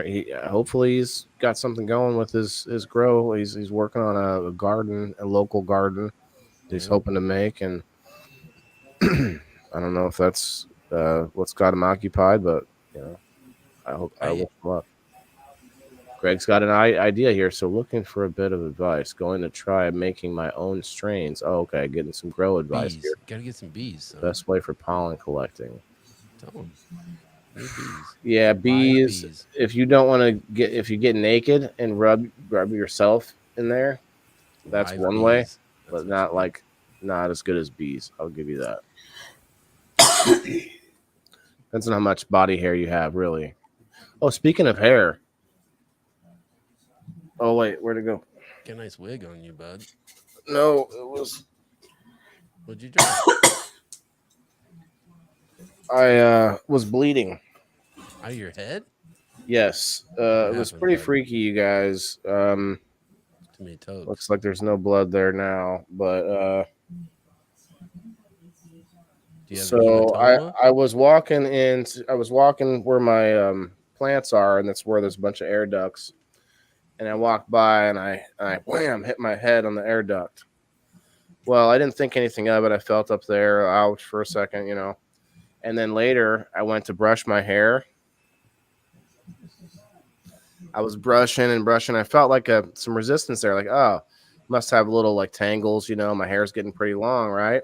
Hopefully, he's got something going with his grow. He's working on a garden, a local garden. He's hoping to make, and I don't know if that's what's got him occupied, but I hope I wish him luck. Greg's got an idea here, so looking for a bit of advice. Going to try making my own strains. Oh, okay, getting some grow advice here. Gotta get some bees. Son. Best way for pollen collecting. Tell him. Bees. Yeah, bees. If you don't want to if you get naked and rub yourself in there, that's one way. but not as good as bees. I'll give you that. Depends on how much body hair you have, really. Oh, speaking of hair. Oh wait, where'd it go? Get a nice wig on you, bud. No, it was. What'd you drink? I was bleeding. Out of your head? Yes, What it was happened, pretty bud? freaky, you guys. Too many tokes. Looks like there's no blood there now, but Do you have so hematoma? I was walking in. I was walking where my plants are, and that's where there's a bunch of air ducts. And I walked by, and I wham, hit my head on the air duct. Well, I didn't think anything of it. I felt up there, ouch, for a second, And then later, I went to brush my hair. I was brushing and brushing. I felt like some resistance there. Like, oh, must have little like tangles. My hair's getting pretty long, right?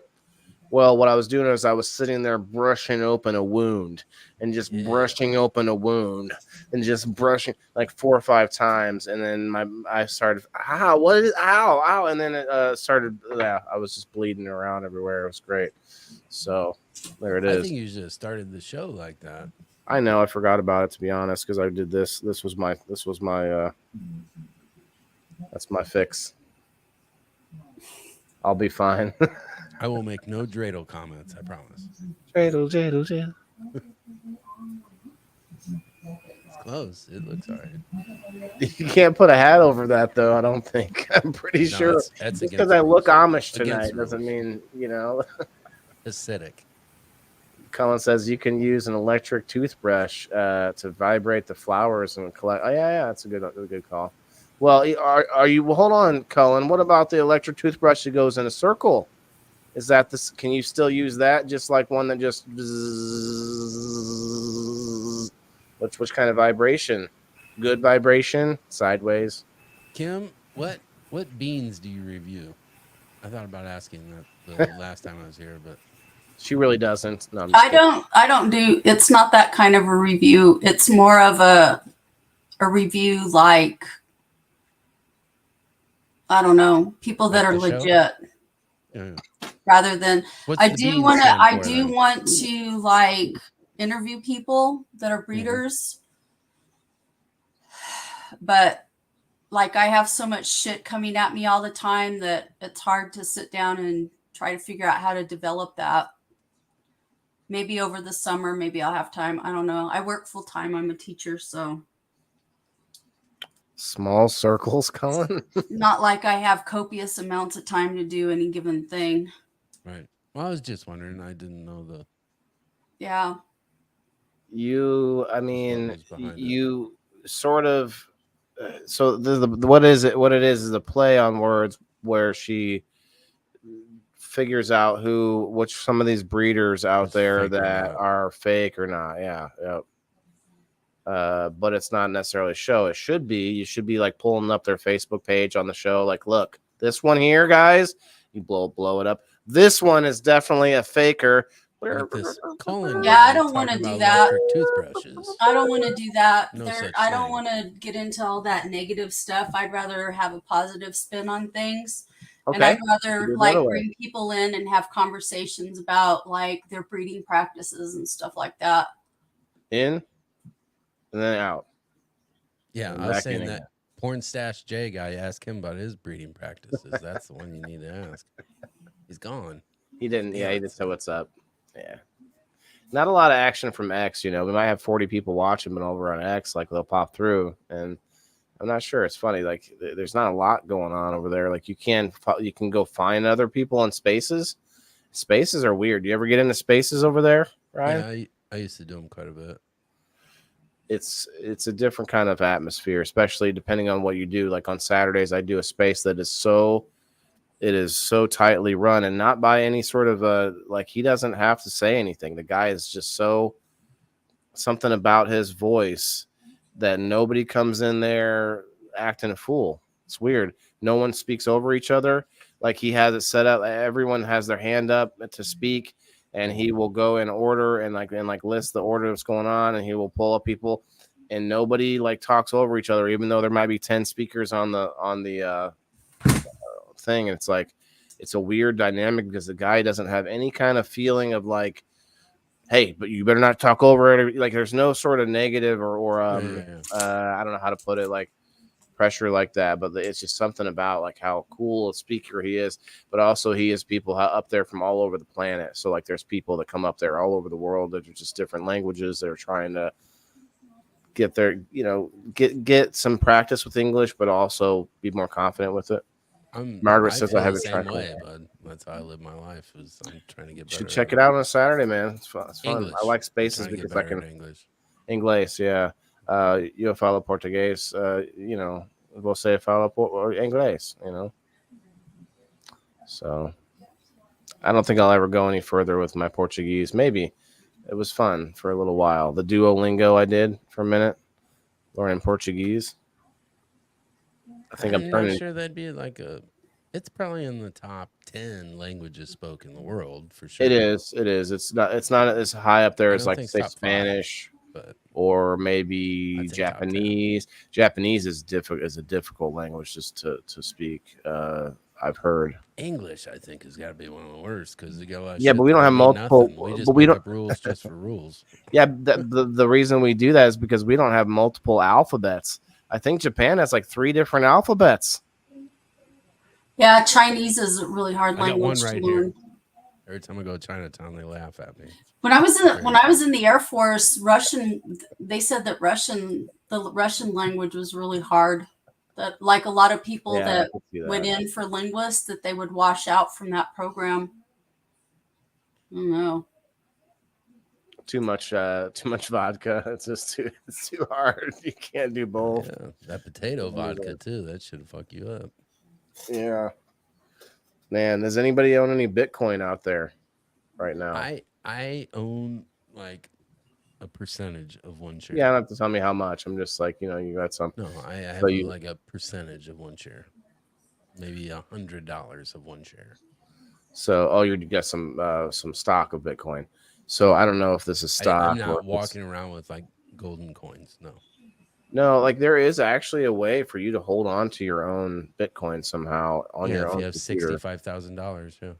Well, what I was doing is I was sitting there brushing open a wound and just brushing open a wound and just brushing like 4 or 5 times. And then I started, ow. And then it started, I was just bleeding around everywhere. It was great. So there it is. I think you should have started the show like that. I know. I forgot about it, to be honest, because I did this. This was my that's my fix. I'll be fine. I will make no dreidel comments, I promise. Dreidel. It's close. It looks all right. You can't put a hat over that, though, I don't think. I'm pretty sure. That's just because I look Amish tonight rules. doesn't mean, Acidic. Colin says you can use an electric toothbrush to vibrate the flowers and collect. Oh, yeah, that's a good call. Well, are you? Well, hold on, Cullen. What about the electric toothbrush that goes in a circle? Is that this? Can you still use that? Just like one that just. Which kind of vibration? Good vibration, sideways. Kim, what beans do you review? I thought about asking that the last time I was here, but she really doesn't. No, I don't do. It's not that kind of a review. It's more of a review like. I don't know, people that are legit. Yeah. Rather than What's I the do beans want to stand I for, do then? want to like interview people that are breeders. But like I have so much shit coming at me all the time that it's hard to sit down and try to figure out how to develop that. Maybe over the summer, maybe I'll have time. I don't know. I work full time. I'm a teacher, so small circles, Colin. not like I have copious amounts of time to do any given thing. Right. Well, I was just wondering. I didn't know the. Yeah. I mean, you sort of. So what is it? What it is a play on words where she figures out which some of these breeders out there that are fake or not. Yeah. Yep. But it's not necessarily a show. It should be. You should be like pulling up their Facebook page on the show. Like, look, this one here, guys. You blow it up. This one is definitely a faker. Yeah, I don't want to do that. Toothbrushes. I don't want to do that. No I don't want to get into all that negative stuff. I'd rather have a positive spin on things. Okay. And I'd rather like bring people in and have conversations about like their breeding practices and stuff like that. In and then out. Yeah, I was saying that Porn Stash J guy, ask him about his breeding practices. That's the one you need to ask. He's gone. He didn't. Yeah, he didn't say what's up. Yeah. Not a lot of action from X, We might have 40 people watching, but over on X, like they'll pop through. And I'm not sure. It's funny. Like there's not a lot going on over there. Like you can go find other people in spaces. Spaces are weird. You ever get into spaces over there, Ryan? Yeah, I used to do them quite a bit. It's a different kind of atmosphere, especially depending on what you do. Like on Saturdays, I do a space that is so tightly run and not by any sort of like he doesn't have to say anything. The guy is just so something about his voice that nobody comes in there acting a fool. It's weird. No one speaks over each other. Like he has it set up. Everyone has their hand up to speak, and he will go in order and list the order that's going on, and he will pull up people, and nobody like talks over each other, even though there might be 10 speakers on the thing. And it's like it's a weird dynamic because the guy doesn't have any kind of feeling of like, hey, but you better not talk over it. Like there's no sort of negative or I don't know how to put it, like pressure like that, but it's just something about like how cool a speaker he is, but also he has people up there from all over the planet. So like there's people that come up there all over the world that are just different languages. They're trying to get their, get some practice with English, but also be more confident with it. Margaret says I haven't tried way, bud. That's how I live my life. I'm trying to get better. Should check it out on a Saturday, man. It's fun. English. I like spaces because I can English. Inglés, yeah. Eu falo português. Você fala inglês. So I don't think I'll ever go any further with my Portuguese. Maybe it was fun for a little while. The Duolingo I did for a minute, learning Portuguese. I think I'm not sure that'd be like it's probably in the top 10 languages spoken in the world for sure. It is. It's not as high up there as like say Spanish, or maybe Japanese. Japanese is a difficult language just to speak. I've heard. English, I think, has got to be one of the worst because you got a lot of but we don't have multiple. We just but we make don't up rules just for rules. Yeah, the reason we do that is because we don't have multiple alphabets. I think Japan has like 3 different alphabets. Yeah, Chinese is a really hard language to learn. Here. Every time I go to Chinatown, they laugh at me. When I was in the Air Force, they said that the Russian language was really hard. That like a lot of people that went in for linguists, that they would wash out from that program. I don't know. Too much vodka. It's just too hard. You can't do both. Yeah, that potato vodka too. That should fuck you up. Yeah. Man, does anybody own any Bitcoin out there right now? I own like a percentage of one share. Yeah, I don't have to tell me how much. I'm just like, you got some. No, I have like a percentage of one share. Maybe $100 of one share. So, you got some stock of Bitcoin. So I don't know if this is stock. I'm not walking around with like golden coins. No, like there is actually a way for you to hold on to your own Bitcoin somehow on your own. If you have $65,000, yeah.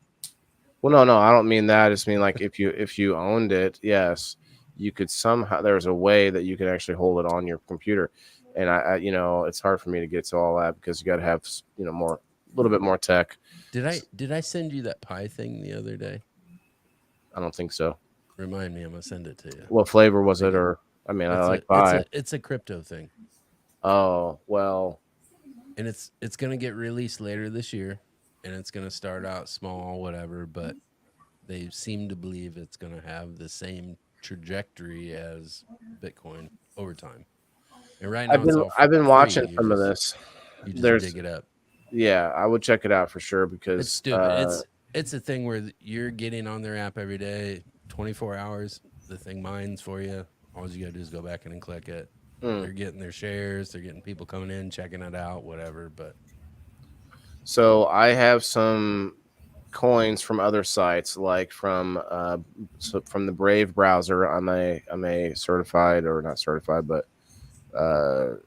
Well, no, I don't mean that. I just mean like if you owned it, yes, you could somehow. There's a way that you can actually hold it on your computer, and I it's hard for me to get to all that because you got to have a little bit more tech. Did I send you that pie thing the other day? I don't think so. Remind me, I'm gonna send it to you. What flavor was it? Or I like pie. It's a crypto thing. Oh well, and it's gonna get released later this year, and it's gonna start out small, whatever. But they seem to believe it's gonna have the same trajectory as Bitcoin over time. And right now, I've been watching some of this. You just dig it up. Yeah, I would check it out for sure because it's stupid. It's a thing where you're getting on their app every day. 24 hours, the thing mines for you. All you gotta do is go back in and click it. They're getting their shares. They're getting people coming in, checking it out, whatever. But so I have some coins from other sites, like from the Brave browser. I'm a certified, or not certified, but for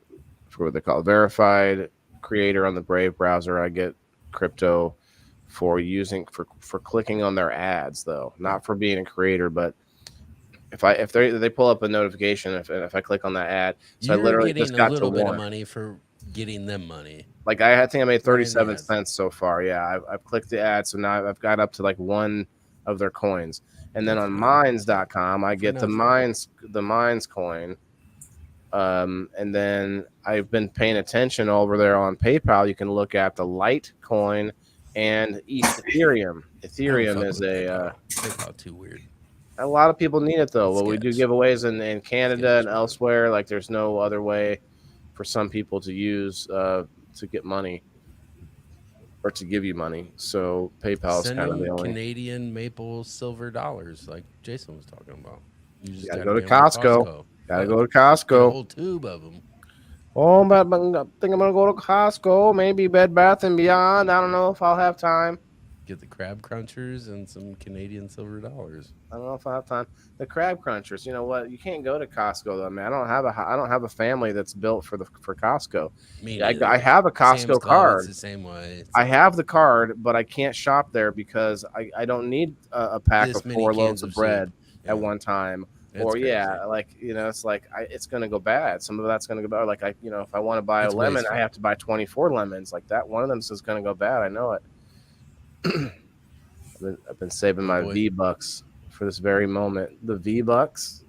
what they call it, verified creator on the Brave browser. I get crypto for clicking on their ads, though, not for being a creator, but if they pull up a notification, if I click on that ad, so I literally just got a little bit of money for getting them money. Like I think I made 37 cents so far. Yeah, I've clicked the ad, so now I've got up to like one of their coins, and then on mines.com I get the mines coin. And then I've been paying attention over there on PayPal. You can look at the Litecoin and Ethereum. Ethereum is PayPal too weird. A lot of people need it though. Well, we do giveaways in Canada and elsewhere. Like there's no other way for some people to use to get money or to give you money. So PayPal is kind of the only. Canadian maple silver dollars, like Jason was talking about. You just gotta go to Costco. Gotta go to Costco. A whole tube of them. Oh, but I think I'm gonna go to Costco. Maybe Bed Bath and Beyond. I don't know if I'll have time. Get the crab crunchers and some Canadian silver dollars. I don't know if I have time. The crab crunchers. You know what? You can't go to Costco though, man. I don't have a family that's built for Costco. Me I neither. have a Costco Sam's Club, card. It's the same way. I have the card, but I can't shop there because I don't need a pack This of many 4 cans loaves of of bread soup. at Yeah. one time. It's Or crazy. like it's like it's gonna go bad. Some of that's gonna go bad. Like if I want to buy It's a lemon, wasteful. I have to buy 24 lemons. Like that, one of them is gonna go bad. I know it. I've been saving my boy. V-Bucks for this very moment. The V-Bucks.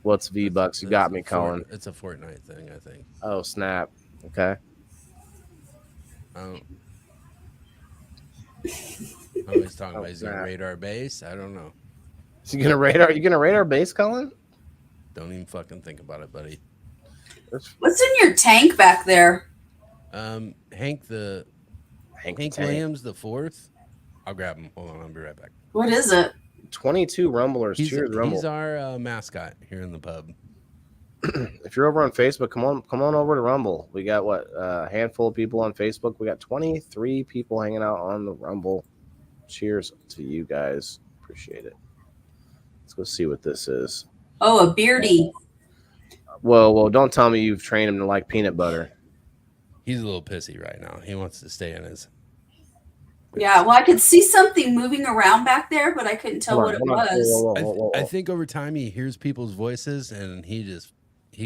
What's V-Bucks? You got me, Colin. It's a Fortnite thing, I think. Oh snap! Okay. Always talking about he's snap. gonna raid our base. I don't know. So you gonna raid our base, Colin? Don't even fucking think about it, buddy. What's in your tank back there? Hank Williams the fourth. I'll grab him. Hold on, I'll be right back. What is it? 22 Rumblers. Cheers, Rumble. He's our mascot here in the pub. If you're over on Facebook, come on over to Rumble. We got a handful of people on Facebook. We got 23 people hanging out on the Rumble. Cheers to you guys. Appreciate it. Let's go see what this is. Oh, a beardy. Well, don't tell me you've trained him to like peanut butter. He's a little pissy right now. He wants to stay in his. Yeah, well, I could see something moving around back there, but I couldn't tell what it was. I think over time he hears people's voices and he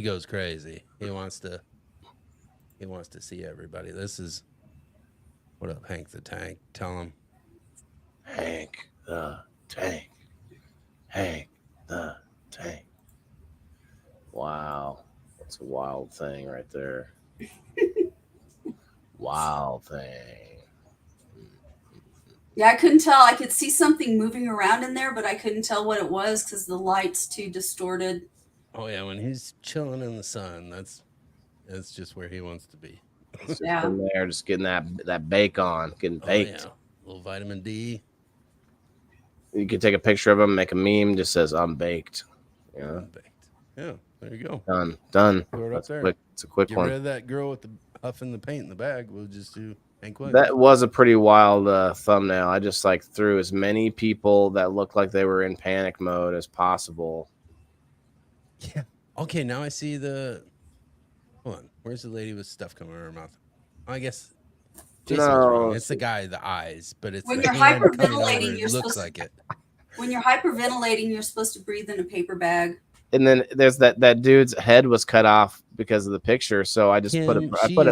goes crazy. He wants to see everybody. This is what up, Hank the Tank. Tell him. Hank the Tank. Hank the Tank. Wow. That's a wild thing right there. Wild thing. Yeah, I couldn't tell. I could see something moving around in there, but I couldn't tell what it was because the light's too distorted. Oh yeah, when he's chilling in the sun, that's just where he wants to be. Just in there, just getting that bake on, getting baked. Yeah. A little vitamin D. You could take a picture of him, make a meme, just says I'm baked. Yeah. I'm baked. Yeah, there you go. Done. Throw it up there. It's a quick Get one. rid of that girl with the huffing the paint in the bag. We'll just do Hank Williams. That was a pretty wild thumbnail. I just threw as many people that looked like they were in panic mode as possible. Yeah. Okay, now I see the. Hold on. Where's the lady with stuff coming out of her mouth? I guess. Jason was wrong. It's the guy, the eyes, but it's when the you're hand coming hyperventilating, over. you're It looks supposed like it. When you're hyperventilating, you're supposed to breathe in a paper bag. And then there's that dude's head was cut off because of the picture, so I just put a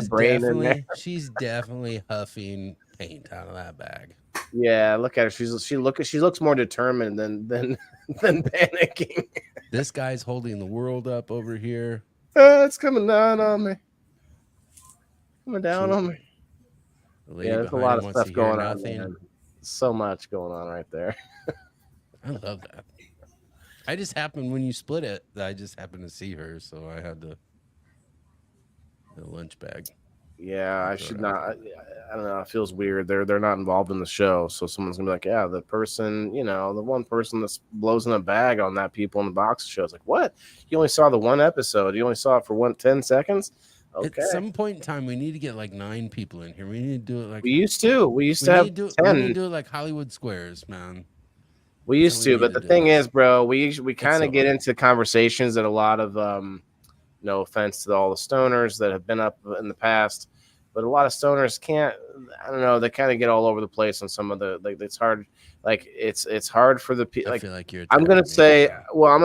brain in there. She's definitely huffing paint out of that bag. Yeah, look at her. She looks more determined than panicking. This guy's holding the world up over here. It's coming down on me. Coming down on me. The Yeah, there's a lot of stuff going on. Man. So much going on right there. I love that. I just happened when you split it. I just happened to see her, so I had the lunch bag. Yeah, I should not. I don't know. It feels weird. They're not involved in the show, so someone's gonna be like, "Yeah, the person, the one person that blows in a bag on that people in the box show." It's like, what? You only saw the one episode. You only saw it for 10 seconds. Okay. At some point in time, we need to get 9 people in here. We need to do it like we used to. We used to have 10. We need to do it like Hollywood Squares, man. We used to, but the thing is, bro, we kind of get into conversations that a lot of, no offense to all the stoners that have been up in the past, but a lot of stoners can't. I don't know. They kind of get all over the place on some of the it's hard. It's hard for the people. I feel like you're. I'm gonna say, well,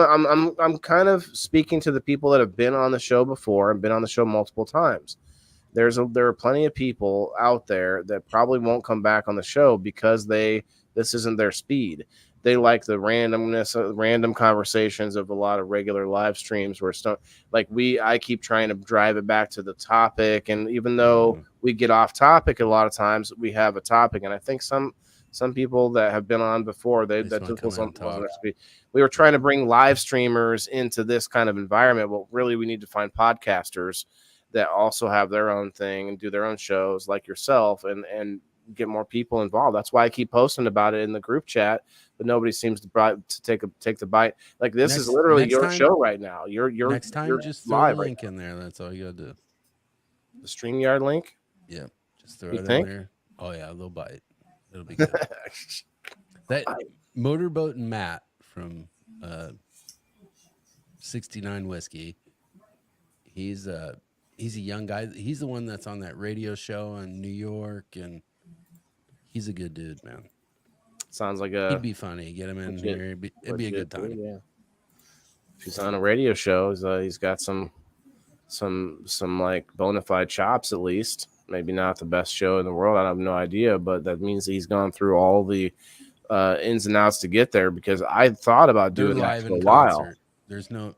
I'm kind of speaking to the people that have been on the show before and been on the show multiple times. There are plenty of people out there that probably won't come back on the show because this isn't their speed. They like the randomness, random conversations of a lot of regular live streams where I keep trying to drive it back to the topic. And even though we get off topic, a lot of times we have a topic. And I think some people that have been on before, we were trying to bring live streamers into this kind of environment. Well, really, we need to find podcasters that also have their own thing and do their own shows like yourself and get more people involved. That's why I keep posting about it in the group chat, but nobody seems to take the bite. Like this is literally your show right now. You're next time you're just throw a link in there. That's all you gotta do. The StreamYard link. Yeah, just throw it in there. Oh yeah, they'll bite. It'll be good. That Motorboat and Matt from 69 Whiskey. He's a young guy. He's the one that's on that radio show in New York, and he's a good dude, man. Sounds like he'd be funny. Get him in here. It'd be a good time. Yeah. If he's on a radio show, he's got some like bona fide chops at least. Maybe not the best show in the world. I have no idea, but that means that he's gone through all the ins and outs to get there. Because I thought about doing that for a while. There's no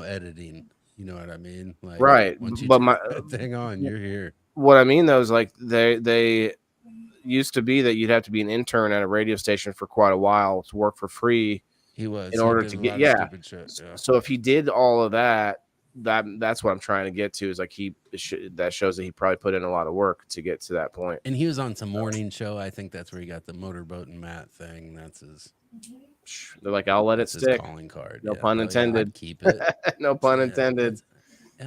editing. You know what I mean? Like, right. Once you but turn that thing on, you're here. What I mean though is like they used to be that you'd have to be an intern at a radio station for quite a while to work for free. He was in order to get shit, yeah. So if he did all of that, that's what I'm trying to get to is like that shows that he probably put in a lot of work to get to that point. And he was on some morning show. I think that's where he got the Motorboat and Matt thing. That's his. They're like, I'll let it stick. Calling card. No pun intended. Keep it. No pun intended.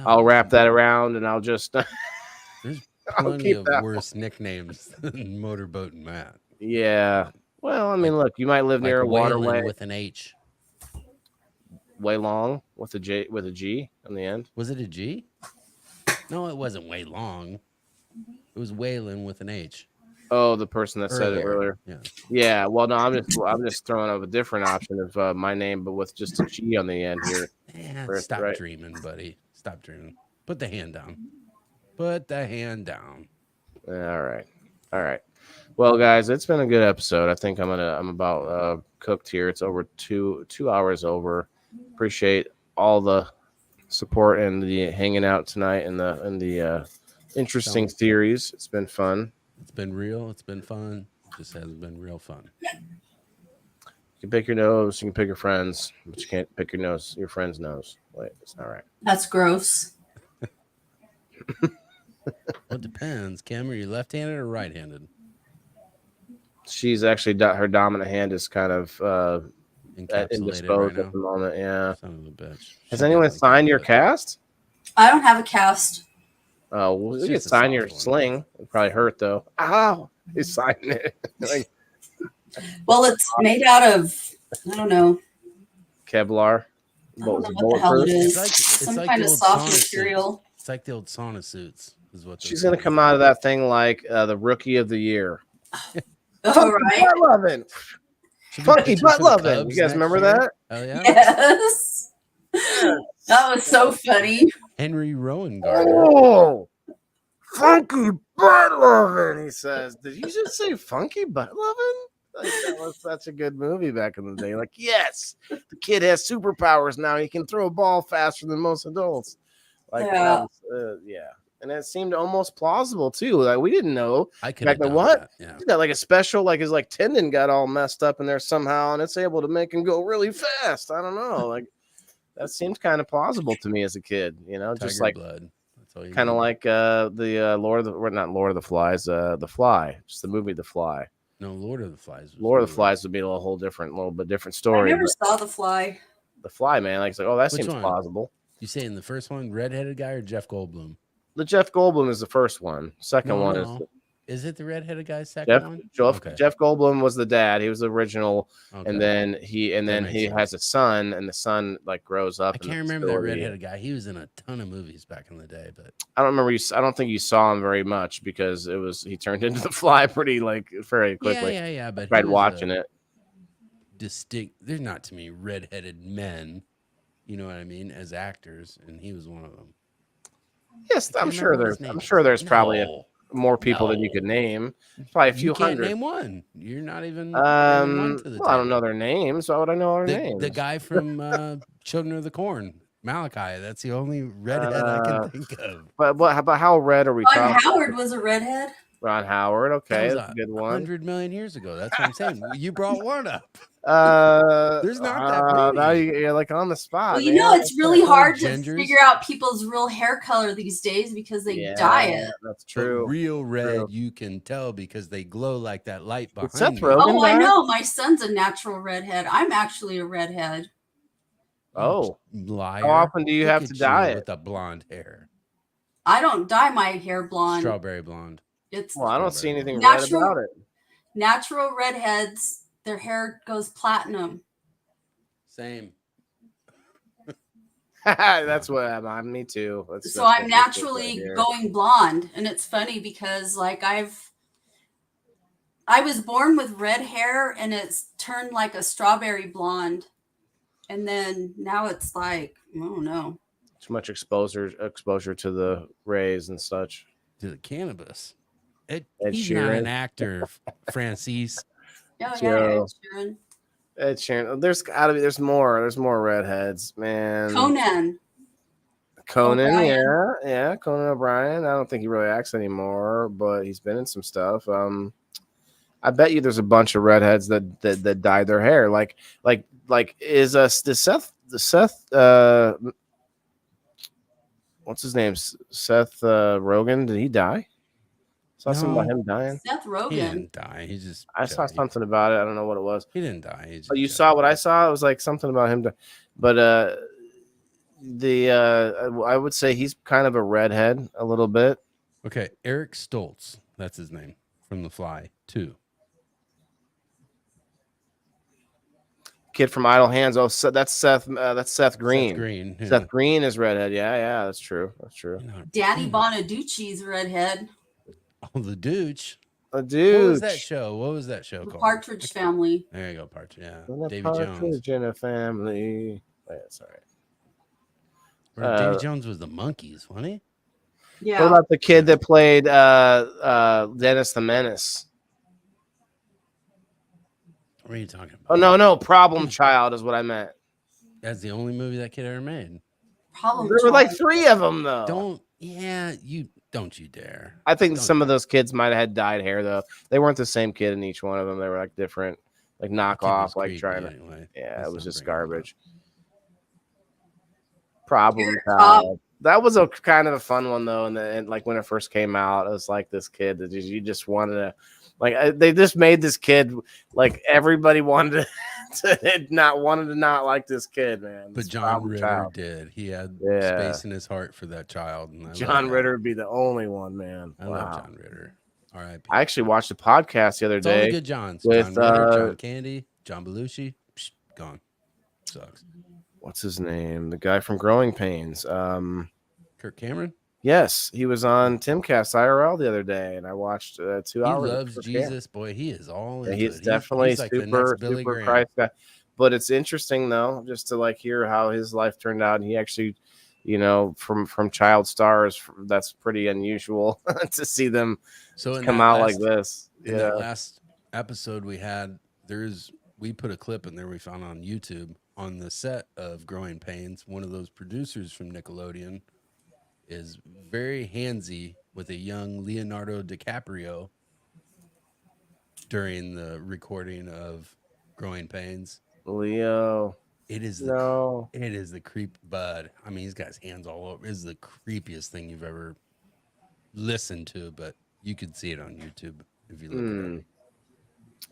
I'll wrap that around and I'll just. There's plenty of worse nicknames than Motorboat and Matt. Yeah. Well, I mean, look, you might live near a waterway with an H. Way long with a G on the end. Was it a G? No, it wasn't way long. It was Waylon with an H. Oh, the person that said it earlier. Yeah. Yeah. Well, no, I'm just throwing up a different option of my name, but with just a G on the end here. Stop dreaming, buddy. Stop dreaming. Put the hand down. Put the hand down. All right. Well, guys, it's been a good episode. I think I'm about cooked here. It's over 2 hours over. Appreciate all the support and the hanging out tonight and the interesting theories. It's been fun. It's been real. It's been fun. It just has been real fun. You can pick your nose. You can pick your friends, but you can't pick your nose. Your friend's nose. Wait, it's not right. That's gross. Well, it depends. Kim, are you left-handed or right-handed? She's actually her dominant hand is kind of indisposed right at the moment. Yeah. Son of a bitch. Has anyone signed your cast? I don't have a cast. Oh, well, you can sign your sling. It'd probably hurt though. Ow! He's signing it. Like, well, it's made out of I don't know. Kevlar. I don't know what the hell it is. It's Some like kind the of old soft sauna material. suits. It's like the old sauna suits. Is what she's gonna come out of that thing like the rookie of the year. All right. Butt loving. Funky butt loving. You guys remember that? Oh yeah. Yes. That was so funny. Henry Rowan Gardner. Oh, funky butt loving. He says, "Did you just say funky butt loving?" Like, that was such a good movie back in the day. Like, yes, the kid has superpowers now. He can throw a ball faster than most adults. Like, Yeah. Yeah. And it seemed almost plausible too. Like we didn't know. I could back have then. done What? that. Yeah. He's got like a special, like his tendon got all messed up in there somehow, and it's able to make him go really fast. I don't know. Like that seems kind of plausible to me as a kid. You know, Tiger just like blood. That's all you kind of need. like the Lord of the Flies, The Fly, just the movie The Fly. No, Lord of the Flies. Lord of the Flies would be a little bit different I story. never but saw The Fly. The Fly, man, like, it's like, oh, that Which seems one? plausible. You saying the first one, redheaded guy or Jeff Goldblum? The Jeff Goldblum is the first one. Second one is it the redheaded guy's second one? Jeff Goldblum was the dad. He was the original, Okay. and then he makes has a son, and the son like grows up. I can't remember that redheaded guy. He was in a ton of movies back in the day, but I don't remember. I don't think you saw him very much because he turned into the Fly very quickly. Yeah. But I tried watching it. Distinct. There's not too many redheaded men, you know what I mean, as actors, and he was one of them. Yes, I'm sure there's probably more people than you could name. Probably a few You can't hundred. name one. You're not even. I don't know their names. Why would I know their names? The guy from Children of the Corn, Malachi. That's the only redhead I can think of. But how red are we Ron talking? Howard was a redhead. Ron Howard. Okay, That was that's a good one. 100 million years ago. That's what I'm saying. You brought one up. There's not that many. Now you're like on the spot. Well, you man. know, it's really hard to Gingers. figure out people's real hair color these days because they dye it. That's But true. real red, you can tell because they glow like that light behind Seth you. Rogen Oh, I dye? know. My son's a natural redhead. I'm actually a redhead. Oh, Liar. how often do you Look have at to dye it? with the blonde hair? I don't dye my hair blonde. Strawberry blonde. It's Well, I don't see anything red Natural- about it. Natural redheads, their hair goes platinum. Same. That's what I'm. Me too. So I'm naturally going blonde, and it's funny because like I was born with red hair, and it's turned like a strawberry blonde, and then now it's like I don't know. Too much exposure to the rays and such. To the cannabis. Ed He's Sheeran. not an actor, Francis. Oh Joe. yeah, Ed Sheeran. Ed Sheeran. There's gotta be. There's more redheads, man. Conan, O'Brien. yeah, Conan O'Brien. I don't think he really acts anymore, but he's been in some stuff. I bet you there's a bunch of redheads that dyed their hair. Like is Seth what's his name? Seth Rogen? Did he die? Saw something about him dying. Seth Rogen. He didn't die. He just. I saw something about it. I don't know what it was. He didn't die. But you saw what I saw. It was like something about him. But I would say he's kind of a redhead a little bit. Okay, Eric Stoltz. That's his name from The Fly 2. Kid from Idle Hands. Oh, so that's Seth. That's Seth Green. Seth Green. Yeah. Seth Green is redhead. Yeah, that's true. That's true. Danny Bonaducci's redhead. Oh, the Dooch. A dude. What was that show? The called? Partridge Family. There you go, Partridge. Yeah, Davy Davy Jones. In a family. Wait, sorry. Davy Jones was the Monkees, wasn't he? Yeah. What about the kid that played Dennis the Menace? What are you talking about? Oh no, Problem Child is what I meant. That's the only movie that kid ever made. There were like 3 of them though. Don't you dare. I think some of those kids might have had dyed hair though. They weren't the same kid in each one of them. They were like different, like knockoff, like trying to. Anyway. Yeah, it was just garbage. Problem Child. That was a kind of a fun one though, and like when it first came out, it was like this kid that you just wanted to, like they just made this kid like everybody wanted to not like this kid, man. But John Ritter did. He had space in his heart for that child. And John Ritter would be the only one, man. I love John Ritter. All right. I actually watched a podcast the other It's day. all the good Johns. With John Ritter, John Candy, John Belushi. Gone. Sucks. What's his name? The guy from Growing Pains. Kirk Cameron? Yes, he was on Timcast IRL the other day, and I watched 2 hours. He loves Jesus. Boy, he is all in. He's definitely he's like super Graham. Christ guy. But it's interesting though, just to like hear how his life turned out. And he actually, from child stars, that's pretty unusual to see them come out like this. In that last episode we had, we put a clip in there we found on YouTube on the set of Growing Pains. One of those producers from Nickelodeon is very handsy with a young Leonardo DiCaprio during the recording of Growing Pains. Leo. It is the creep bud. I mean, he's got his hands all over. It's the creepiest thing you've ever listened to, but you could see it on YouTube if you look at it.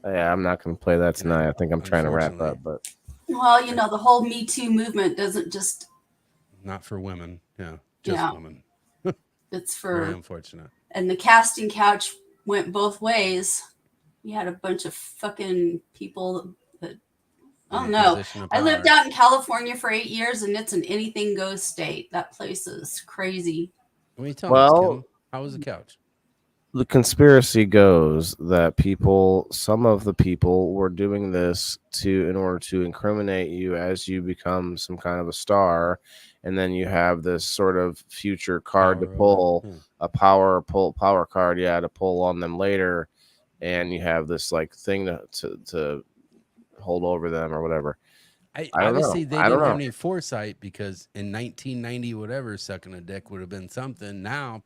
Yeah, I'm not going to play that tonight. I think I'm trying to wrap up, but well, the whole Me Too movement doesn't just not for women. Yeah, just women. It's for very unfortunate. And the casting couch went both ways. We had a bunch of fucking people that I don't know. I lived out in California for 8 years, and it's an anything goes state. That place is crazy. What are you telling us, Kim? How was the couch? The conspiracy goes that some of the people were doing this in order to incriminate you as you become some kind of a star, and then you have this sort of future card to pull, a power card, to pull on them later, and you have this like thing to hold over them or whatever. Obviously, they didn't have any foresight because in 1990, whatever, sucking a dick would have been something. Now.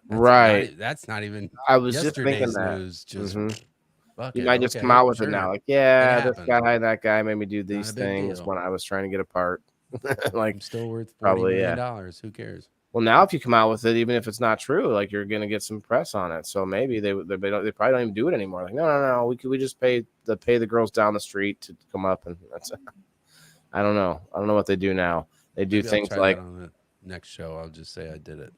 That's not even. I was just thinking that. News, you might just come out with it now, like, this guy, that guy made me do these things when I was trying to get a part. Like, I'm still worth probably $40 million. Who cares? Well, now if you come out with it, even if it's not true, like you're gonna get some press on it. So maybe they probably don't even do it anymore. Like, no, we just pay the girls down the street to come up, and that's it. I don't know what they do now. They do things like on the next show. I'll just say I did it.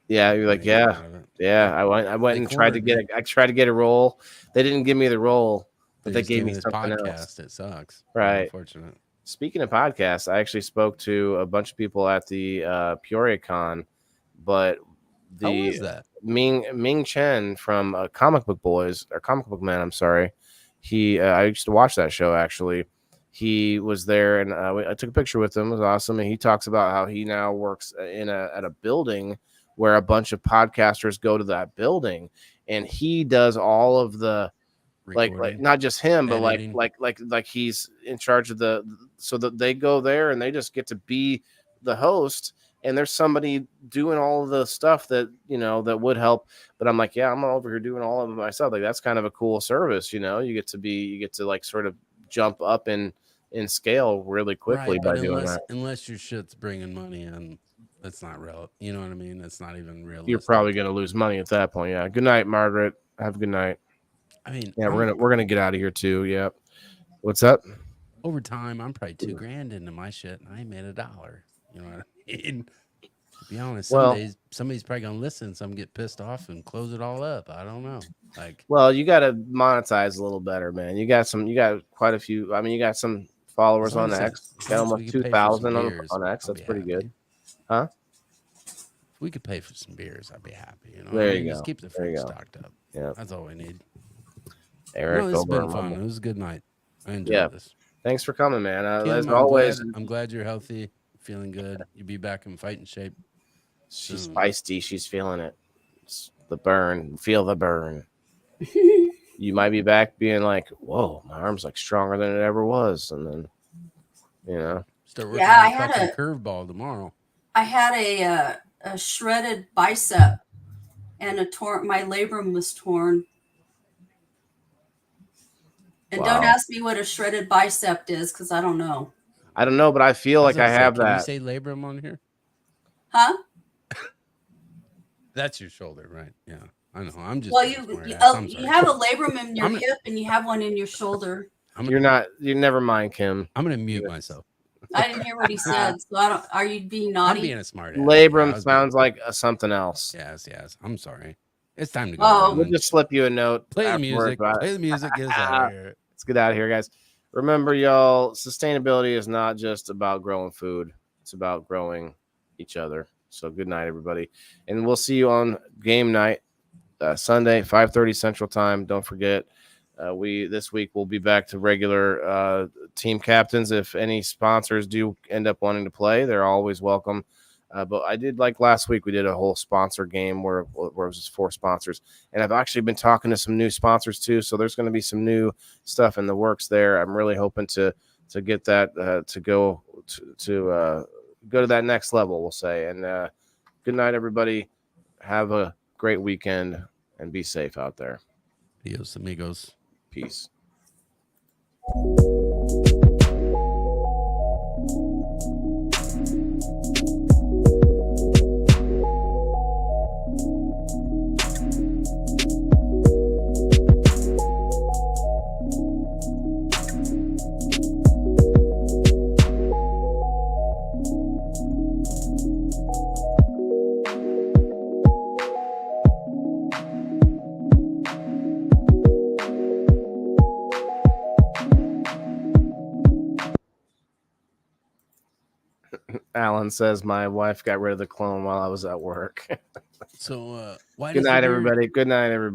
Yeah, you're like, Anything yeah, out of it. yeah. I went They and tried to cornered get. I tried to get a role. They didn't give me the role, but they just gave me this something podcast. else. It sucks. Right. Unfortunate. Speaking of podcasts, I actually spoke to a bunch of people at the Peoria Con, but How the was that? Ming Chen from Comic Book Boys or Comic Book Man, I'm sorry. He I used to watch that show actually. He was there, and I took a picture with him. It was awesome, and he talks about how he now works at a building where a bunch of podcasters go to that building, and he does all of the like Recording, not just him, but editing. like he's in charge of the so that they go there and they just get to be the host, and there's somebody doing all of the stuff that that would help. But I'm like, yeah, I'm over here doing all of it myself. Like that's kind of a cool service, you get to like sort of jump up in scale really quickly Right, by but doing that. unless your shit's bringing money in, that's not real. You know what I mean? It's not even realistic. You're probably gonna lose money at that point. Yeah. Good night, Margaret. Have a good night. I mean, Yeah, we're gonna get out of here too. Yep. What's up? over time, I'm probably $2,000 into my shit, and I ain't made $1. You know what I mean? To be honest, some Well- days somebody's probably gonna listen, some get pissed off and close it all up. I don't know. Like, Well, you got to monetize a little better, man. You got quite a few. I mean, you got some followers as long on as X. as Got long as we almost could pay for some 2,000 beers, on X. I'll That's be pretty good. happy. Huh? If we could pay for some beers, I'd be happy. You know, There what I you mean? go. Just keep the There you fridge go. stocked up. Yeah. That's all we need. Eric, No, this has over been fun. and It was a good night. I enjoyed Yeah. this. Thanks for coming, man. Kim, As always, I'm glad you're healthy, feeling good. You'll be back in fighting shape. she's soon. feisty. She's feeling it. It's the burn. Feel the burn. You might be back being like, whoa, my arm's like stronger than it ever was. And then, Start working Yeah, on I a had fucking a- curveball tomorrow. I had a shredded bicep and my labrum was torn. And don't Wow. ask me what a shredded bicep is because I don't know. I don't know, but I feel like I have Can you that. say labrum on here? Huh? That's your shoulder, right? Yeah, I know. I'm just Well, being a smart you, ass. oh, I'm you sorry. have a labrum in your I'm- hip and you have one in your shoulder. You never mind, Kim. I'm gonna mute myself. I didn't hear what he said, so I don't. Are you being naughty? I'm being a smart ass. Labrum Yeah, I was sounds like something else. Yes. I'm sorry. It's time to go. Oh. We'll everyone. just slip you a note. Play the afterwards music. about it. Play the music. Get us out of here. Let's get out of here, guys. Remember, y'all, sustainability is not just about growing food. It's about growing each other. So good night, everybody. And we'll see you on game night, Sunday, 5:30 Central Time. Don't forget, this week we'll be back to regular team captains. If any sponsors do end up wanting to play, they're always welcome. But I did like last week, we did a whole sponsor game where it was just 4 sponsors. And I've actually been talking to some new sponsors too. So there's going to be some new stuff in the works there. I'm really hoping to get that to go to that next level, we'll say. And good night, everybody. Have a great weekend and be safe out there. Adios, amigos. Peace. Alan says my wife got rid of the clone while I was at work. So, why Good does the night, beer- everybody. Good night, everybody.